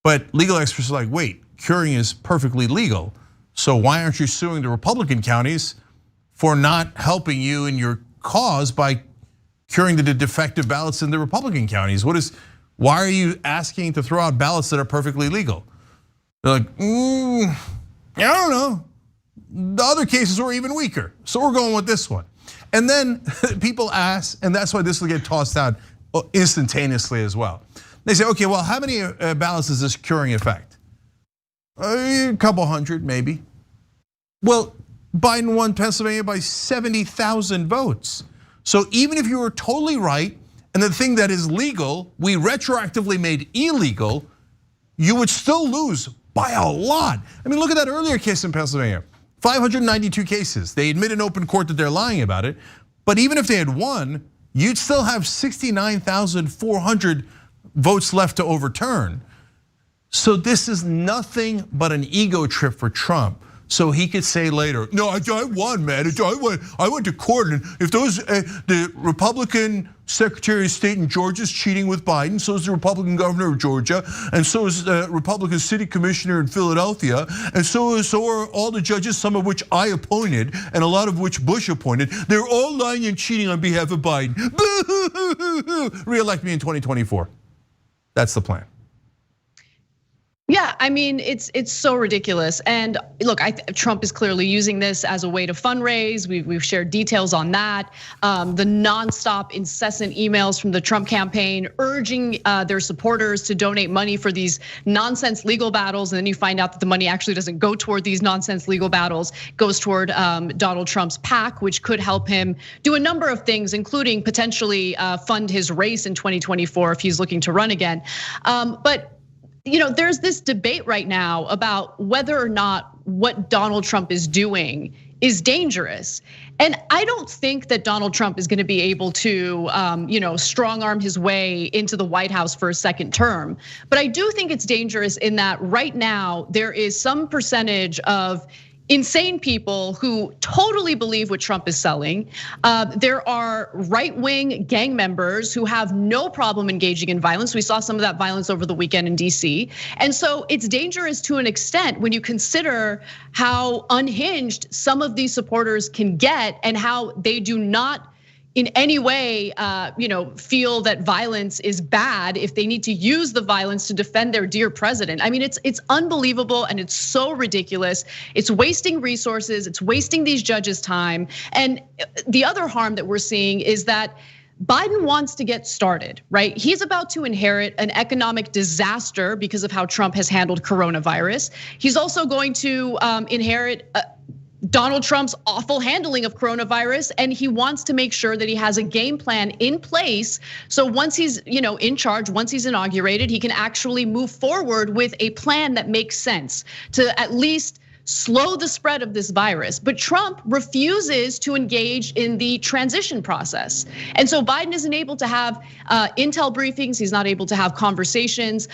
But legal experts are like, wait, curing is perfectly legal. So why aren't you suing the Republican counties for not helping you in your cause by curing the defective ballots in the Republican counties? Why are you asking to throw out ballots that are perfectly legal? They're like, I don't know. The other cases were even weaker, so we're going with this one. And then people ask, and that's why this will get tossed out instantaneously as well. They say, okay, well, how many ballots does this curing affect? A couple hundred, maybe. Well, Biden won Pennsylvania by 70,000 votes. So even if you were totally right, and the thing that is legal, we retroactively made illegal, you would still lose by a lot. I mean, look at that earlier case in Pennsylvania. 592 cases. They admit in open court that they're lying about it. But even if they had won, you'd still have 69,400 votes left to overturn. So this is nothing but an ego trip for Trump. So he could say later, no, I won, man. I went to court, and if the Republican Secretary of State in Georgia is cheating with Biden, so is the Republican governor of Georgia, and so is the Republican city commissioner in Philadelphia, and so are all the judges, some of which I appointed, and a lot of which Bush appointed. They're all lying and cheating on behalf of Biden. Re-elect me in 2024. That's the plan. Yeah, I mean, it's so ridiculous. And look, Trump is clearly using this as a way to fundraise. We've shared details on that. The nonstop, incessant emails from the Trump campaign urging their supporters to donate money for these nonsense legal battles. And then you find out that the money actually doesn't go toward these nonsense legal battles, goes toward Donald Trump's PAC, which could help him do a number of things, including potentially fund his race in 2024 if he's looking to run again. But there's this debate right now about whether or not what Donald Trump is doing is dangerous. And I don't think that Donald Trump is going to be able to, strong arm his way into the White House for a second term. But I do think it's dangerous in that right now there is some percentage of insane people who totally believe what Trump is selling. There are right-wing gang members who have no problem engaging in violence. We saw some of that violence over the weekend in DC. And so it's dangerous to an extent when you consider how unhinged some of these supporters can get and how they do not in any way, feel that violence is bad if they need to use the violence to defend their dear president. I mean, it's unbelievable and it's so ridiculous. It's wasting resources, it's wasting these judges' time. And the other harm that we're seeing is that Biden wants to get started, right? He's about to inherit an economic disaster because of how Trump has handled coronavirus. He's also going to inherit Donald Trump's awful handling of coronavirus, and he wants to make sure that he has a game plan in place. So once he's, in charge, once he's inaugurated, he can actually move forward with a plan that makes sense to at least slow the spread of this virus. But Trump refuses to engage in the transition process. And so Biden isn't able to have intel briefings. He's not able to have conversations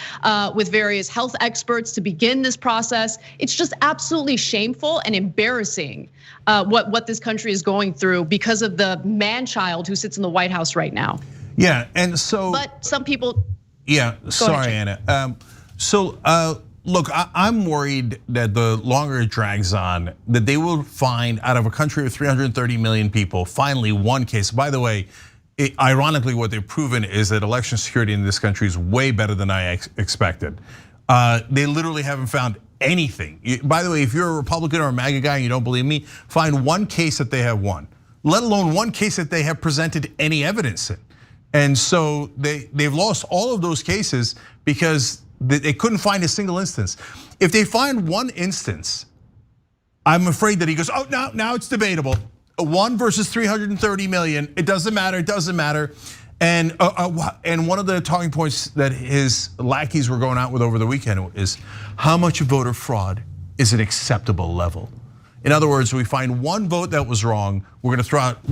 with various health experts to begin this process. It's just absolutely shameful and embarrassing what this country is going through because of the man-child who sits in the White House right now. Yeah, and so. But some people. Yeah, sorry, Anna. Look, I'm worried that the longer it drags on, that they will find out of a country of 330 million people, finally one case. By the way, ironically, what they've proven is that election security in this country is way better than I expected. They literally haven't found anything. By the way, if you're a Republican or a MAGA guy and you don't believe me, find one case that they have won, let alone one case that they have presented any evidence in. And so they've lost all of those cases because they couldn't find a single instance. If they find one instance, I'm afraid that he goes, oh, now it's debatable. 1 versus 330 million, it doesn't matter, it doesn't matter. And one of the talking points that his lackeys were going out with over the weekend is how much voter fraud is an acceptable level. In other words, we find one vote that was wrong, we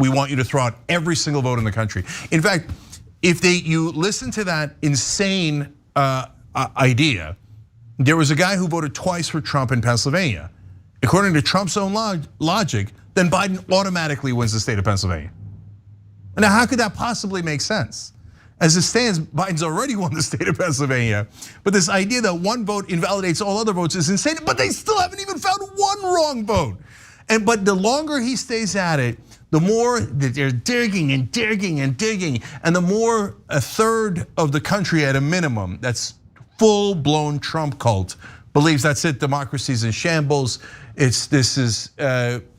want you to throw out every single vote in the country. In fact, if you listen to that insane idea, there was a guy who voted twice for Trump in Pennsylvania. According to Trump's own logic, then Biden automatically wins the state of Pennsylvania. Now, how could that possibly make sense? As it stands, Biden's already won the state of Pennsylvania. But this idea that one vote invalidates all other votes is insane, but they still haven't even found one wrong vote. But the longer he stays at it, the more that they're digging and digging and digging, and the more a third of the country at a minimum, that's full-blown Trump cult, believes that's it, democracy's in shambles.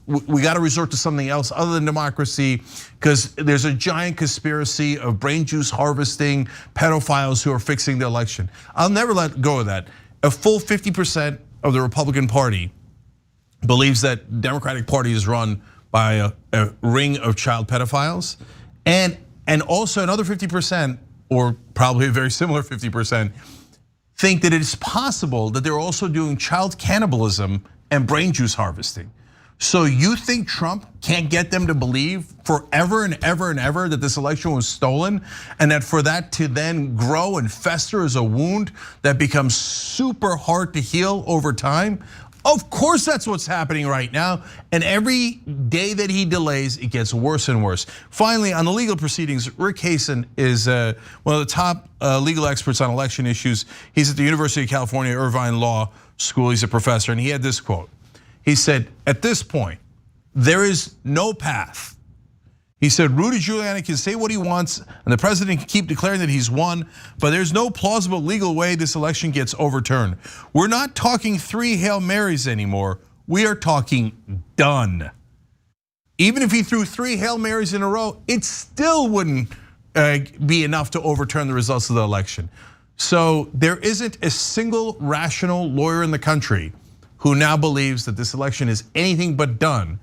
We got to resort to something else other than democracy because there's a giant conspiracy of brain juice harvesting pedophiles who are fixing the election. I'll never let go of that. A full 50% of the Republican Party believes that the Democratic Party is run by a ring of child pedophiles, and also another 50%, or probably a very similar 50%, think that it is possible that they're also doing child cannibalism and brain juice harvesting. So you think Trump can't get them to believe forever and ever and ever that this election was stolen, and that for that to then grow and fester as a wound that becomes super hard to heal over time? Of course that's what's happening right now, and every day that he delays, it gets worse and worse. Finally, on the legal proceedings, Rick Hasen is one of the top legal experts on election issues. He's at the University of California, Irvine Law School, he's a professor, and he had this quote. He said, at this point, there is no path. He said, Rudy Giuliani can say what he wants and the president can keep declaring that he's won, but there's no plausible legal way this election gets overturned. We're not talking 3 Hail Marys anymore. We are talking done. Even if he threw 3 Hail Marys in a row, it still wouldn't be enough to overturn the results of the election. So there isn't a single rational lawyer in the country who now believes that this election is anything but done.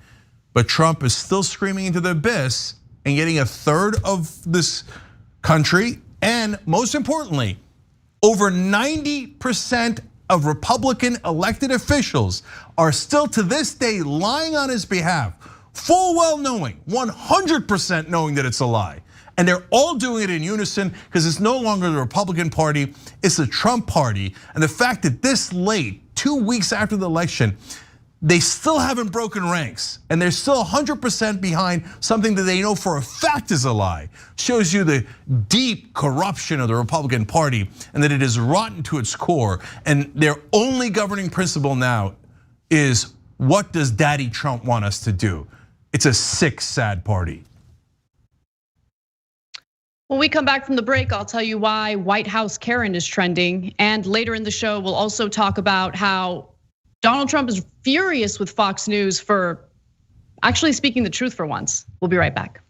But Trump is still screaming into the abyss and getting a third of this country, and most importantly, over 90% of Republican elected officials are still to this day lying on his behalf, full well knowing, 100% knowing that it's a lie. And they're all doing it in unison because it's no longer the Republican Party, it's the Trump Party. And the fact that this late, 2 weeks after the election, they still haven't broken ranks and they're still 100% behind something that they know for a fact is a lie, shows you the deep corruption of the Republican Party and that it is rotten to its core. And their only governing principle now is, what does Daddy Trump want us to do? It's a sick, sad party. When we come back from the break, I'll tell you why White House Karen is trending. And later in the show, we'll also talk about how Donald Trump is furious with Fox News for actually speaking the truth for once. We'll be right back.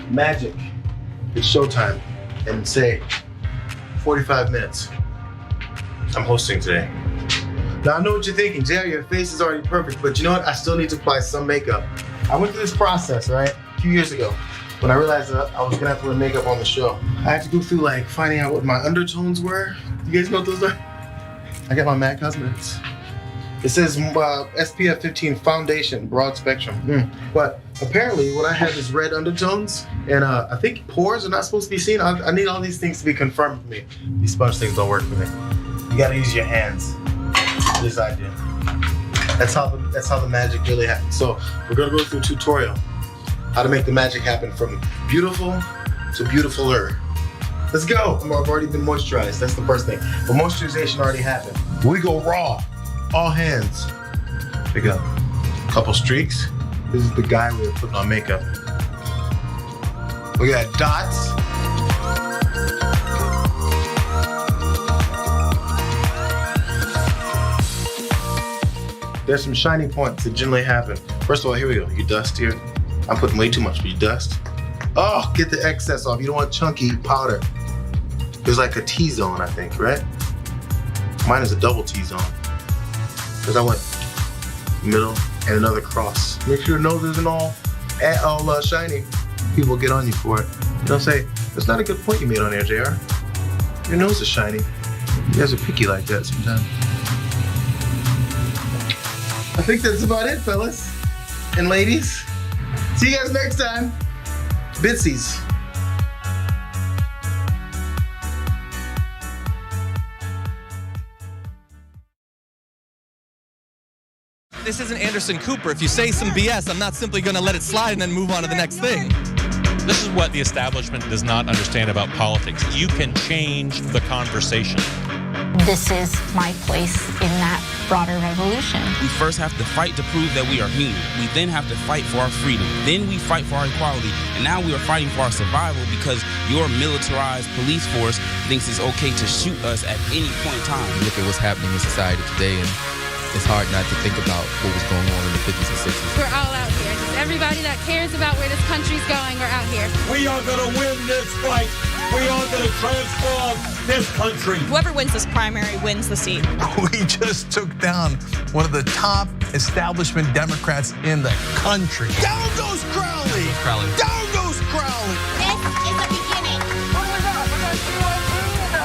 Magic. It's showtime. And say 45 minutes. I'm hosting today. Now I know what you're thinking, JR, your face is already perfect, but you know what? I still need to apply some makeup. I went through this process, right? A few years ago, when I realized that I was gonna have to wear makeup on the show. I had to go through like finding out what my undertones were. You guys know what those are? I got my MAC Cosmetics. It says SPF 15 foundation, broad spectrum. But apparently what I have is red undertones, and I think pores are not supposed to be seen. I need all these things to be confirmed for me. These sponge things don't work for me. You gotta use your hands. This I did. That's how the magic really happens. So we're gonna go through a tutorial how to make the magic happen from beautiful to beautifuler. Let's go. I've already been moisturized. That's the first thing. But moisturization already happened. We go raw, all hands. Pick up a couple streaks. This is the guy we were putting on makeup. We got dots. There's some shiny points that generally happen. First of all, here we go. You dust here. I'm putting way too much, but you dust. Oh, get the excess off. You don't want chunky powder. There's like a T-zone, I think, right? Mine is a double T-zone. Because I went middle and another cross. Make sure your nose isn't all shiny. People get on you for it. They'll say, that's not a good point you made on there, JR. Your nose is shiny. You guys are picky like that sometimes. I think that's about it, fellas and ladies. See you guys next time. Bitsies. This isn't Anderson Cooper. If you say some BS, I'm not simply gonna let it slide and then move on to the next thing. This is what the establishment does not understand about politics. You can change the conversation. This is my place in that broader revolution. We first have to fight to prove that we are human. We then have to fight for our freedom. Then we fight for our equality. And now we are fighting for our survival because your militarized police force thinks it's okay to shoot us at any point in time. Look at what's happening in society today, and it's hard not to think about what was going on in the 50s and 60s. We're all out here. Just everybody that cares about where this country's going, we're out here. We are going to win this fight. We are going to transform this country. Whoever wins this primary wins the seat. We just took down one of the top establishment Democrats in the country. Down goes Crowley. Down goes Crowley. This is the beginning. What do we got? We got USC in the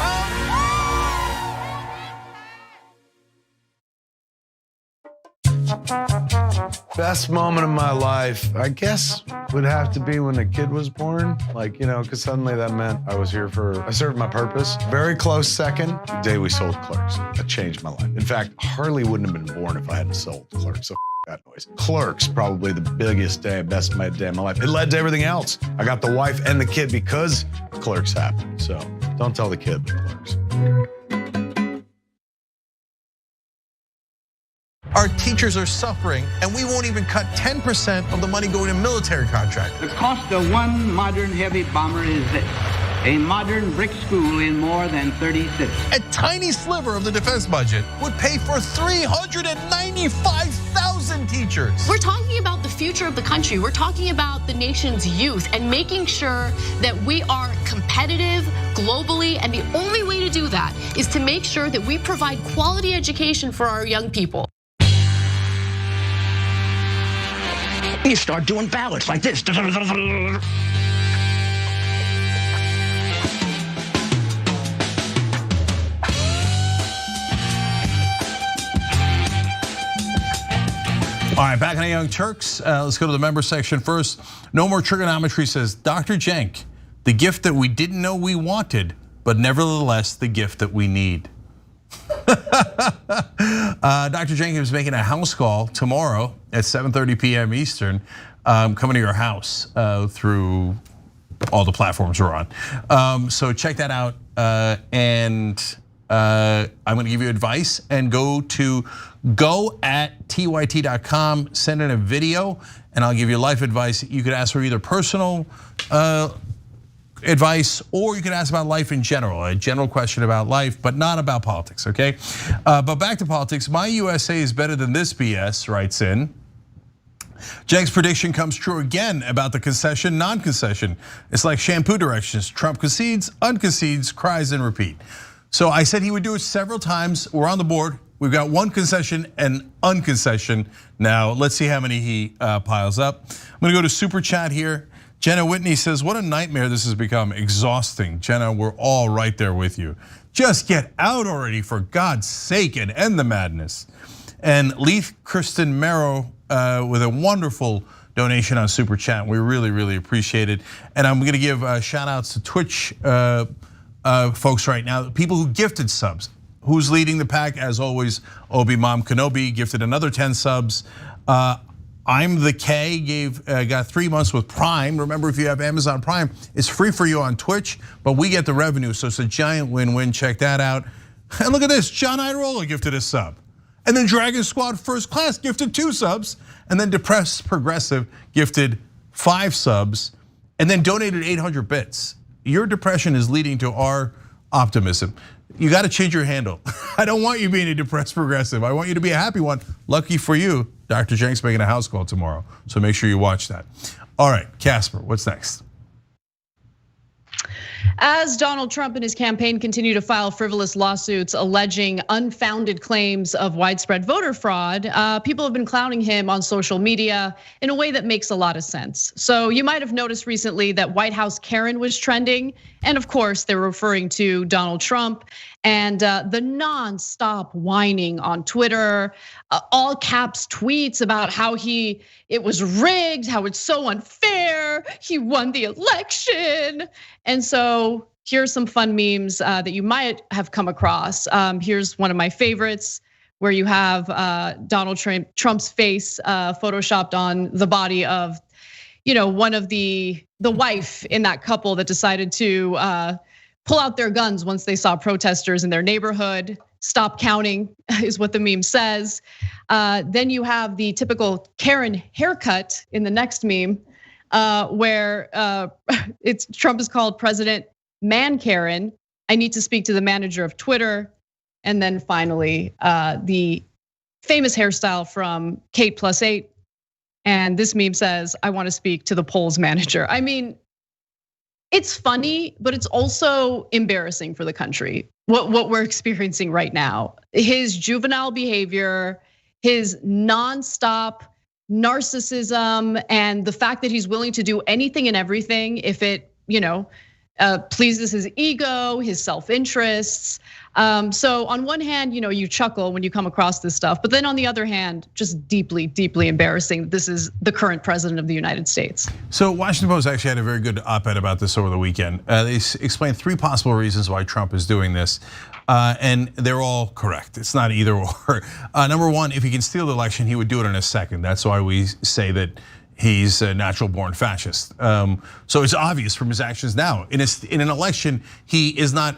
Best moment of my life, I guess, would have to be when the kid was born. Like, you know, because suddenly that meant I served my purpose. Very close second, the day we sold Clerks. That changed my life. In fact, Harley wouldn't have been born if I hadn't sold Clerks. So that noise. Clerks, probably the biggest day, best day of my life. It led to everything else. I got the wife and the kid because Clerks happened. So don't tell the kid, but Clerks. Our teachers are suffering, and we won't even cut 10% of the money going to military contract. The cost of one modern heavy bomber is this: a modern brick school in more than 30 cities. A tiny sliver of the defense budget would pay for 395,000 teachers. We're talking about the future of the country. We're talking about the nation's youth and making sure that we are competitive globally. And the only way to do that is to make sure that we provide quality education for our young people. You start doing ballots like this. All right, back on the Young Turks. Let's go to the member section first. No More Trigonometry says, Dr. Cenk, the gift that we didn't know we wanted, but nevertheless the gift that we need. Dr. Cenk is making a house call tomorrow at 7:30 p.m. Eastern, coming to your house through all the platforms we're on. So check that out, and I'm gonna give you advice, and go at tyt.com, send in a video, and I'll give you life advice. You could ask for either personal advice, or you can ask about life in general, a general question about life, but not about politics, okay? But back to politics. My USA is better than this BS, writes in. Cenk's prediction comes true again about the concession, non-concession. It's like shampoo directions. Trump concedes, unconcedes, cries, and repeat. So I said he would do it several times. We're on the board. We've got one concession and unconcession. Now, let's see how many he piles up. I'm gonna go to Super Chat here. Jenna Whitney says, what a nightmare this has become, exhausting. Jenna, we're all right there with you. Just get out already, for God's sake, and end the madness. And Leith Kristen Merrow with a wonderful donation on Super Chat. We really, really appreciate it. And I'm gonna give shout outs to Twitch folks right now, people who gifted subs. Who's leading the pack? As always, Obi Mom Kenobi gifted another 10 subs. I'm the K got 3 months with Prime. Remember, if you have Amazon Prime, it's free for you on Twitch, but we get the revenue, so it's a giant win-win. Check that out. And look at this, John Irola gifted a sub. And then Dragon Squad First Class gifted 2 subs. And then Depressed Progressive gifted 5 subs, and then donated 800 bits. Your depression is leading to our optimism. You got to change your handle. I don't want you being a depressed progressive. I want you to be a happy one. Lucky for you, Dr. Cenk's making a house call tomorrow, so make sure you watch that. All right, Casper, what's next? As Donald Trump and his campaign continue to file frivolous lawsuits alleging unfounded claims of widespread voter fraud, people have been clowning him on social media in a way that makes a lot of sense. So you might have noticed recently that White House Karen was trending, and of course they're referring to Donald Trump and the nonstop whining on Twitter, all caps tweets about how it was rigged, how it's so unfair, he won the election. And so here's some fun memes that you might have come across. Here's one of my favorites, where you have Donald Trump's face photoshopped on the body of, one of the wife in that couple that decided to pull out their guns once they saw protesters in their neighborhood. Stop counting is what the meme says. Then you have the typical Karen haircut in the next meme, where Trump is called President Man Karen. I need to speak to the manager of Twitter. And then finally, the famous hairstyle from Kate +8. And this meme says, I want to speak to the polls manager. I mean, it's funny, but it's also embarrassing for the country, what we're experiencing right now. His juvenile behavior, his nonstop narcissism, and the fact that he's willing to do anything and everything if it, pleases his ego, his self-interests. So on one hand, you chuckle when you come across this stuff, but then on the other hand, just deeply, deeply embarrassing. This is the current president of the United States. So Washington Post actually had a very good op-ed about this over the weekend. They explained 3 possible reasons why Trump is doing this. And they're all correct. It's not either or. Number one, if he can steal the election, he would do it in a second. That's why we say that he's a natural born fascist. So it's obvious from his actions now. In an election, he is not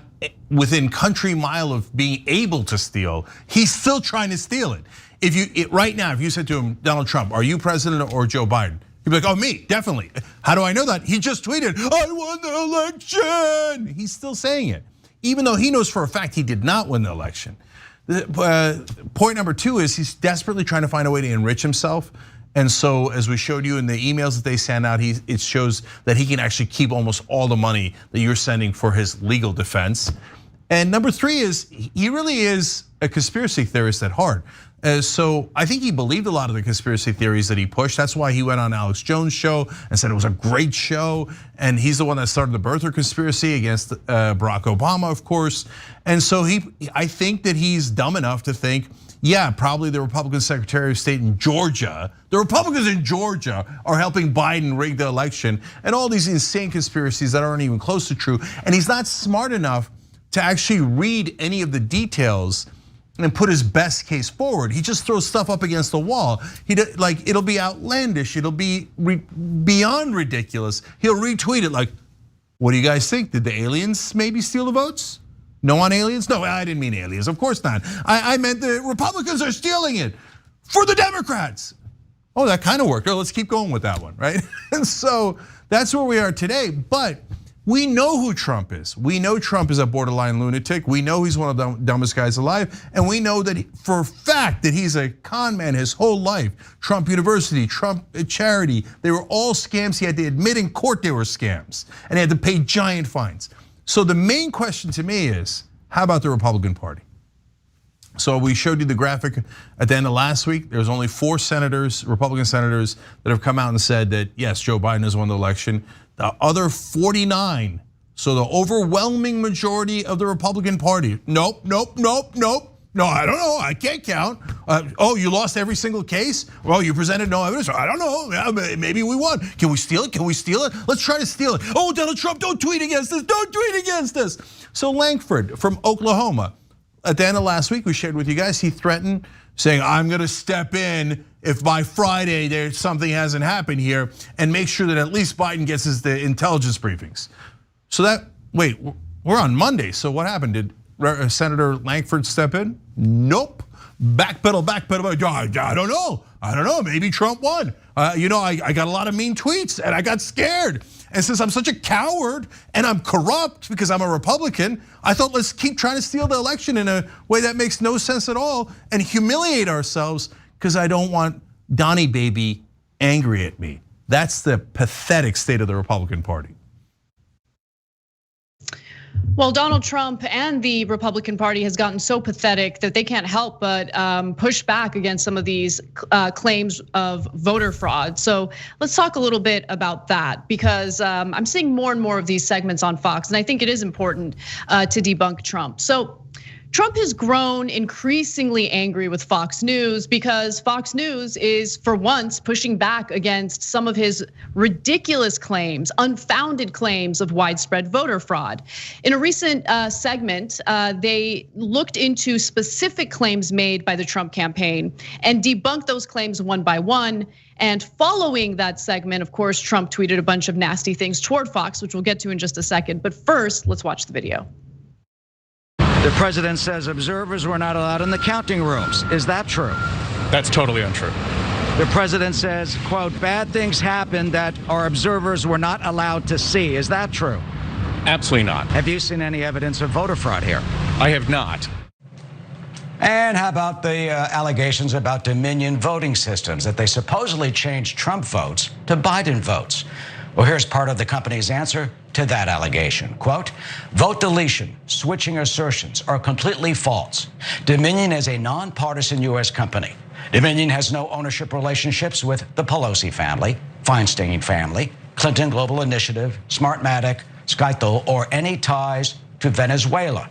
within country mile of being able to steal. He's still trying to steal it. Right now, if you said to him, Donald Trump, are you president or Joe Biden? He'd be like, oh, me, definitely. How do I know that? He just tweeted, I won the election. He's still saying it, even though he knows for a fact he did not win the election. Point number 2 is he's desperately trying to find a way to enrich himself. And so, as we showed you in the emails that they send out, it shows that he can actually keep almost all the money that you're sending for his legal defense. And number 3 is he really is a conspiracy theorist at heart. So I think he believed a lot of the conspiracy theories that he pushed. That's why he went on Alex Jones' show and said it was a great show. And he's the one that started the birther conspiracy against Barack Obama, of course. And so I think that he's dumb enough to think, yeah, probably the Republican Secretary of State in Georgia, the Republicans in Georgia are helping Biden rig the election, and all these insane conspiracies that aren't even close to true. And he's not smart enough to actually read any of the details and put his best case forward. He just throws stuff up against the wall. It'll be outlandish. It'll be beyond ridiculous. He'll retweet it like, what do you guys think? Did the aliens maybe steal the votes? No on aliens? No, I didn't mean aliens, of course not. I meant the Republicans are stealing it for the Democrats. Oh, that kind of worked. Let's keep going with that one, right? And so that's where we are today, but we know who Trump is. We know Trump is a borderline lunatic. We know he's one of the dumbest guys alive. And we know that for a fact that he's a con man his whole life. Trump University, Trump charity, they were all scams. He had to admit in court they were scams. And he had to pay giant fines. So the main question to me is, how about the Republican Party? So we showed you the graphic at the end of last week. There's only 4 senators, Republican senators, that have come out and said that yes, Joe Biden has won the election. The other 49, so the overwhelming majority of the Republican Party, nope. No, I don't know, I can't count. Oh, you lost every single case? Well, you presented no evidence. I don't know, yeah, maybe we won. Can we steal it? Can we steal it? Let's try to steal it. Oh, Donald Trump, don't tweet against us, don't tweet against us. So Langford from Oklahoma, at the end of last week, we shared with you guys, he threatened saying, I'm gonna step in if by Friday there's something hasn't happened here and make sure that at least Biden gets the intelligence briefings. So wait, we're on Monday, so what happened? Did Senator Langford step in? Nope, backpedal. I don't know, maybe Trump won. I got a lot of mean tweets and I got scared. And since I'm such a coward and I'm corrupt because I'm a Republican, I thought let's keep trying to steal the election in a way that makes no sense at all and humiliate ourselves because I don't want Donnie Baby angry at me. That's the pathetic state of the Republican Party. Well, Donald Trump and the Republican Party has gotten so pathetic that they can't help but push back against some of these claims of voter fraud. So let's talk a little bit about that because I'm seeing more and more of these segments on Fox, and I think it is important to debunk Trump. So Trump has grown increasingly angry with Fox News because Fox News is, for once, pushing back against some of his ridiculous claims, unfounded claims of widespread voter fraud. In a recent segment, they looked into specific claims made by the Trump campaign and debunked those claims one by one. And following that segment, of course, Trump tweeted a bunch of nasty things toward Fox, which we'll get to in just a second. But first, let's watch the video. The president says observers were not allowed in the counting rooms. Is that true? That's totally untrue. The president says, quote, bad things happened that our observers were not allowed to see. Is that true? Absolutely not. Have you seen any evidence of voter fraud here? I have not. And how about the allegations about Dominion voting systems, that they supposedly changed Trump votes to Biden votes? Well, here's part of the company's answer to that allegation. Quote, vote deletion, switching assertions are completely false. Dominion is a nonpartisan US company. Dominion has no ownership relationships with the Pelosi family, Feinstein family, Clinton Global Initiative, Smartmatic, Skytol, or any ties to Venezuela.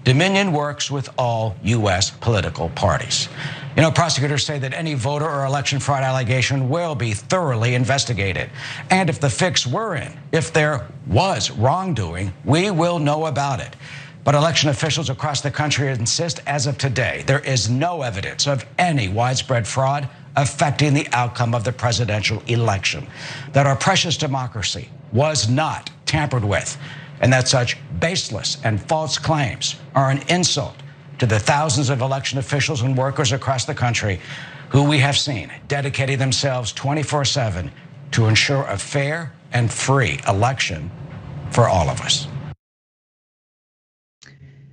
Dominion works with all US political parties. You know, prosecutors say that any voter or election fraud allegation will be thoroughly investigated. And if the fix were in, if there was wrongdoing, we will know about it. But election officials across the country insist, as of today, there is no evidence of any widespread fraud affecting the outcome of the presidential election, that our precious democracy was not tampered with, and that such baseless and false claims are an insult to the thousands of election officials and workers across the country who we have seen dedicating themselves 24/7 to ensure a fair and free election for all of us.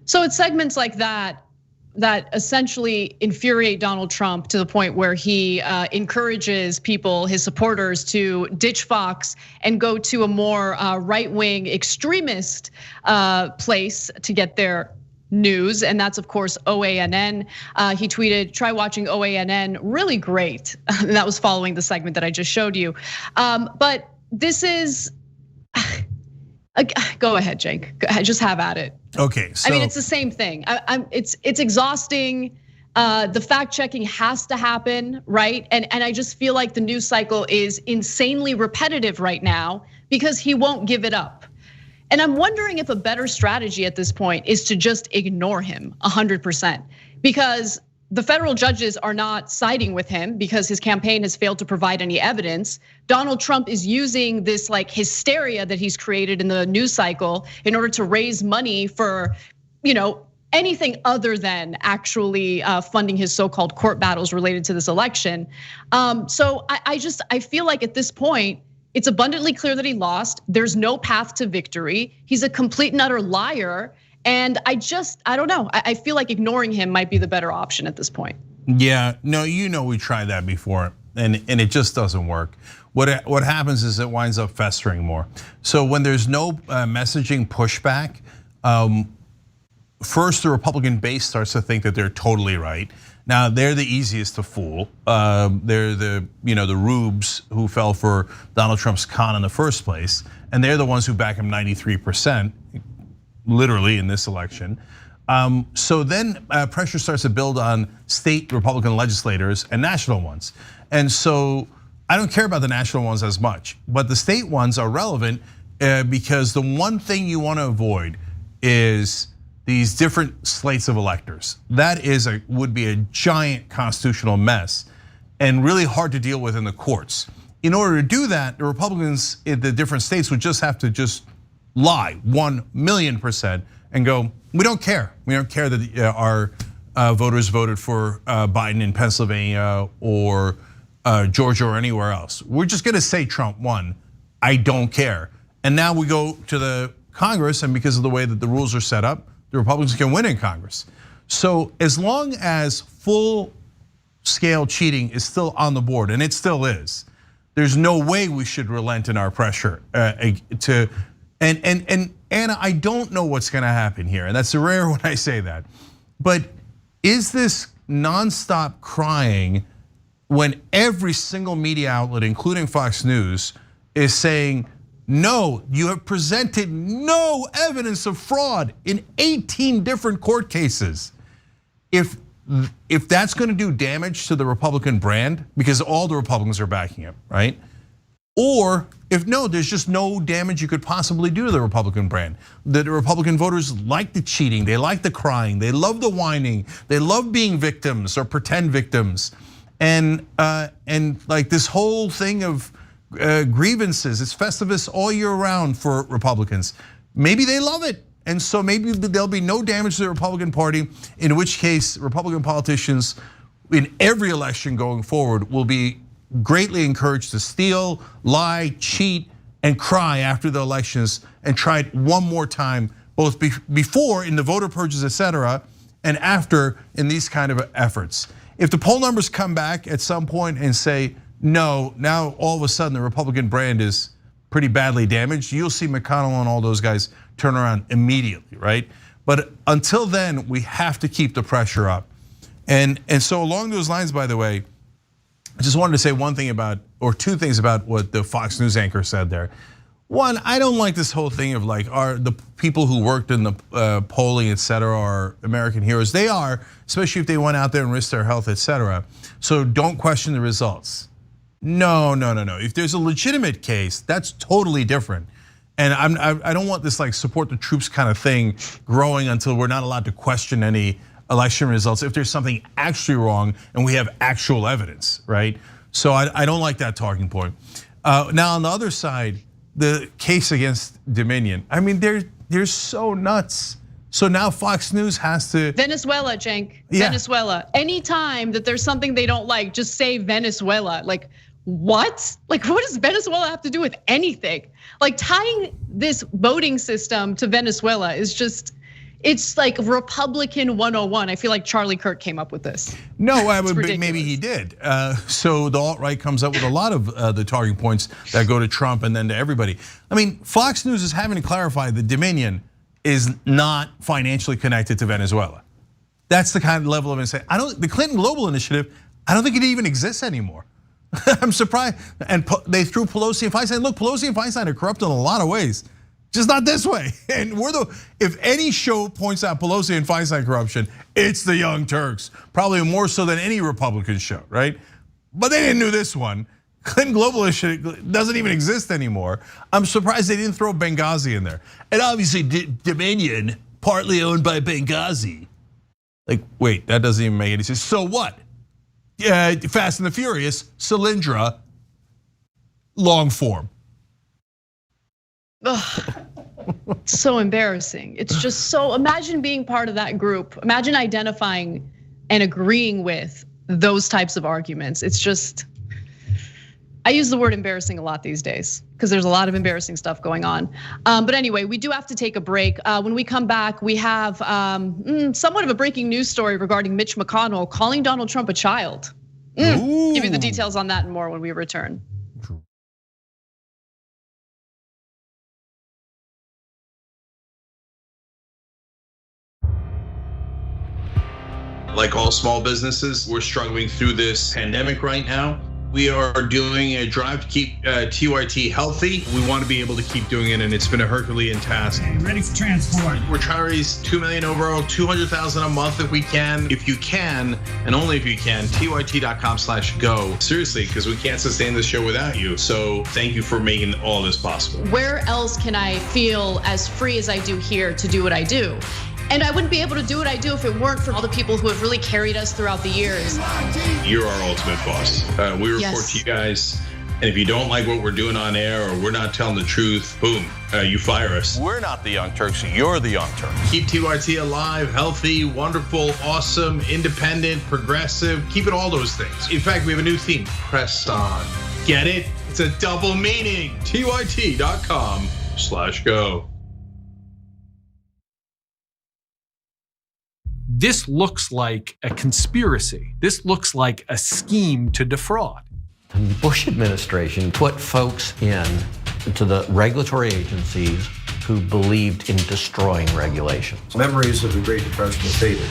So it's segments like that essentially infuriate Donald Trump to the point where he encourages people, his supporters, to ditch Fox and go to a more right-wing extremist place to get their news, and that's of course OANN. He tweeted, "Try watching OANN, really great." And that was following the segment that I just showed you. But this is, go ahead, Cenk. Just have at it. Okay, so I mean, it's the same thing. It's exhausting. The fact checking has to happen, right? And I just feel like the news cycle is insanely repetitive right now because he won't give it up. And I'm wondering if a better strategy at this point is to just ignore him 100%, because the federal judges are not siding with him because his campaign has failed to provide any evidence. Donald Trump is using this like hysteria that he's created in the news cycle in order to raise money for, anything other than actually funding his so-called court battles related to this election. So I feel like at this point, it's abundantly clear that he lost. There's no path to victory. He's a complete and utter liar. And I don't know. I feel like ignoring him might be the better option at this point. Yeah, no, we tried that before, and it just doesn't work. What happens is it winds up festering more. So when there's no messaging pushback, first the Republican base starts to think that they're totally right. Now they're the easiest to fool. They're the rubes who fell for Donald Trump's con in the first place, and they're the ones who back him 93%, literally in this election. So then pressure starts to build on state Republican legislators and national ones, and so I don't care about the national ones as much, but the state ones are relevant because the one thing you want to avoid is these different slates of electors. That would be a giant constitutional mess and really hard to deal with in the courts. In order to do that, the Republicans in the different states would just have to lie 1,000,000% and go, we don't care. We don't care that our voters voted for Biden in Pennsylvania or Georgia or anywhere else. We're just gonna say Trump won. I don't care. And now we go to the Congress, and because of the way that the rules are set up, the Republicans can win in Congress. So as long as full-scale cheating is still on the board, and it still is, there's no way we should relent in our pressure and Anna, I don't know what's gonna happen here, and that's rare when I say that. But is this nonstop crying when every single media outlet, including Fox News, is saying, no, you have presented no evidence of fraud in 18 different court cases? If that's gonna do damage to the Republican brand, because all the Republicans are backing it, right? Or if no, there's just no damage you could possibly do to the Republican brand. The Republican voters like the cheating, they like the crying, they love the whining, they love being victims or pretend victims. And like this whole thing of grievances, it's Festivus all year round for Republicans. Maybe they love it. And so maybe there'll be no damage to the Republican Party, in which case Republican politicians in every election going forward will be greatly encouraged to steal, lie, cheat, and cry after the elections and try it one more time, both before in the voter purges, etc., and after in these kind of efforts. If the poll numbers come back at some point and say, no, now all of a sudden the Republican brand is pretty badly damaged, you'll see McConnell and all those guys turn around immediately, right? But until then, we have to keep the pressure up. And so along those lines, by the way, I just wanted to say one thing about, or two things about what the Fox News anchor said there. One, I don't like this whole thing of like, are the people who worked in the polling, et cetera, are American heroes. They are, especially if they went out there and risked their health, et cetera. So don't question the results. No. If there's a legitimate case, that's totally different. And I don't want this like support the troops kind of thing growing until we're not allowed to question any election results if there's something actually wrong and we have actual evidence, right? So I don't like that talking point. Now on the other side, the case against Dominion, I mean, they're so nuts. So now Fox News has to. Venezuela, Cenk, Venezuela. Anytime that there's something they don't like, just say Venezuela. Like, what? Like, what does Venezuela have to do with anything? Like tying this voting system to Venezuela is just, it's like Republican 101. I feel like Charlie Kirk came up with this. No, maybe he did. So the alt-right comes up with a lot of the talking points that go to Trump and then to everybody. I mean, Fox News is having to clarify that Dominion is not financially connected to Venezuela. That's the kind of level of insanity. The Clinton Global Initiative, I don't think it even exists anymore. I'm surprised. And they threw Pelosi and Feinstein. Look, Pelosi and Feinstein are corrupt in a lot of ways, just not this way. And if any show points out Pelosi and Feinstein corruption, it's the Young Turks. Probably more so than any Republican show, right? But they didn't do this one. Clinton Global Initiative doesn't even exist anymore. I'm surprised they didn't throw Benghazi in there. And obviously Dominion, partly owned by Benghazi. Like, wait, that doesn't even make any sense. So what? Fast and the Furious, Solyndra, long form. So embarrassing. It's just so, imagine being part of that group. Imagine identifying and agreeing with those types of arguments. It's just, I use the word embarrassing a lot these days because there's a lot of embarrassing stuff going on. But anyway, we do have to take a break. When we come back, we have somewhat of a breaking news story regarding Mitch McConnell calling Donald Trump a child. Give you the details on that and more when we return. Like all small businesses, we're struggling through this pandemic right now. We are doing a drive to keep TYT healthy. We want to be able to keep doing it, and it's been a Herculean task. Ready for transport. We're trying to raise $2 million overall, $200,000 a month if we can. If you can, and only if you can, tyt.com/go. Seriously, because we can't sustain this show without you. So thank you for making all this possible. Where else can I feel as free as I do here to do what I do? And I wouldn't be able to do what I do if it weren't for all the people who have really carried us throughout the years. You're our ultimate boss. We report to you guys, and if you don't like what we're doing on air or we're not telling the truth, boom, you fire us. We're not the Young Turks, you're the Young Turks. Keep TYT alive, healthy, wonderful, awesome, independent, progressive, keep it all those things. In fact, we have a new theme, press on. Get it? It's a double meaning, tyt.com/go. This looks like a conspiracy. This looks like a scheme to defraud. The Bush administration put folks into the regulatory agencies who believed in destroying regulations. Memories of the Great Depression are faded.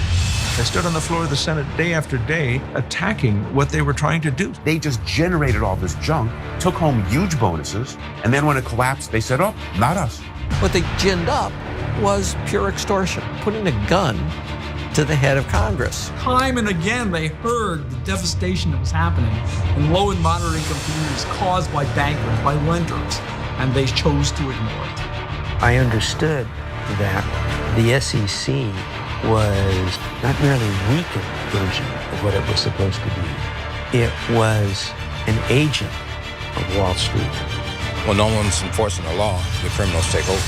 They stood on the floor of the Senate day after day attacking what they were trying to do. They just generated all this junk, took home huge bonuses, and then when it collapsed, they said, oh, not us. What they ginned up was pure extortion, putting a gun to the head of Congress. Time and again, they heard the devastation that was happening in low and moderate income communities caused by bankers, by lenders, and they chose to ignore it. I understood that the SEC was not merely a weakened version of what it was supposed to be. It was an agent of Wall Street. When no one's enforcing the law, the criminals take over.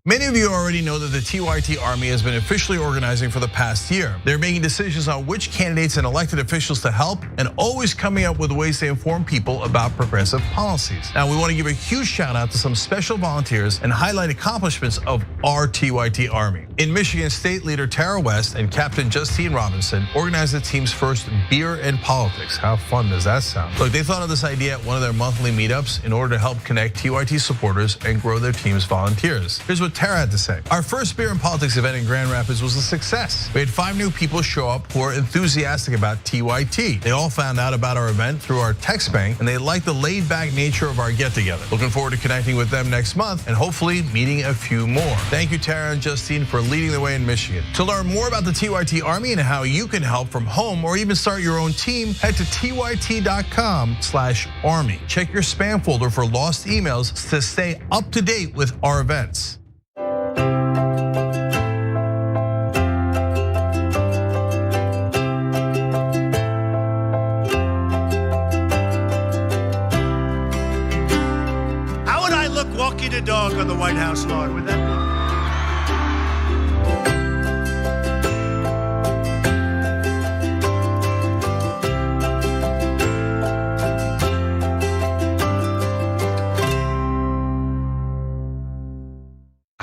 Many of you already know that the TYT Army has been officially organizing for the past year. They're making decisions on which candidates and elected officials to help and always coming up with ways to inform people about progressive policies. Now, we want to give a huge shout out to some special volunteers and highlight accomplishments of our TYT Army. In Michigan, State Leader Tara West and Captain Justine Robinson organized the team's first Beer and Politics. How fun does that sound? Look, they thought of this idea at one of their monthly meetups in order to help connect TYT supporters and grow their team's volunteers. Here's what Tara had to say. Our first Beer and Politics event in Grand Rapids was a success. We had 5 new people show up who are enthusiastic about TYT. They all found out about our event through our text bank, and they liked the laid-back nature of our get-together. Looking forward to connecting with them next month and hopefully meeting a few more. Thank you, Tara and Justine, for leading the way in Michigan. To learn more about the TYT Army and how you can help from home or even start your own team, head to tyt.com/army. Check your spam folder for lost emails to stay up to date with our events. How would I look walking a dog on the White House lawn? Would that be?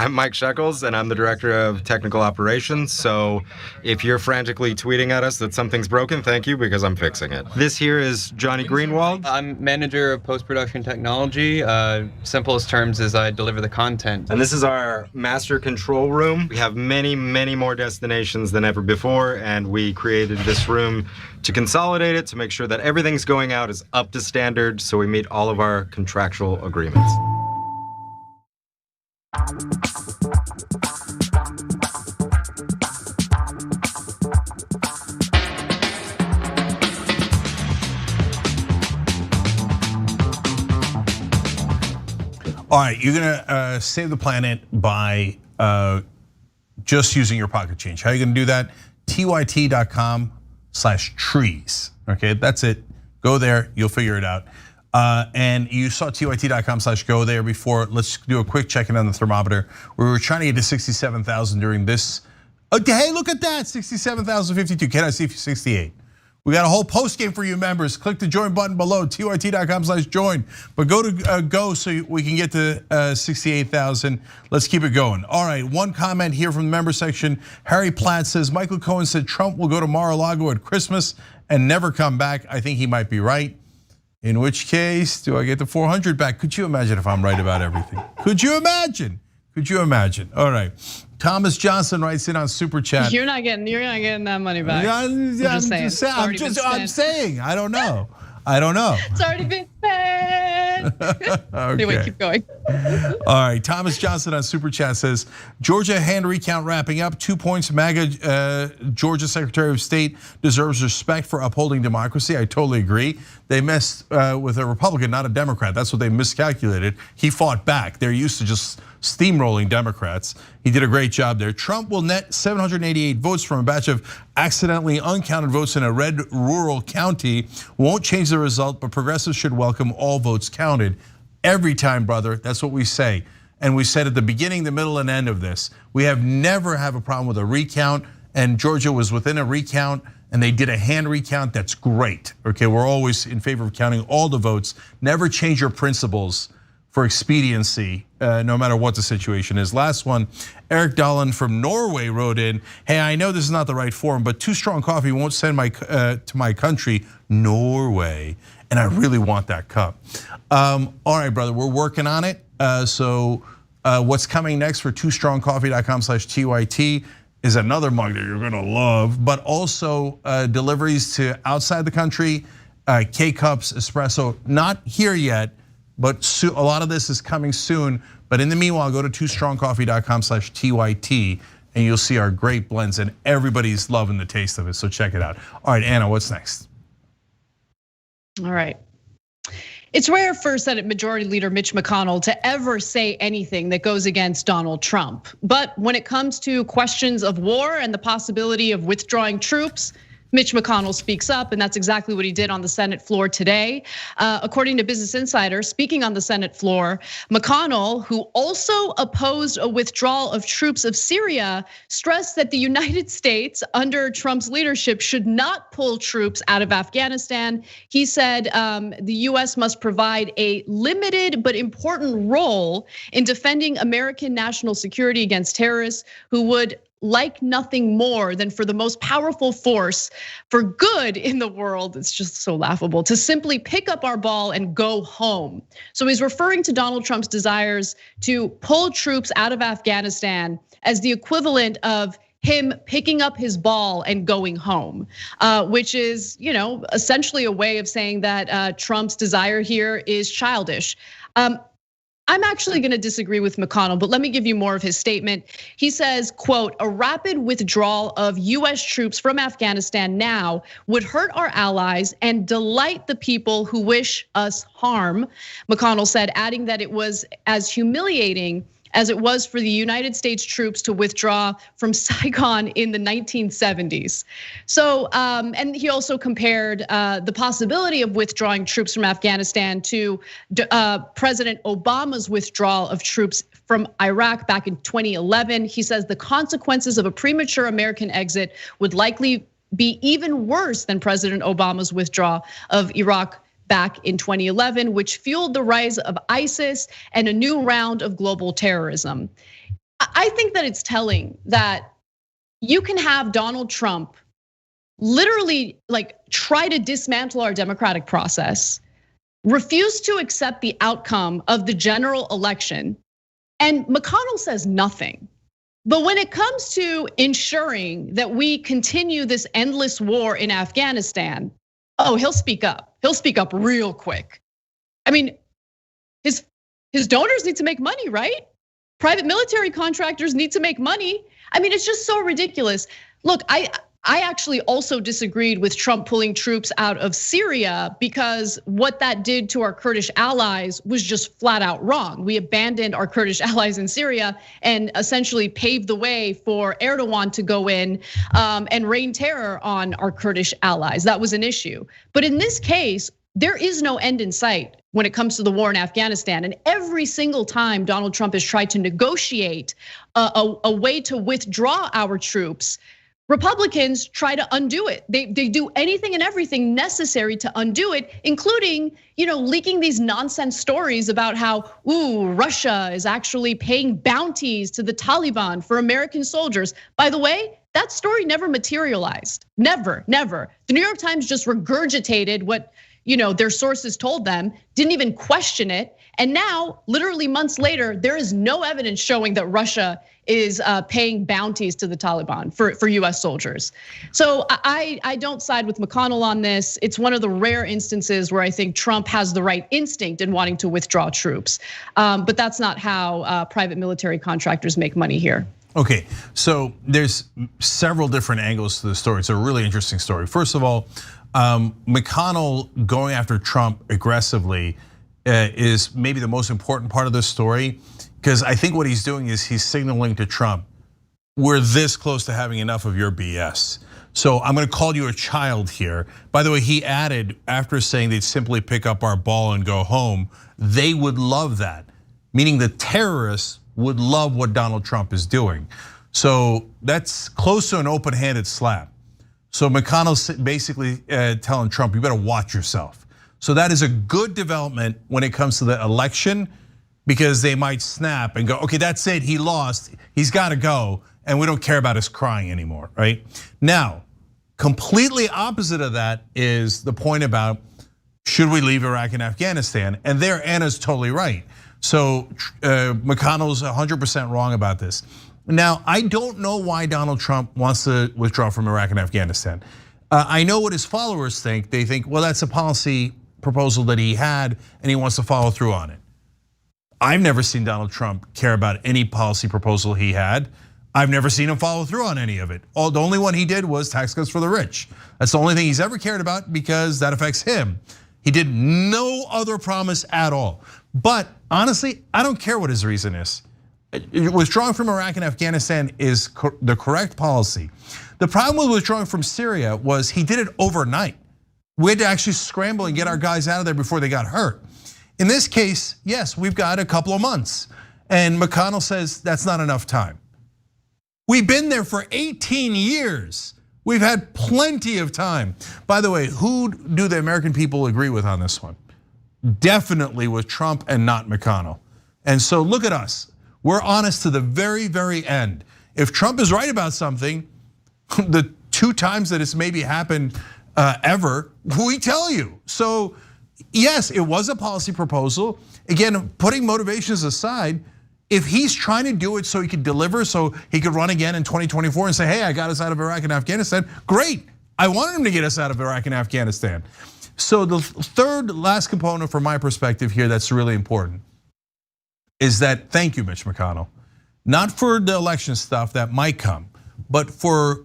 I'm Mike Shekels, and I'm the Director of Technical Operations. So if you're frantically tweeting at us that something's broken, thank you, because I'm fixing it. This here is Johnny Greenwald. I'm Manager of Post-Production Technology. Simplest terms is I deliver the content. And this is our master control room. We have many, many more destinations than ever before, and we created this room to consolidate it, to make sure that everything's going out is up to standard, so we meet all of our contractual agreements. All right, you're gonna save the planet by just using your pocket change. How are you gonna do that? tyt.com/trees. Okay, that's it. Go there, you'll figure it out. And you saw tyt.com/go there before. Let's do a quick check-in on the thermometer. We were trying to get to 67,000 during this. Okay, hey, look at that, 67,052. Can I see 68? We got a whole post game for you members. Click the join button below, tyt.com/join. But go to go so we can get to 68,000. Let's keep it going. All right, one comment here from the member section. Harry Platt says, Michael Cohen said Trump will go to Mar-a-Lago at Christmas and never come back. I think he might be right. In which case, do I get the 400 back? Could you imagine if I'm right about everything? Could you imagine? Could you imagine? All right. Thomas Johnson writes in on Super Chat. You're not getting that money back. I'm saying. I don't know. It's already been spent. Okay. Anyway, keep going. All right, Thomas Johnson on Super Chat says, Georgia hand recount wrapping up. 2 points, MAGA Georgia Secretary of State deserves respect for upholding democracy. I totally agree. They messed with a Republican, not a Democrat. That's what they miscalculated. He fought back. They're used to just steamrolling Democrats. He did a great job there. Trump will net 788 votes from a batch of accidentally uncounted votes in a red rural county. Won't change the result, but progressives should welcome all votes counted. Every time, brother, that's what we say. And we said at the beginning, the middle, and end of this, we have never have a problem with a recount, and Georgia was within a recount, and they did a hand recount. That's great. Okay, we're always in favor of counting all the votes. Never change your principles for expediency, no matter what the situation is. Last one, Eric Dahlen from Norway wrote in, hey, I know this is not the right forum, but Too Strong Coffee won't send to my country, Norway, and I really want that cup. All right, brother, we're working on it. So what's coming next for toostrongcoffee.com/TYT is another mug that you're gonna love, but also deliveries to outside the country, K-Cups, espresso, not here yet, but a lot of this is coming soon. But in the meanwhile, go to toostrongcoffee.com/TYT and you'll see our great blends, and everybody's loving the taste of it, so check it out. All right, Anna, what's next? All right. It's rare for Senate Majority Leader Mitch McConnell to ever say anything that goes against Donald Trump. But when it comes to questions of war and the possibility of withdrawing troops, Mitch McConnell speaks up, and that's exactly what he did on the Senate floor today. According to Business Insider, speaking on the Senate floor, McConnell, who also opposed a withdrawal of troops of Syria, stressed that the United States under Trump's leadership should not pull troops out of Afghanistan. He said the US must provide a limited but important role in defending American national security against terrorists who would like nothing more than for the most powerful force for good in the world. It's just so laughable to simply pick up our ball and go home. So he's referring to Donald Trump's desires to pull troops out of Afghanistan as the equivalent of him picking up his ball and going home, which is, essentially a way of saying that Trump's desire here is childish. I'm actually gonna disagree with McConnell, but let me give you more of his statement. He says, quote, a rapid withdrawal of US troops from Afghanistan now would hurt our allies and delight the people who wish us harm, McConnell said, adding that it was as humiliating as it was for the United States troops to withdraw from Saigon in the 1970s. So, and he also compared the possibility of withdrawing troops from Afghanistan to President Obama's withdrawal of troops from Iraq back in 2011. He says the consequences of a premature American exit would likely be even worse than President Obama's withdrawal of Iraq back in 2011, which fueled the rise of ISIS and a new round of global terrorism. I think that it's telling that you can have Donald Trump literally like try to dismantle our democratic process, refuse to accept the outcome of the general election, and McConnell says nothing. But when it comes to ensuring that we continue this endless war in Afghanistan, oh, he'll speak up. He'll speak up real quick. I mean, his donors need to make money, right? Private military contractors need to make money. I mean, it's just so ridiculous. Look, I actually also disagreed with Trump pulling troops out of Syria because what that did to our Kurdish allies was just flat out wrong. We abandoned our Kurdish allies in Syria and essentially paved the way for Erdogan to go in and rain terror on our Kurdish allies. That was an issue. But in this case, there is no end in sight when it comes to the war in Afghanistan. And every single time Donald Trump has tried to negotiate a way to withdraw our troops, Republicans try to undo it. They do anything and everything necessary to undo it, including leaking these nonsense stories about how Russia is actually paying bounties to the Taliban for American soldiers. By the way, that story never materialized. Never. The New York Times just regurgitated what their sources told them, didn't even question it. And now, literally months later, there is no evidence showing that Russia is paying bounties to the Taliban for US soldiers. So I don't side with McConnell on this. It's one of the rare instances where I think Trump has the right instinct in wanting to withdraw troops. But that's not how private military contractors make money here. Okay, so there's several different angles to the story. It's a really interesting story. First of all, McConnell going after Trump aggressively is maybe the most important part of this story, because I think what he's doing is he's signaling to Trump, we're this close to having enough of your BS. So I'm gonna call you a child here. By the way, he added, after saying they'd simply pick up our ball and go home, they would love that. Meaning the terrorists would love what Donald Trump is doing. So that's close to an open-handed slap. So McConnell's basically telling Trump, you better watch yourself. So that is a good development when it comes to the election, because they might snap and go, okay, that's it, he lost, he's gotta go, and we don't care about his crying anymore, right? Now, completely opposite of that is the point about, should we leave Iraq and Afghanistan? And there, Anna's totally right. So McConnell's 100% wrong about this. Now, I don't know why Donald Trump wants to withdraw from Iraq and Afghanistan. I know what his followers think. They think, well, that's a policy proposal that he had and he wants to follow through on it. I've never seen Donald Trump care about any policy proposal he had. I've never seen him follow through on any of it. The only one he did was tax cuts for the rich. That's the only thing he's ever cared about because that affects him. He did no other promise at all. But honestly, I don't care what his reason is. Withdrawing from Iraq and Afghanistan is the correct policy. The problem with withdrawing from Syria was he did it overnight. We had to actually scramble and get our guys out of there before they got hurt. In this case, yes, we've got a couple of months. And McConnell says that's not enough time. We've been there for 18 years. We've had plenty of time. By the way, who do the American people agree with on this one? Definitely with Trump and not McConnell. And so look at us. We're honest to the very, very end. If Trump is right about something, the 2 times that it's maybe happened ever, we tell you. So yes, it was a policy proposal. Again, putting motivations aside, if he's trying to do it so he could deliver, so he could run again in 2024 and say, hey, I got us out of Iraq and Afghanistan, great. I wanted him to get us out of Iraq and Afghanistan. So the third last component from my perspective here that's really important is that, thank you, Mitch McConnell, not for the election stuff that might come, but for,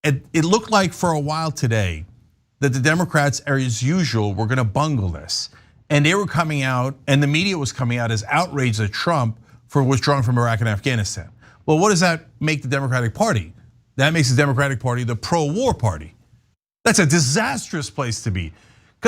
it looked like for a while today that the Democrats, as usual, were gonna bungle this. And they were coming out, and the media was coming out as outraged at Trump for withdrawing from Iraq and Afghanistan. Well, what does that make the Democratic Party? That makes the Democratic Party the pro-war party. That's a disastrous place to be.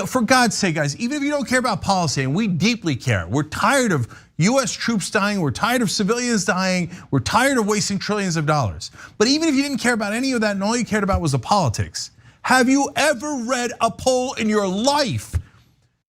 For God's sake, guys, even if you don't care about policy, and we deeply care, we're tired of US troops dying, we're tired of civilians dying, we're tired of wasting trillions of dollars. But even if you didn't care about any of that and all you cared about was the politics, have you ever read a poll in your life?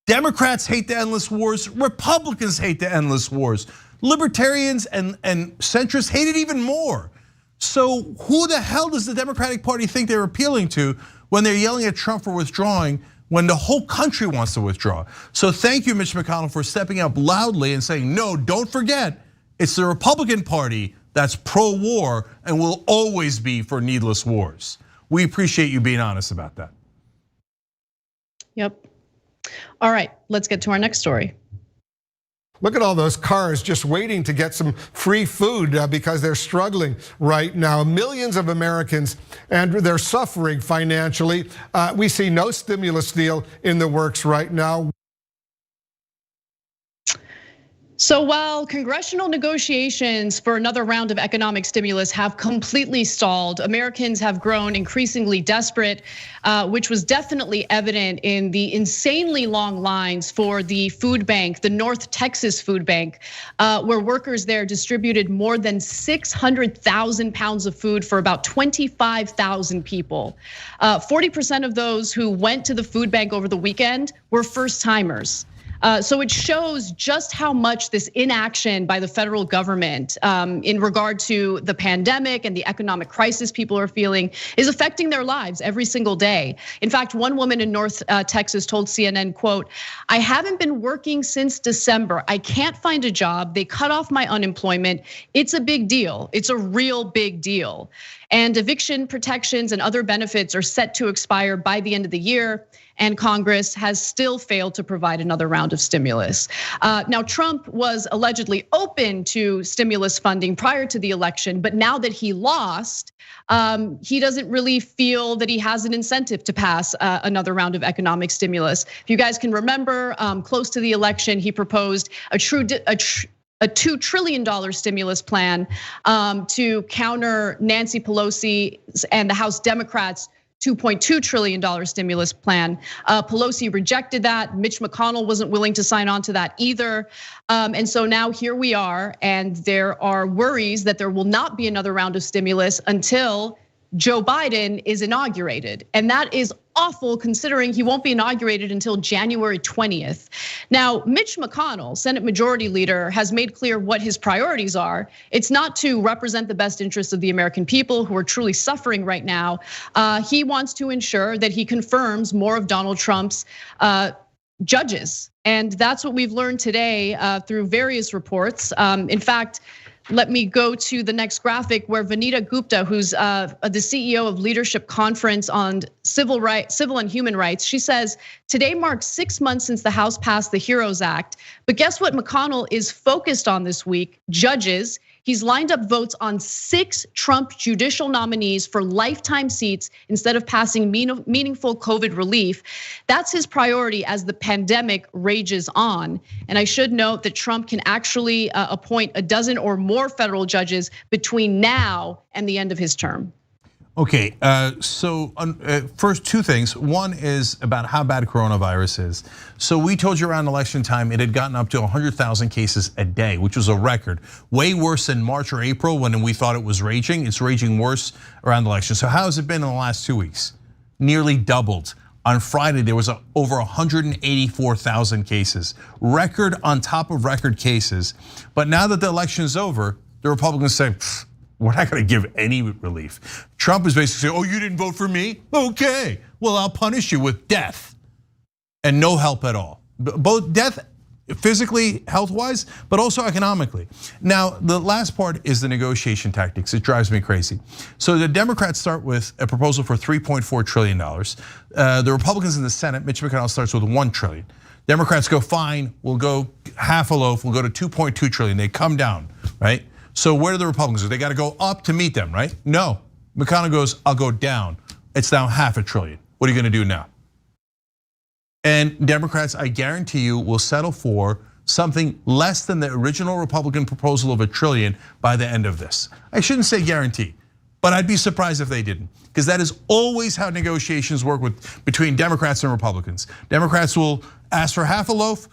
Democrats hate the endless wars, Republicans hate the endless wars. Libertarians and centrists hate it even more. So who the hell does the Democratic Party think they're appealing to when they're yelling at Trump for withdrawing when the whole country wants to withdraw? So thank you, Mitch McConnell, for stepping up loudly and saying, no, don't forget, it's the Republican Party that's pro-war and will always be for needless wars. We appreciate you being honest about that. Yep. All right, let's get to our next story. Look at all those cars just waiting to get some free food because they're struggling right now. Millions of Americans, and they're suffering financially. We see no stimulus deal in the works right now. So while congressional negotiations for another round of economic stimulus have completely stalled, Americans have grown increasingly desperate, which was definitely evident in the insanely long lines for the food bank, the North Texas Food Bank, where workers there distributed more than 600,000 pounds of food for about 25,000 people. 40% of those who went to the food bank over the weekend were first timers. So it shows just how much this inaction by the federal government in regard to the pandemic and the economic crisis people are feeling is affecting their lives every single day. In fact, one woman in North Texas told CNN, quote, "I haven't been working since December. I can't find a job. They cut off my unemployment. It's a big deal. It's a real big deal." And eviction protections and other benefits are set to expire by the end of the year. And Congress has still failed to provide another round of stimulus. Now, Trump was allegedly open to stimulus funding prior to the election, but now that he lost, he doesn't really feel that he has an incentive to pass another round of economic stimulus. If you guys can remember, close to the election, he proposed a $2 trillion stimulus plan to counter Nancy Pelosi and the House Democrats' $2.2 trillion stimulus plan. Pelosi rejected that. Mitch McConnell wasn't willing to sign on to that either. And so now here we are, and there are worries that there will not be another round of stimulus until Joe Biden is inaugurated. And that is awful considering he won't be inaugurated until January 20th. Now, Mitch McConnell, Senate Majority Leader, has made clear what his priorities are. It's not to represent the best interests of the American people who are truly suffering right now. He wants to ensure that he confirms more of Donald Trump's judges. And that's what we've learned today through various reports. In fact, let me go to the next graphic where Vanita Gupta, who's the CEO of Leadership Conference on Civil and Human Rights, she says, today marks 6 months since the House passed the HEROES Act. But guess what McConnell is focused on this week? Judges. He's lined up votes on 6 Trump judicial nominees for lifetime seats instead of passing meaningful COVID relief. That's his priority as the pandemic rages on. And I should note that Trump can actually appoint a dozen or more federal judges between now and the end of his term. Okay, so first 2 things. One is about how bad coronavirus is. So we told you around election time it had gotten up to 100,000 cases a day, which was a record. Way worse than March or April when we thought it was raging. It's raging worse around the election. So how has it been in the last 2 weeks? Nearly doubled. On Friday, there was over 184,000 cases. Record on top of record cases. But now that the election is over, the Republicans say, we're not gonna give any relief. Trump is basically saying, oh, you didn't vote for me? Okay, well, I'll punish you with death and no help at all. Both death physically, health-wise, but also economically. Now, the last part is the negotiation tactics. It drives me crazy. So the Democrats start with a proposal for $3.4 trillion. The Republicans in the Senate, Mitch McConnell starts with $1 trillion. Democrats go, fine, we'll go half a loaf, we'll go to $2.2 trillion. They come down, right? So where do the Republicans go? They got to go up to meet them, right? No, McConnell goes, I'll go down. It's down $500 billion. What are you going to do now? And Democrats, I guarantee you, will settle for something less than the original Republican proposal of $1 trillion by the end of this. I shouldn't say guarantee, but I'd be surprised if they didn't, because that is always how negotiations work between Democrats and Republicans. Democrats will ask for half a loaf.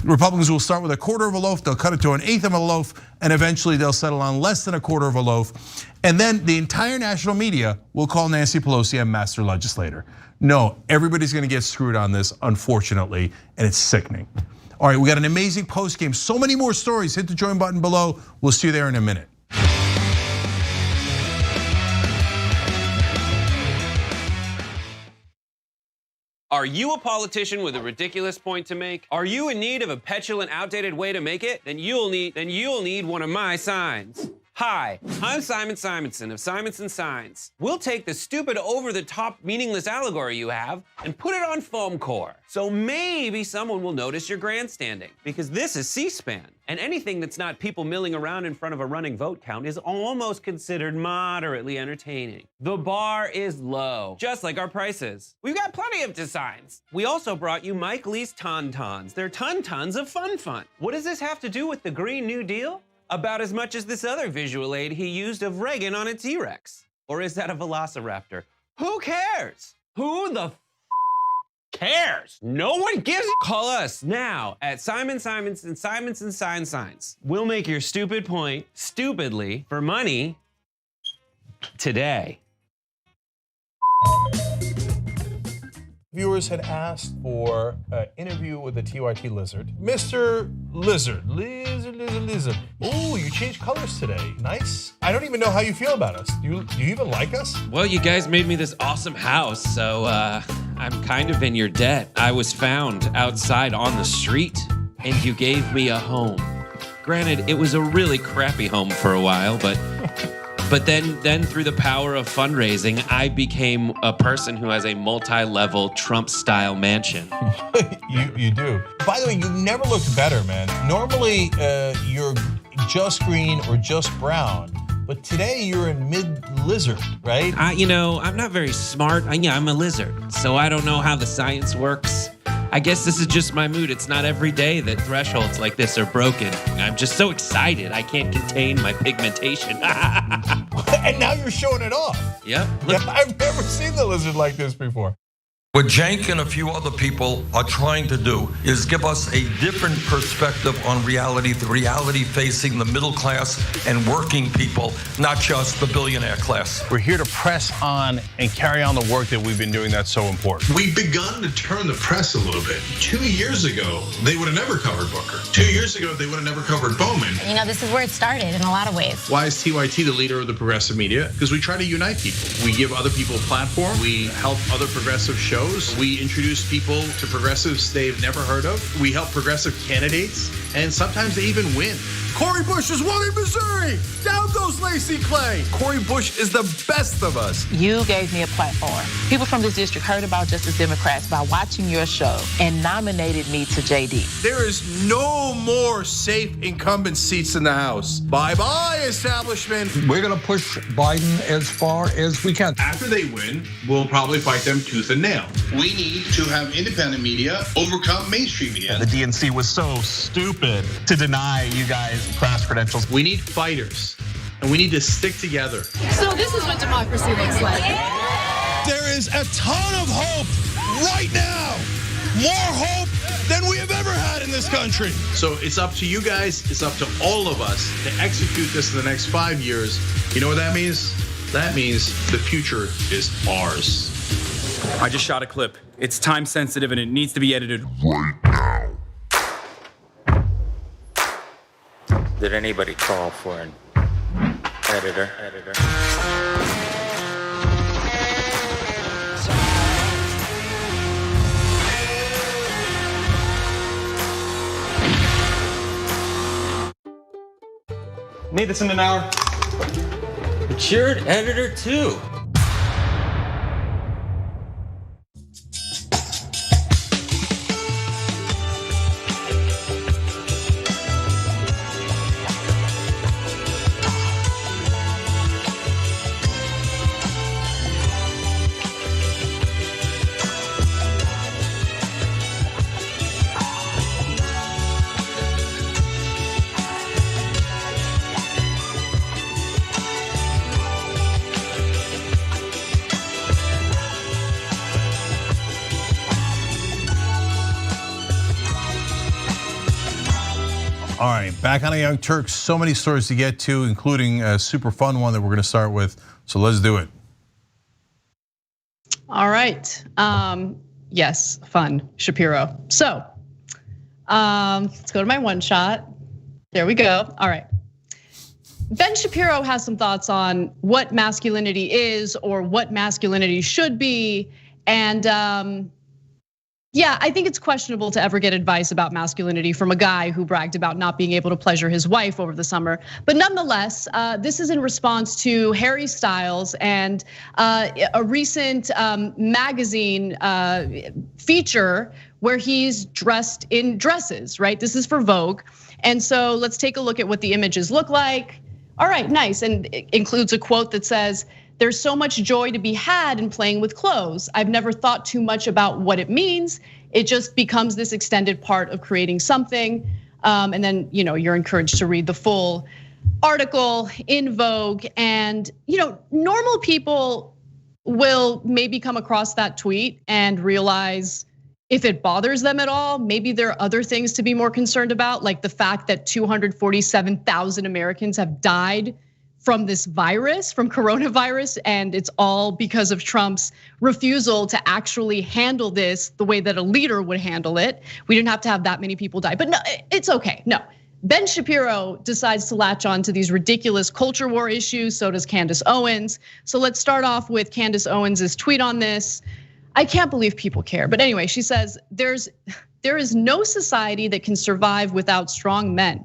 Republicans will start with a quarter of a loaf, they'll cut it to an eighth of a loaf, and eventually they'll settle on less than a quarter of a loaf. And then the entire national media will call Nancy Pelosi a master legislator. No, everybody's gonna get screwed on this, unfortunately, and it's sickening. All right, we got an amazing post game. So many more stories. Hit the join button below. We'll see you there in a minute. Are you a politician with a ridiculous point to make? Are you in need of a petulant, outdated way to make it? Then you'll need one of my signs. Hi, I'm Simon Simonson of Simonson Signs. We'll take the stupid, over-the-top, meaningless allegory you have and put it on foam core. So maybe someone will notice your grandstanding, because this is C-SPAN. And anything that's not people milling around in front of a running vote count is almost considered moderately entertaining. The bar is low, just like our prices. We've got plenty of designs. We also brought you Mike Lee's Tauntauns. They're tons of fun. What does this have to do with the Green New Deal? About as much as this other visual aid he used of Reagan on a T-Rex. Or is that a Velociraptor? Who cares? Who the cares? No one gives a. Call us now at Simon Simonson Signs. We'll make your stupid point stupidly for money today. Viewers had asked for an interview with the TYT lizard. Mr. Lizard. Oh, you changed colors today. Nice. I don't even know how you feel about us. Do you even like us? Well, you guys made me this awesome house, so I'm kind of in your debt. I was found outside on the street, and you gave me a home. Granted, it was a really crappy home for a while, but then through the power of fundraising, I became a person who has a multi-level Trump-style mansion. You do. By the way, you never looked better, man. Normally, you're just green or just brown, but today you're in mid-lizard, right? I'm not very smart. I'm a lizard, so I don't know how the science works. I guess this is just my mood. It's not every day that thresholds like this are broken. I'm just so excited. I can't contain my pigmentation. And now you're showing it off. Yep. Yeah, I've never seen the lizard like this before. What Cenk and a few other people are trying to do is give us a different perspective on reality, the reality facing the middle class and working people, not just the billionaire class. We're here to press on and carry on the work that we've been doing that's so important. We've begun to turn the press a little bit. 2 years ago, they would have never covered Booker. 2 years ago, they would have never covered Bowman. This is where it started in a lot of ways. Why is TYT the leader of the progressive media? Because we try to unite people. We give other people a platform. We help other progressive shows. We introduce people to progressives they've never heard of. We help progressive candidates, and sometimes they even win. Cori Bush is won in Missouri. Down goes Lacey Clay. Cori Bush is the best of us. You gave me a platform. People from this district heard about Justice Democrats by watching your show and nominated me to JD. There is no more safe incumbent seats in the House. Bye-bye, establishment. We're going to push Biden as far as we can. After they win, we'll probably fight them tooth and nail. We need to have independent media overcome mainstream media. The DNC was so stupid to deny you guys press credentials. We need fighters, and we need to stick together. So this is what democracy looks like. There is a ton of hope right now. More hope than we have ever had in this country. So it's up to you guys, it's up to all of us to execute this in the next 5 years. You know what that means? That means the future is ours. I just shot a clip. It's time sensitive and it needs to be edited right now. Did anybody call for an editor? Need this in an hour. But you're an editor too. All right, back on the Young Turks. So many stories to get to, including a super fun one that we're going to start with. So let's do it. All right. Yes, fun, Shapiro. So Let's go to my one shot. There we go. All right. Ben Shapiro has some thoughts on what masculinity is or what masculinity should be. And yeah, I think it's questionable to ever get advice about masculinity from a guy who bragged about not being able to pleasure his wife over the summer. But nonetheless, this is in response to Harry Styles and a recent magazine feature where he's dressed in dresses, right? This is for Vogue. And so let's take a look at what the images look like. All right, nice, and it includes a quote that says, "There's so much joy to be had in playing with clothes. I've never thought too much about what it means. It just becomes this extended part of creating something." And then you're encouraged to read the full article in Vogue. And normal people will maybe come across that tweet and realize if it bothers them at all, maybe there are other things to be more concerned about, like the fact that 247,000 Americans have died from this virus, from coronavirus, and it's all because of Trump's refusal to actually handle this the way that a leader would handle it. We didn't have to have that many people die, but no, it's okay, no. Ben Shapiro decides to latch on to these ridiculous culture war issues, so does Candace Owens. So let's start off with Candace Owens' tweet on this. I can't believe people care, but anyway, she says, there is no society that can survive without strong men.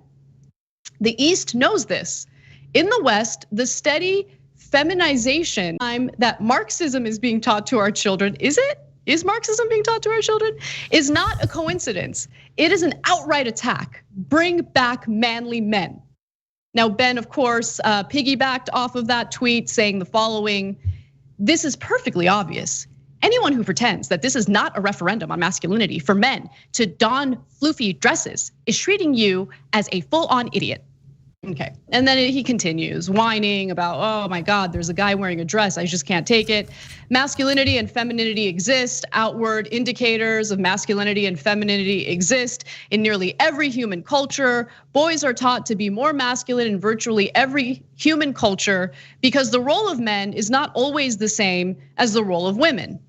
The East knows this. In the West, the steady feminization that Marxism is being taught to our children, is Marxism being taught to our children? Is not a coincidence. It is an outright attack. Bring back manly men. Now, Ben, of course, piggybacked off of that tweet saying the following: "This is perfectly obvious. Anyone who pretends that this is not a referendum on masculinity for men to don floofy dresses is treating you as a full-on idiot." Okay, and then he continues whining about, oh my God, there's a guy wearing a dress, I just can't take it. Masculinity and femininity exist. Outward indicators of masculinity and femininity exist in nearly every human culture. Boys are taught to be more masculine in virtually every human culture because the role of men is not always the same as the role of women.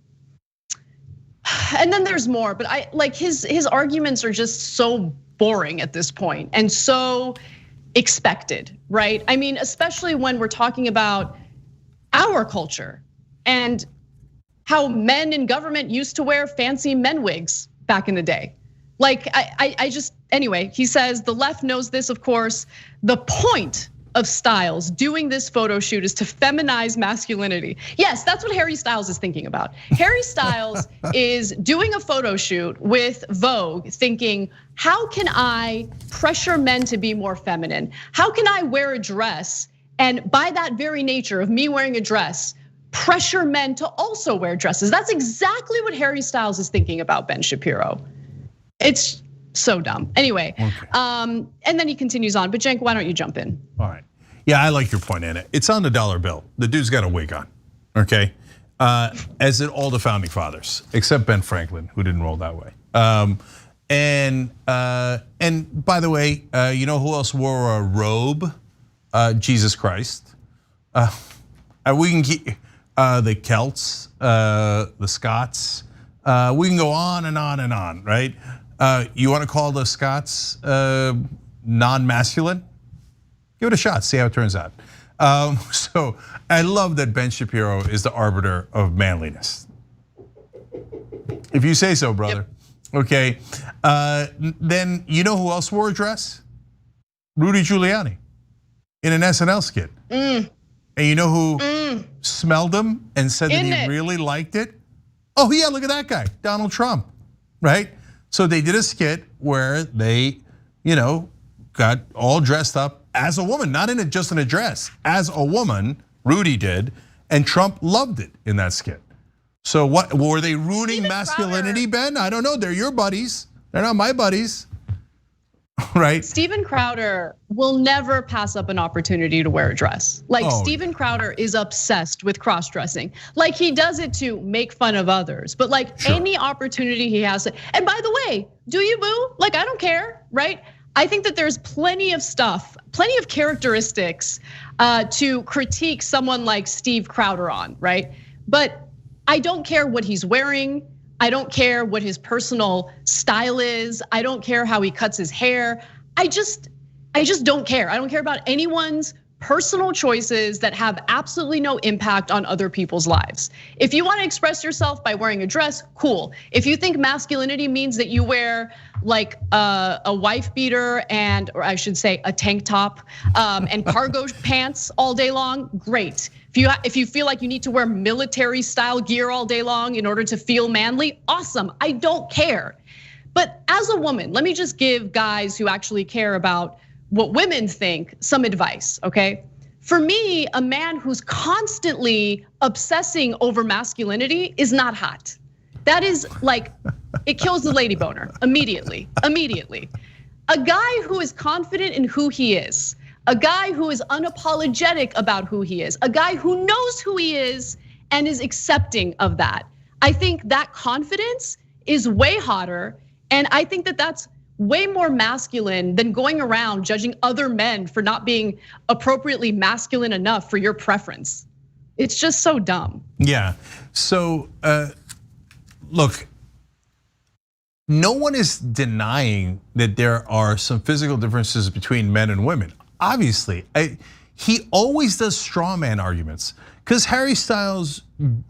And then there's more, but his arguments are just so boring at this point and so expected, right? I mean, especially when we're talking about our culture and how men in government used to wear fancy men wigs back in the day. Anyway, he says the left knows this, of course. The point of Styles doing this photo shoot is to feminize masculinity. Yes, that's what Harry Styles is thinking about. Harry Styles is doing a photo shoot with Vogue thinking, how can I pressure men to be more feminine? How can I wear a dress? And by that very nature of me wearing a dress, pressure men to also wear dresses. That's exactly what Harry Styles is thinking about Ben Shapiro. It's so dumb. Anyway, okay. And then he continues on, but Cenk, why don't you jump in? All right. Yeah, I like your point, Anna. It's on the dollar bill. The dude's got a wig on, okay? As did all the founding fathers, except Ben Franklin, who didn't roll that way. And by the way, you know who else wore a robe? Jesus Christ. We can keep the Celts, the Scots. We can go on and on and on, right? You want to call the Scots non-masculine? Give it a shot, see how it turns out. So I love that Ben Shapiro is the arbiter of manliness. If you say so, brother. Yep. Okay, then you know who else wore a dress? Rudy Giuliani in an SNL skit. And you know who smelled him and said that he really liked it? Oh yeah, look at that guy, Donald Trump, right? So they did a skit where they, got all dressed up as a woman, not just in a dress, as a woman, Rudy did, and Trump loved it in that skit. So what, were they ruining masculinity, Ben? I don't know, they're your buddies, they're not my buddies, right? Steven Crowder will never pass up an opportunity to wear a dress. Steven Crowder is obsessed with cross-dressing. He does it to make fun of others, but any opportunity he has, and by the way, do you boo? I don't care, right? I think that there's plenty of stuff, plenty of characteristics to critique someone like Steve Crowder on, right? But I don't care what he's wearing. I don't care what his personal style is. I don't care how he cuts his hair. I just don't care. I don't care about anyone's personal choices that have absolutely no impact on other people's lives. If you want to express yourself by wearing a dress, cool. If you think masculinity means that you wear like a wife beater or I should say a tank top and cargo pants all day long, great. If you feel like you need to wear military style gear all day long in order to feel manly, awesome, I don't care. But as a woman, let me just give guys who actually care about what women think some advice, okay? For me, a man who's constantly obsessing over masculinity is not hot. That is like, it kills the lady boner immediately. A guy who is confident in who he is, a guy who is unapologetic about who he is, a guy who knows who he is and is accepting of that. I think that confidence is way hotter, and I think that that's way more masculine than going around judging other men for not being appropriately masculine enough for your preference. It's just so dumb. Yeah, so look, no one is denying that there are some physical differences between men and women. Obviously, he always does straw man arguments because Harry Styles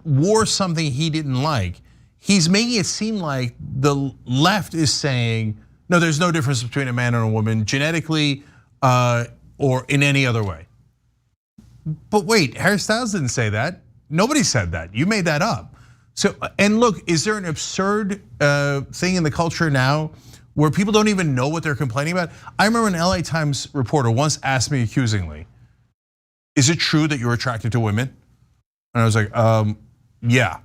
wore something he didn't like. He's making it seem like the left is saying, no, there's no difference between a man and a woman genetically or in any other way. But wait, Harry Styles didn't say that. Nobody said that. You made that up. So, and look, is there an absurd thing in the culture now where people don't even know what they're complaining about? I remember an LA Times reporter once asked me accusingly, is it true that you're attracted to women? And I was like, yeah.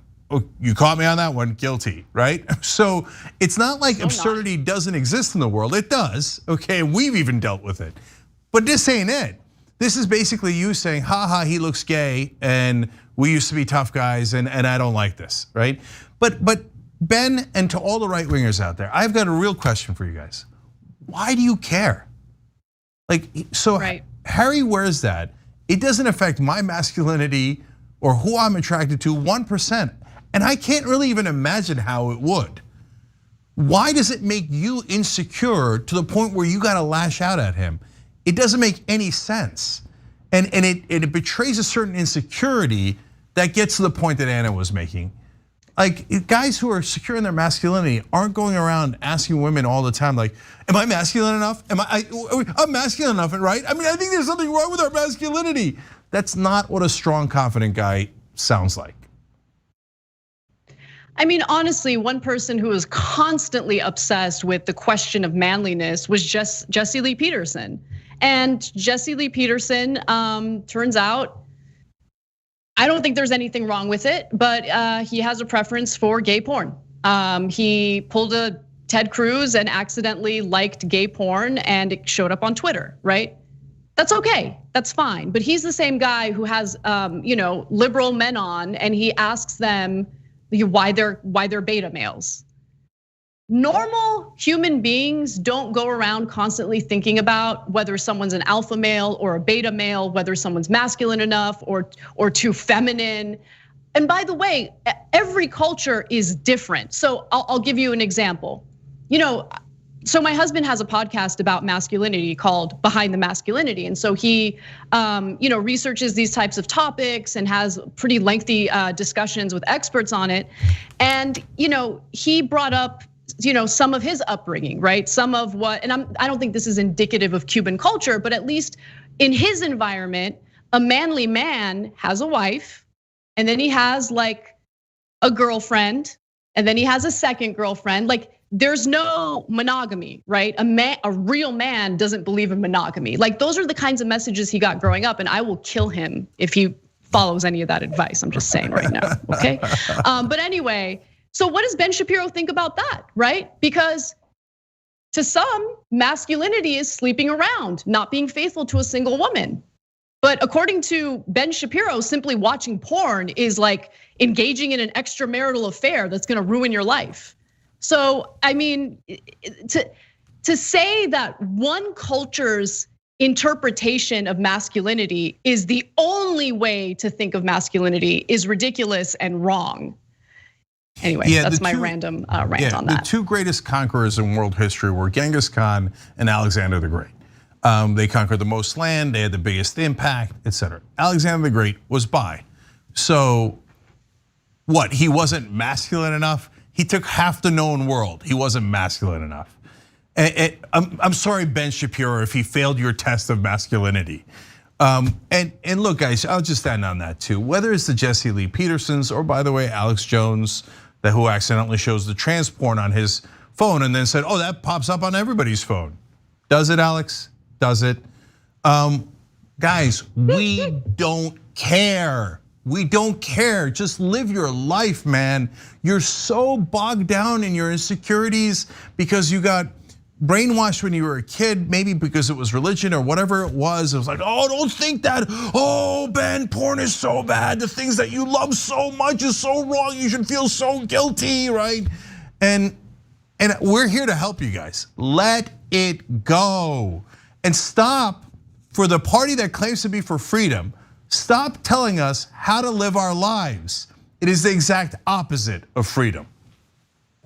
You caught me on that one, guilty, right? So it's not like absurdity doesn't exist in the world, it does, okay? And we've even dealt with it. But this ain't it. This is basically you saying, ha, he looks gay and we used to be tough guys and I don't like this, right? But Ben, and to all the right wingers out there, I've got a real question for you guys. Why do you care? Like, so Harry wears that. It doesn't affect my masculinity or who I'm attracted to 1%. And I can't really even imagine how it would. Why does it make you insecure to the point where you gotta lash out at him? It doesn't make any sense. And it betrays a certain insecurity that gets to the point that Anna was making. Like, guys who are secure in their masculinity aren't going around asking women all the time, like, am I masculine enough? I'm masculine enough, right? I mean, I think there's something wrong with our masculinity. That's not what a strong, confident guy sounds like. I mean, honestly, one person who was constantly obsessed with the question of manliness was just Jesse Lee Peterson. And Jesse Lee Peterson, turns out, I don't think there's anything wrong with it, but he has a preference for gay porn. He pulled a Ted Cruz and accidentally liked gay porn and it showed up on Twitter, right? That's okay, that's fine. But he's the same guy who has liberal men on and he asks them why they're beta males. Normal human beings don't go around constantly thinking about whether someone's an alpha male or a beta male, whether someone's masculine enough or too feminine. And by the way, every culture is different. So I'll give you an example. So my husband has a podcast about masculinity called Behind the Masculinity. And so he researches these types of topics and has pretty lengthy discussions with experts on it. And he brought up some of his upbringing, right? Some of what, and I don't think this is indicative of Cuban culture, but at least in his environment, a manly man has a wife, and then he has like a girlfriend, and then he has a second girlfriend. Like, there's no monogamy, right? A real man doesn't believe in monogamy. Like, those are the kinds of messages he got growing up, and I will kill him if he follows any of that advice. I'm just saying right now, okay? But anyway, so what does Ben Shapiro think about that, right? Because to some, masculinity is sleeping around, not being faithful to a single woman. But according to Ben Shapiro, simply watching porn is like engaging in an extramarital affair that's gonna ruin your life. So, I mean, to say that one culture's interpretation of masculinity is the only way to think of masculinity is ridiculous and wrong. Anyway, that's my random rant on that. The two greatest conquerors in world history were Genghis Khan and Alexander the Great. They conquered the most land, they had the biggest impact, etc. Alexander the Great was bi. So what, he wasn't masculine enough? He took half the known world. He wasn't masculine enough. I'm sorry, Ben Shapiro, if he failed your test of masculinity. And look, guys, I'll just stand on that too. Whether it's the Jesse Lee Petersons or, by the way, Alex Jones, who accidentally shows the trans porn on his phone and then said, oh, that pops up on everybody's phone. Does it, Alex? Does it? Guys, we don't care. We don't care. Just live your life, man. You're so bogged down in your insecurities because you got brainwashed when you were a kid, maybe because it was religion or whatever it was. It was like, oh, don't think that. Oh, Ben, porn is so bad. The things that you love so much is so wrong. You should feel so guilty, right? And we're here to help you guys. Let it go. And stop, for the party that claims to be for freedom, stop telling us how to live our lives. It is the exact opposite of freedom.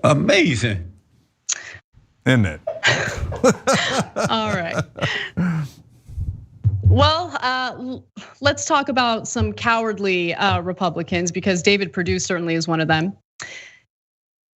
Amazing. Isn't it? All right. Well, let's talk about some cowardly Republicans, because David Perdue certainly is one of them.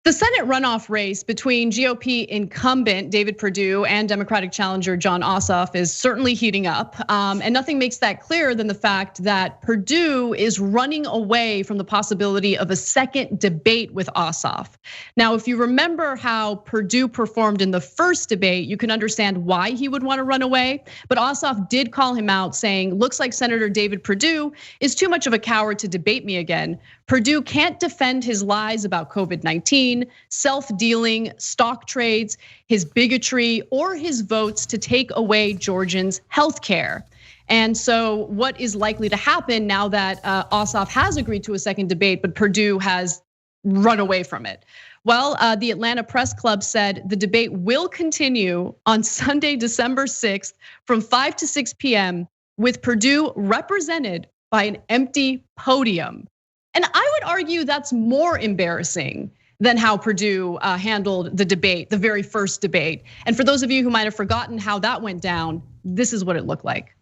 The Senate runoff race between GOP incumbent David Perdue and Democratic challenger Jon Ossoff is certainly heating up. And nothing makes that clearer than the fact that Perdue is running away from the possibility of a second debate with Ossoff. Now, if you remember how Perdue performed in the first debate, you can understand why he would want to run away. But Ossoff did call him out, saying, looks like Senator David Perdue is too much of a coward to debate me again. Perdue can't defend his lies about COVID-19, self-dealing, stock trades, his bigotry, or his votes to take away Georgians' health care. And so what is likely to happen now that Ossoff has agreed to a second debate, but Perdue has run away from it? Well, the Atlanta Press Club said the debate will continue on Sunday, December 6th from 5 to 6 p.m. with Perdue represented by an empty podium. And I would argue that's more embarrassing than how Perdue handled the debate, the very first debate. And for those of you who might have forgotten how that went down, this is what it looked like.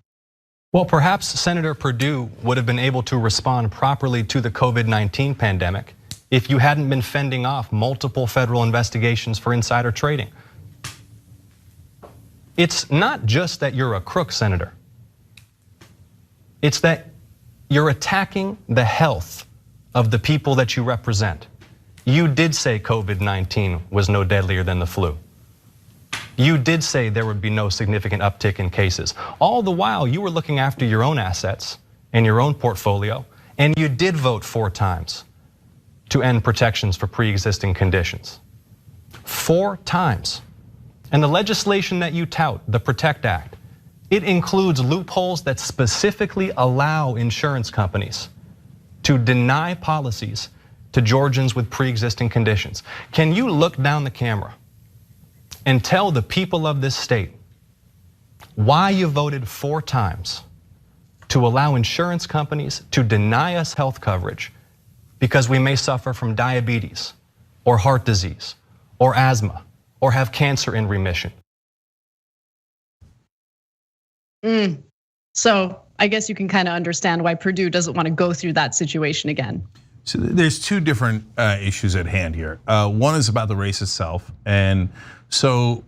Well, perhaps Senator Perdue would have been able to respond properly to the COVID-19 pandemic if you hadn't been fending off multiple federal investigations for insider trading. It's not just that you're a crook, Senator. It's that you're attacking the health of the people that you represent. You did say COVID-19 was no deadlier than the flu. You did say there would be no significant uptick in cases. All the while you were looking after your own assets and your own portfolio, and you did vote 4 times to end protections for pre-existing conditions. 4 times. And the legislation that you tout, the PROTECT Act, it includes loopholes that specifically allow insurance companies to deny policies to Georgians with pre-existing conditions. Can you look down the camera and tell the people of this state why you voted 4 times to allow insurance companies to deny us health coverage because we may suffer from diabetes or heart disease or asthma or have cancer in remission? So I guess you can kind of understand why Perdue doesn't want to go through that situation again. So there's 2 different issues at hand here. One is about the race itself. And so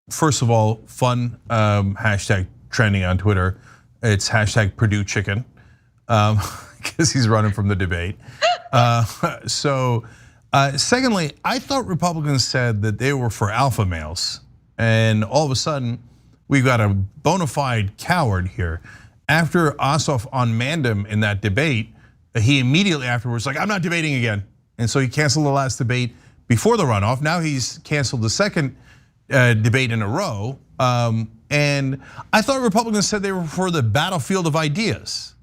first of all, fun hashtag trending on Twitter. It's hashtag Perdue chicken because he's running from the debate. Secondly, I thought Republicans said that they were for alpha males. And all of a sudden, we've got a bona fide coward here. After Ossoff unmanned him in that debate, he immediately afterwards like, I'm not debating again. And so he canceled the last debate before the runoff. Now he's canceled the second debate in a row. And I thought Republicans said they were for the battlefield of ideas.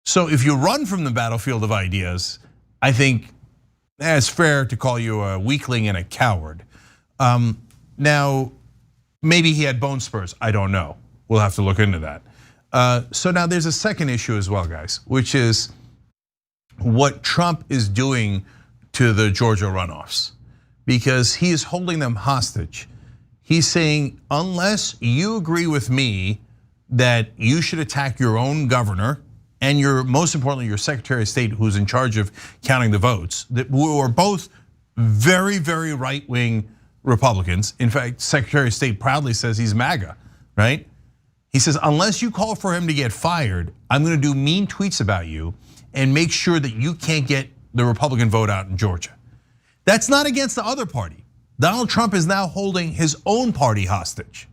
So if you run from the battlefield of ideas, I think it's fair to call you a weakling and a coward. Now, maybe he had bone spurs, I don't know. We'll have to look into that. So now there's a second issue as well, guys, which is what Trump is doing to the Georgia runoffs, because he is holding them hostage. He's saying, unless you agree with me that you should attack your own governor and most importantly, your Secretary of State who's in charge of counting the votes, who are both very, very right-wing Republicans. In fact, Secretary of State proudly says he's MAGA, right? He says, unless you call for him to get fired, I'm gonna do mean tweets about you and make sure that you can't get the Republican vote out in Georgia. That's not against the other party. Donald Trump is now holding his own party hostage.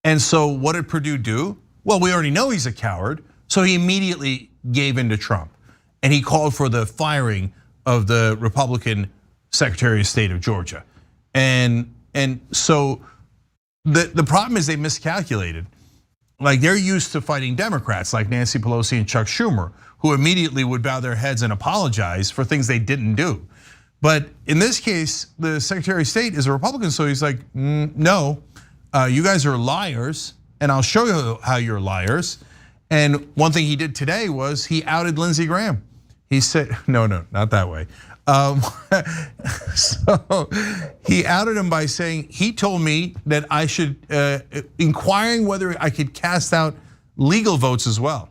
And so what did Perdue do? Well, we already know he's a coward, so he immediately gave in to Trump. And he called for the firing of the Republican Secretary of State of Georgia. And so the problem is they miscalculated. Like, they're used to fighting Democrats like Nancy Pelosi and Chuck Schumer, who immediately would bow their heads and apologize for things they didn't do. But in this case, the Secretary of State is a Republican, so he's like, no, you guys are liars, and I'll show you how you're liars. And one thing he did today was he outed Lindsey Graham. He said, no, not that way. So he outed him by saying, he told me that I should, inquiring whether I could cast out legal votes as well.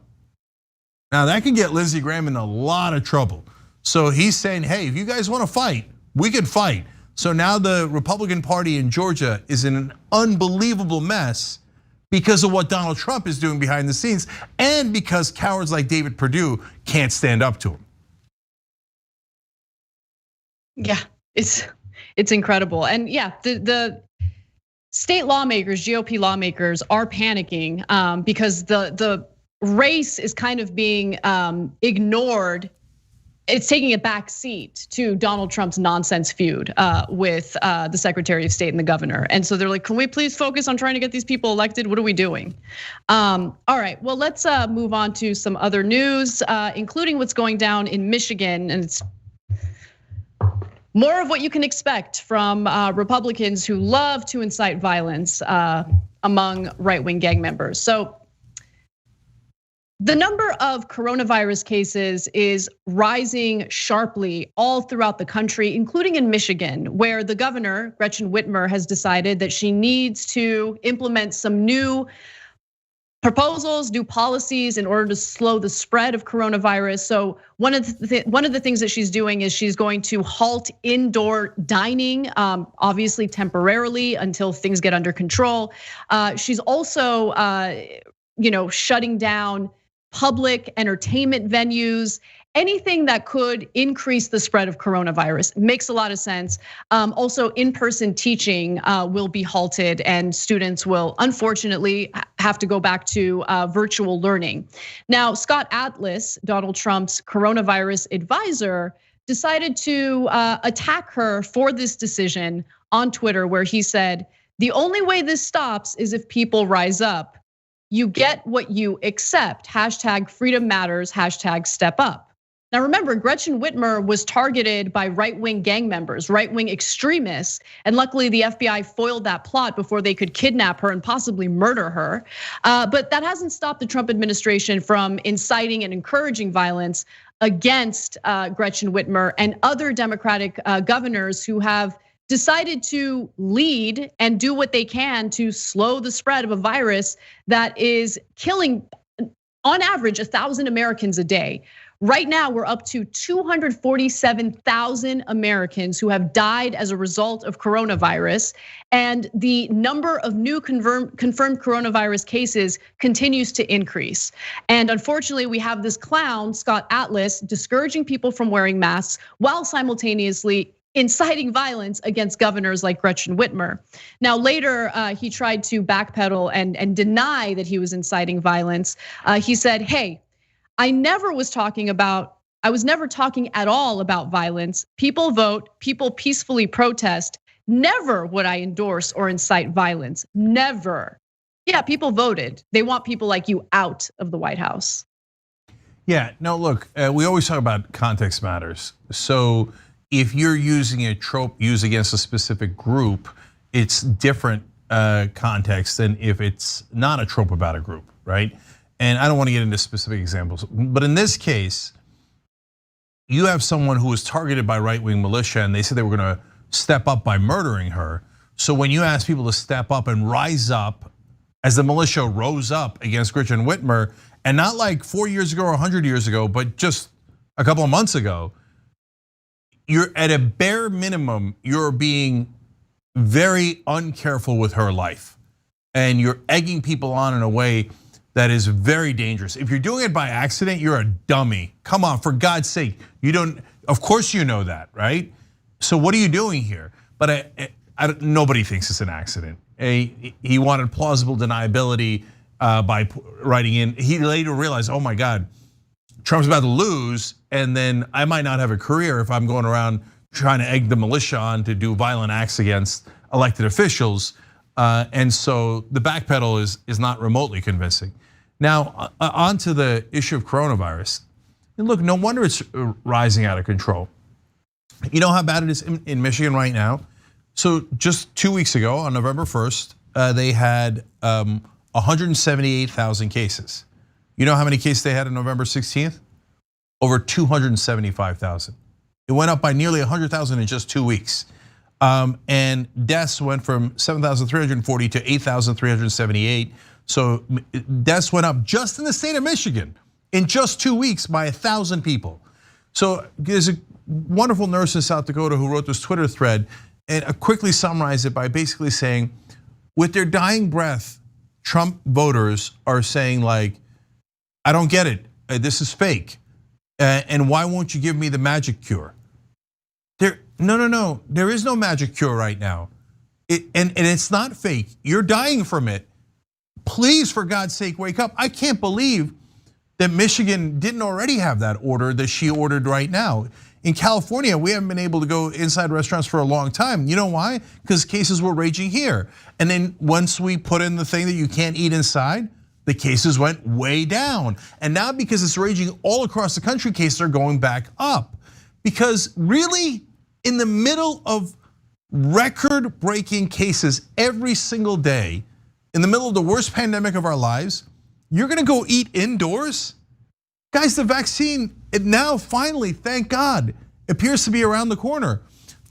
Now that can get Lindsey Graham in a lot of trouble. So he's saying, hey, if you guys want to fight, we can fight. So now the Republican Party in Georgia is in an unbelievable mess because of what Donald Trump is doing behind the scenes, and because cowards like David Perdue can't stand up to him. Yeah, it's incredible. And yeah, the state lawmakers, GOP lawmakers are panicking because the race is kind of being ignored. It's taking a back seat to Donald Trump's nonsense feud with the Secretary of State and the governor. And so they're like, can we please focus on trying to get these people elected? What are we doing? All right, well, let's move on to some other news, including what's going down in Michigan. And it's more of what you can expect from Republicans who love to incite violence among right-wing gang members. So the number of coronavirus cases is rising sharply all throughout the country, including in Michigan, where the governor, Gretchen Whitmer, has decided that she needs to implement some new proposals, new policies in order to slow the spread of coronavirus. So one of the things that she's doing is she's going to halt indoor dining, obviously temporarily until things get under control. She's also, shutting down public entertainment venues, anything that could increase the spread of coronavirus. Makes a lot of sense. Also, in-person teaching will be halted, and students will unfortunately have to go back to virtual learning. Now, Scott Atlas, Donald Trump's coronavirus advisor, decided to attack her for this decision on Twitter, where he said, "The only way this stops is if people rise up. You get what you accept. Hashtag freedom matters, hashtag step up." Now remember, Gretchen Whitmer was targeted by right-wing gang members, right-wing extremists, and luckily the FBI foiled that plot before they could kidnap her and possibly murder her. But that hasn't stopped the Trump administration from inciting and encouraging violence against Gretchen Whitmer and other Democratic governors who have decided to lead and do what they can to slow the spread of a virus that is killing, on average, 1,000 Americans a day. Right now, we're up to 247,000 Americans who have died as a result of coronavirus, and the number of new confirmed coronavirus cases continues to increase. And unfortunately, we have this clown, Scott Atlas, discouraging people from wearing masks while simultaneously inciting violence against governors like Gretchen Whitmer. Now later, he tried to backpedal and deny that he was inciting violence. He said, "Hey, I was never talking at all about violence. People vote, people peacefully protest. Never would I endorse or incite violence, never." Yeah, people voted. They want people like you out of the White House. Yeah, no, look, we always talk about context matters. So if you're using a trope used against a specific group, it's different context than if it's not a trope about a group, right? And I don't want to get into specific examples, but in this case, you have someone who was targeted by right-wing militia, and they said they were going to step up by murdering her. So when you ask people to step up and rise up, as the militia rose up against Gretchen Whitmer, and not like 4 years ago or 100 years ago, but just a couple of months ago, you're at a bare minimum, you're being very uncareful with her life. And you're egging people on in a way that is very dangerous. If you're doing it by accident, you're a dummy. Come on, for God's sake. You don't, of course you know that, right? So what are you doing here? But nobody thinks it's an accident. He wanted plausible deniability by writing in. He later realized, oh my God, Trump's about to lose, and then I might not have a career if I'm going around trying to egg the militia on to do violent acts against elected officials. And so the backpedal is not remotely convincing. Now, on to the issue of coronavirus. And look, no wonder it's rising out of control. You know how bad it is in Michigan right now? So just 2 weeks ago, on November 1st, they had 178,000 cases. You know how many cases they had on November 16th? Over 275,000. It went up by nearly 100,000 in just 2 weeks. And deaths went from 7,340 to 8,378. So deaths went up just in the state of Michigan in just 2 weeks by 1,000 people. So there's a wonderful nurse in South Dakota who wrote this Twitter thread and quickly summarized it by basically saying, with their dying breath, Trump voters are saying like, I don't get it, this is fake. And why won't you give me the magic cure? No, there is no magic cure right now. And it's not fake, you're dying from it. Please, for God's sake, wake up. I can't believe that Michigan didn't already have that order that she ordered right now. In California, we haven't been able to go inside restaurants for a long time. You know why? Because cases were raging here. And then once we put in the thing that you can't eat inside, the cases went way down. And now because it's raging all across the country, cases are going back up. Because really, in the middle of record-breaking cases every single day, in the middle of the worst pandemic of our lives, you're gonna go eat indoors? Guys, the vaccine, it now finally, thank God, appears to be around the corner.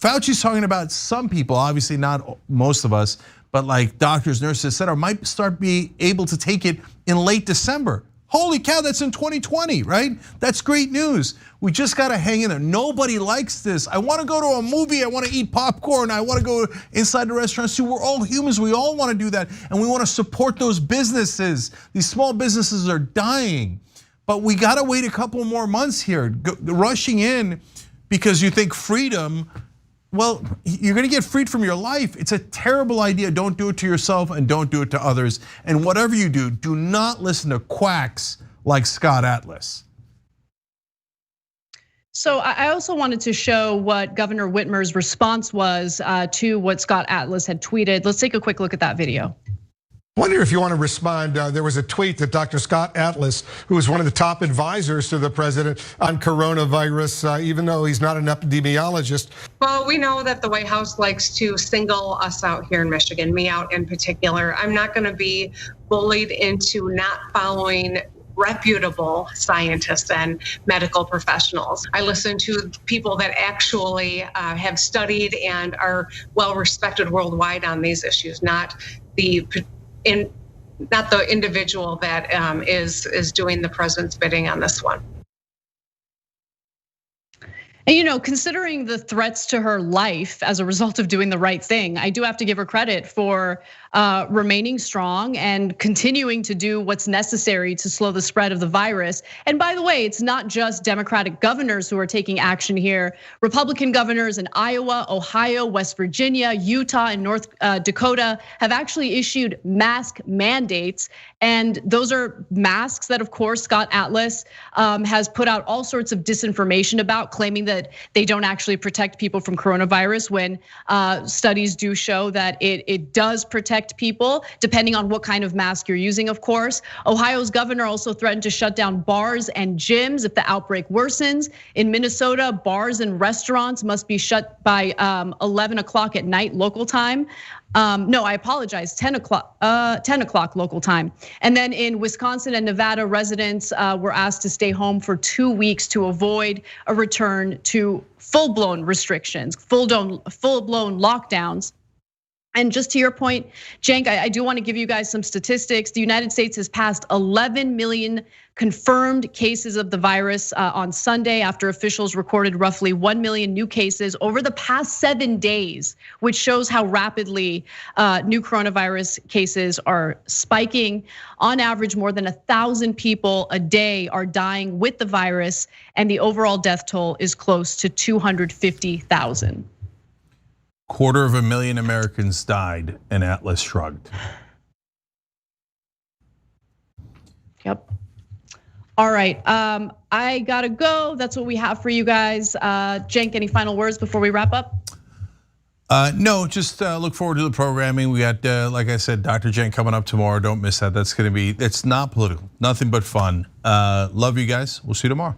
Fauci's talking about some people, obviously not most of us, but like doctors, nurses, et cetera, might start being able to take it in late December. Holy cow, that's in 2020, right? That's great news. We just gotta hang in there. Nobody likes this. I wanna go to a movie, I wanna eat popcorn, I wanna go inside the restaurants too. We're all humans, we all wanna do that. And we wanna support those businesses. These small businesses are dying. But we gotta wait a couple more months here. Rushing in because you think freedom, well, you're gonna get freed from your life. It's a terrible idea. Don't do it to yourself and don't do it to others. And whatever you do, do not listen to quacks like Scott Atlas. So I also wanted to show what Governor Whitmer's response was to what Scott Atlas had tweeted. Let's take a quick look at that video. I wonder if you want to respond. There was a tweet that Dr. Scott Atlas, who is one of the top advisors to the president on coronavirus, even though he's not an epidemiologist. Well, we know that the White House likes to single us out here in Michigan, me out in particular. I'm not going to be bullied into not following reputable scientists and medical professionals. I listen to people that actually have studied and are well respected worldwide on these issues, not the individual that is doing the president's bidding on this one. And considering the threats to her life as a result of doing the right thing, I do have to give her credit for remaining strong and continuing to do what's necessary to slow the spread of the virus. And by the way, it's not just Democratic governors who are taking action here. Republican governors in Iowa, Ohio, West Virginia, Utah, and North Dakota have actually issued mask mandates. And those are masks that, of course, Scott Atlas has put out all sorts of disinformation about, claiming that they don't actually protect people from coronavirus, when studies do show that it does protect people, depending on what kind of mask you're using, of course. Ohio's governor also threatened to shut down bars and gyms if the outbreak worsens. In Minnesota, bars and restaurants must be shut by 11 o'clock at night local time. No, I apologize, 10 o'clock local time. And then in Wisconsin and Nevada, residents were asked to stay home for 2 weeks to avoid a return to full-blown restrictions, full-blown lockdowns. And just to your point, Cenk, I do want to give you guys some statistics. The United States has passed 11 million confirmed cases of the virus on Sunday after officials recorded roughly 1 million new cases over the past 7 days, which shows how rapidly new coronavirus cases are spiking. On average, more than 1,000 people a day are dying with the virus, and the overall death toll is close to 250,000. 250,000 Americans died, and Atlas shrugged. Yep. All right, I gotta go. That's what we have for you guys. Cenk, any final words before we wrap up? No, just look forward to the programming. We got, like I said, Dr. Cenk coming up tomorrow. Don't miss that. That's gonna be, it's not political, nothing but fun. Love you guys. We'll see you tomorrow.